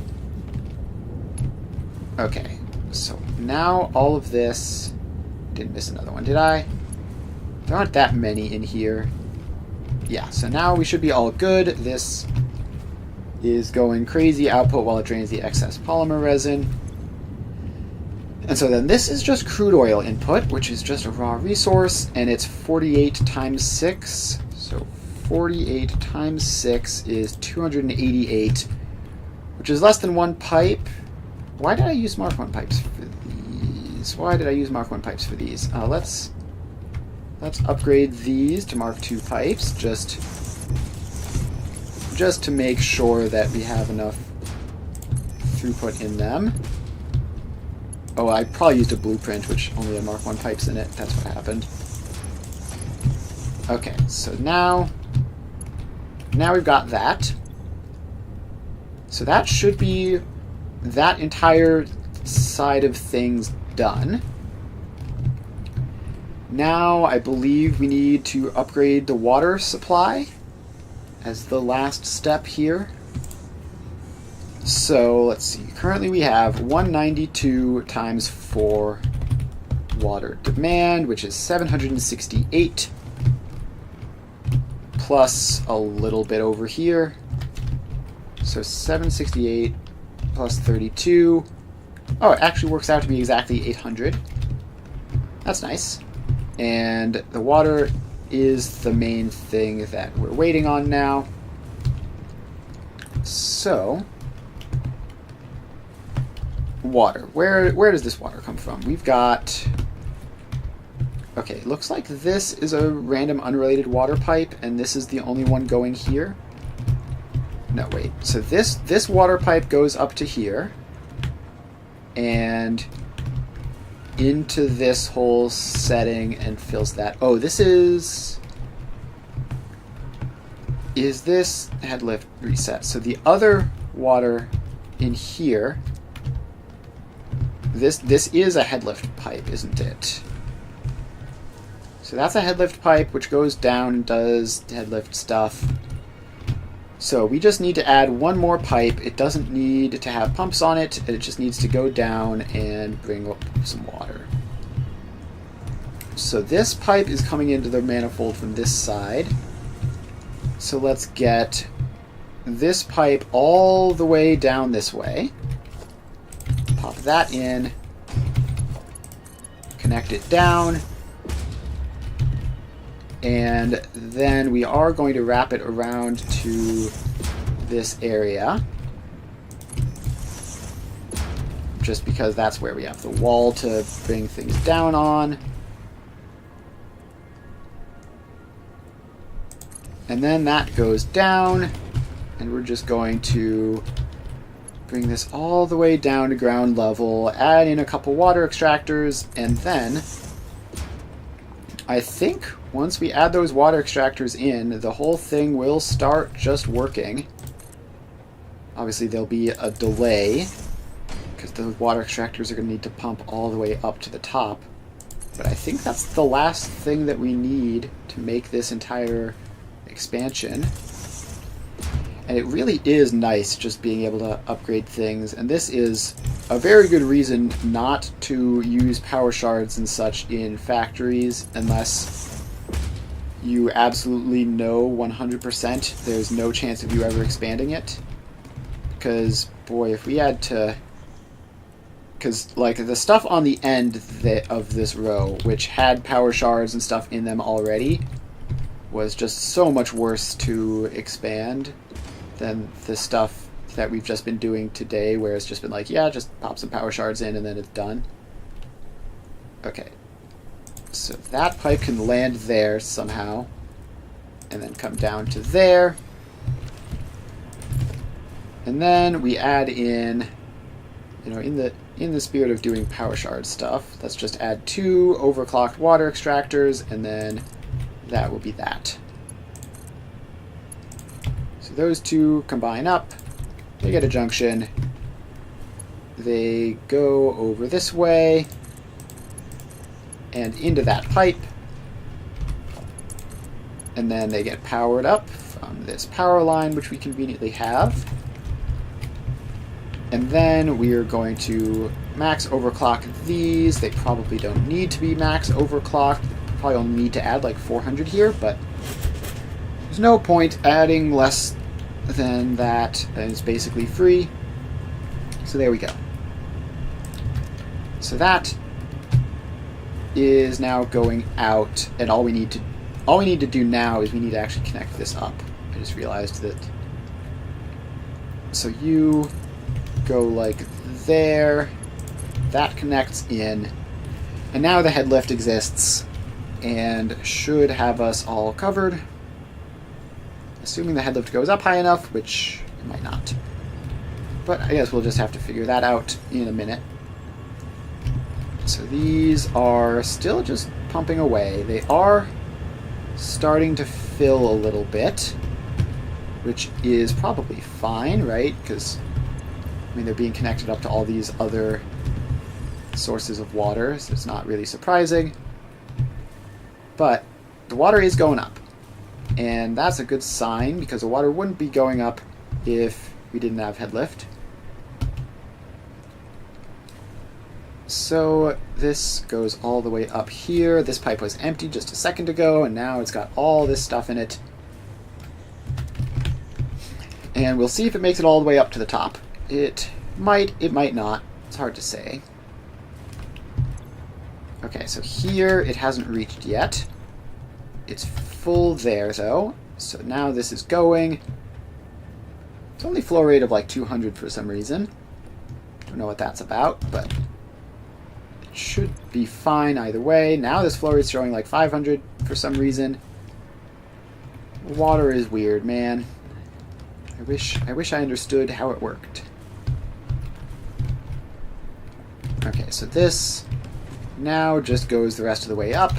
Okay, so now all of this... Didn't miss another one, did I? There aren't that many in here. Yeah, so now we should be all good. This is going crazy output while it drains the excess polymer resin. And so then this is just crude oil input, which is just a raw resource, and it's 48 times 6. So 48 times 6 is 288, which is less than one pipe. Why did I use Mark I pipes for these? Why did I use Mark I pipes for these? Let's upgrade these to Mark II pipes, just to make sure that we have enough throughput in them. Oh, I probably used a blueprint, which only had Mark I pipes in it. That's what happened. Okay, so now we've got that. So that should be that entire side of things done. Now I believe we need to upgrade the water supply as the last step here. So let's see, currently we have 192 times 4 water demand, which is 768, plus a little bit over here. So 768 plus 32. Oh, it actually works out to be exactly 800. That's nice. And the water is the main thing that we're waiting on now. So, water. Where does this water come from? We've got... Okay, looks like this is a random unrelated water pipe, and this is the only one going here. No, wait. So this water pipe goes up to here, and into this whole setting and fills that. Oh, this is... Is this head lift reset? So the other water in here, this is a head lift pipe, isn't it? So that's a head lift pipe which goes down and does head lift stuff. So we just need to add one more pipe. It doesn't need to have pumps on it. It just needs to go down and bring up some water. So this pipe is coming into the manifold from this side. So let's get this pipe all the way down this way. Pop that in. Connect it down. And then we are going to wrap it around to this area. Just because that's where we have the wall to bring things down on. And then that goes down, and we're just going to bring this all the way down to ground level, add in a couple water extractors, and then I think once we add those water extractors in, the whole thing will start just working. Obviously there'll be a delay, because the water extractors are going to need to pump all the way up to the top. But I think that's the last thing that we need to make this entire expansion. And it really is nice just being able to upgrade things. And this is a very good reason not to use power shards and such in factories unless you absolutely know 100% there's no chance of you ever expanding it. Because, boy, if we had to... Because, like, the stuff on the end of this row, which had power shards and stuff in them already, was just so much worse to expand than the stuff that we've just been doing today, where it's just been like, yeah, just pop some power shards in and then it's done. Okay. So that pipe can land there somehow, and then come down to there. And then we add in, you know, in the spirit of doing power shard stuff, let's just add 2 overclocked water extractors, and then that will be that. So those two combine up, they get a junction, they go over this way, and into that pipe, and then they get powered up from this power line, which we conveniently have. And then we are going to max overclock these. They probably don't need to be max overclocked. Probably only need to add like 400 here, but there's no point adding less than that, and it's basically free. So there we go. So that is now going out, and all we need to do now is we need to actually connect this up. I just realized that. So you go like there, that connects in, and now the head lift exists and should have us all covered, assuming the head lift goes up high enough, which it might not, but I guess we'll just have to figure that out in a minute. So these are still just pumping away. They are starting to fill a little bit, which is probably fine, right? Because I mean, they're being connected up to all these other sources of water, so it's not really surprising. But the water is going up, and that's a good sign, because the water wouldn't be going up if we didn't have head lift. So this goes all the way up here. This pipe was empty just a second ago, and now it's got all this stuff in it. And we'll see if it makes it all the way up to the top. It might not. It's hard to say. Okay, so here it hasn't reached yet. It's full there, though. So now this is going. It's only flow rate of like 200 for some reason. Don't know what that's about, but it should be fine either way. Now this flow rate's showing like 500 for some reason. Water is weird, man. I wish I understood how it worked. Okay, so this now just goes the rest of the way up.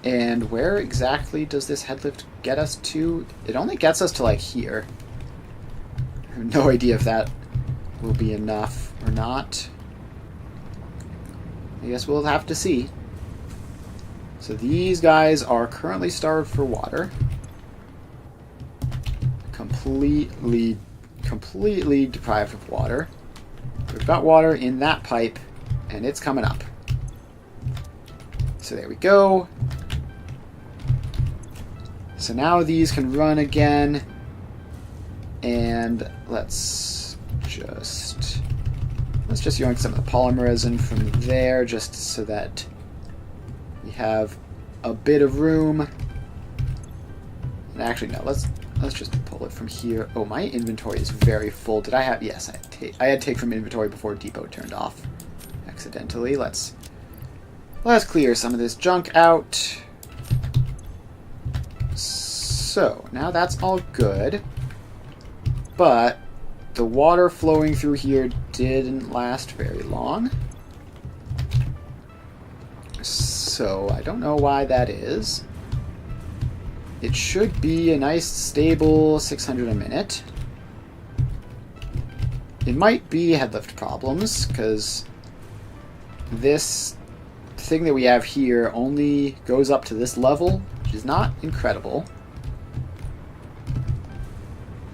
And where exactly does this head lift get us to? It only gets us to like here. I have no idea if that will be enough or not. I guess we'll have to see. So these guys are currently starved for water. Completely deprived of water. We've got water in that pipe, and it's coming up. So there we go. So now these can run again, and let's just yoink some of the polymer resin from there, just so that we have a bit of room. And actually, no, let's just pull it from here. Oh, my inventory is very full. Did I have... Yes, I had take from inventory before depot turned off accidentally. Let's clear some of this junk out. So, now that's all good. But the water flowing through here didn't last very long. So, I don't know why that is. It should be a nice, stable 600 a minute. It might be headlift problems, because this thing that we have here only goes up to this level, which is not incredible.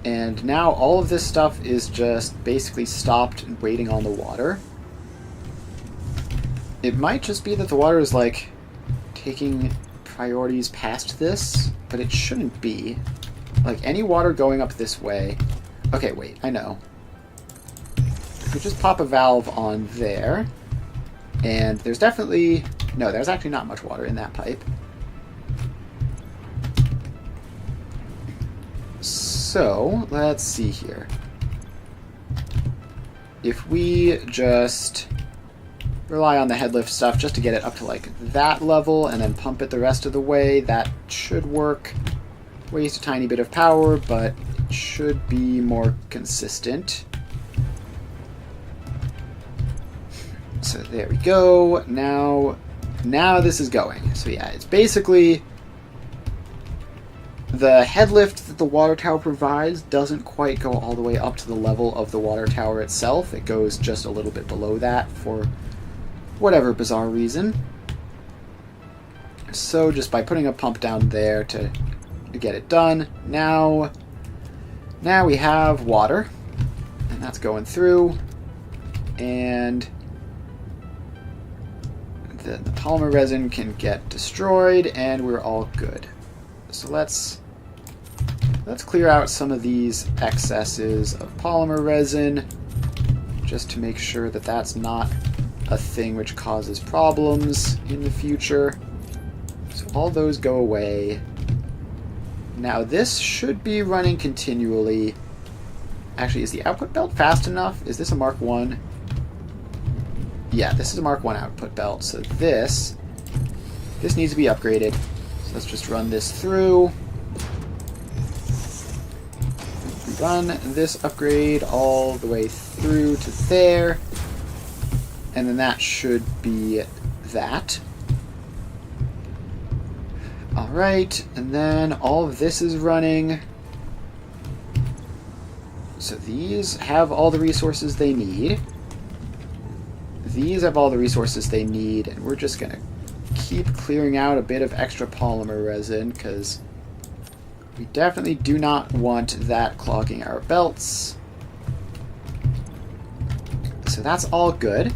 And now all of this stuff is just basically stopped and waiting on the water. It might just be that the water is, like, taking priorities past this, but it shouldn't be. Like, any water going up this way... Okay, wait, I know. If we just pop a valve on there, and there's definitely... No, there's actually not much water in that pipe. So, let's see here. If we just rely on the headlift stuff just to get it up to like that level and then pump it the rest of the way, that should work. Waste a tiny bit of power, but it should be more consistent. So there we go. Now this is going. So yeah, it's basically the headlift that the water tower provides doesn't quite go all the way up to the level of the water tower itself. It goes just a little bit below that for whatever bizarre reason. So just by putting a pump down there to get it done, now we have water, and that's going through, and the polymer resin can get destroyed, and we're all good. So let's clear out some of these excesses of polymer resin, just to make sure that that's not a thing which causes problems in the future. So all those go away. Now this should be running continually. Actually, is the output belt fast enough? Is this a Mark 1? Yeah, this is a Mark 1 output belt. So this needs to be upgraded. So let's just run this through. Run this upgrade all the way through to there. And then that should be that. Alright, and then all of this is running. So these have all the resources they need. These have all the resources they need, and we're just going to keep clearing out a bit of extra polymer resin, because we definitely do not want that clogging our belts. So that's all good.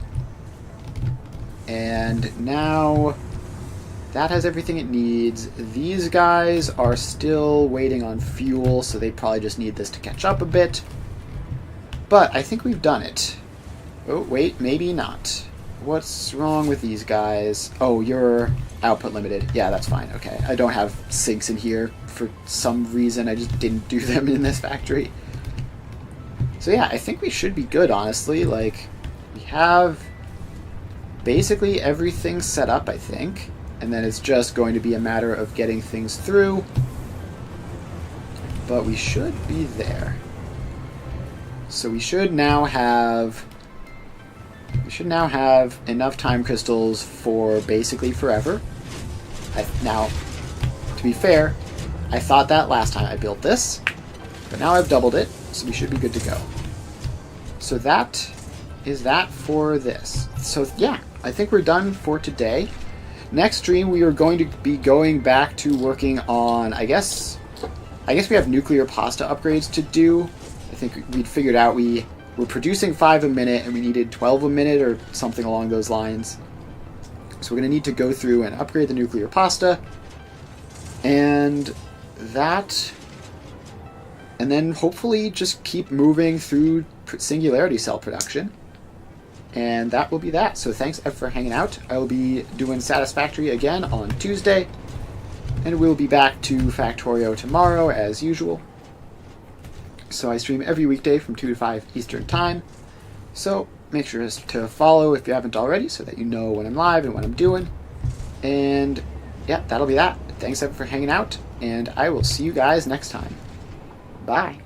And now that has everything it needs. These guys are still waiting on fuel, so they probably just need this to catch up a bit. But I think we've done it. Oh, wait, maybe not. What's wrong with these guys? Oh, you're output limited. Yeah, that's fine. Okay, I don't have sinks in here for some reason. I just didn't do them in this factory. So yeah, I think we should be good, honestly. Like, we have basically everything set up, I think. And then it's just going to be a matter of getting things through. But we should be there. So we should now have enough time crystals for basically forever. Now, to be fair, I thought that last time I built this, but now I've doubled it, so we should be good to go. So that is that for this. So yeah, I think we're done for today. Next stream, we are going to be going back to working on, I guess we have nuclear pasta upgrades to do. I think we'd figured out we were producing 5 a minute and we needed 12 a minute or something along those lines. So we're going to need to go through and upgrade the nuclear pasta. And then hopefully just keep moving through singularity cell production. And that will be that. So thanks for hanging out. I will be doing Satisfactory again on Tuesday. And we'll be back to Factorio tomorrow as usual. So I stream every weekday from 2 to 5 Eastern Time. So make sure to follow if you haven't already so that you know when I'm live and what I'm doing. And yeah, that'll be that. Thanks for hanging out, and I will see you guys next time. Bye.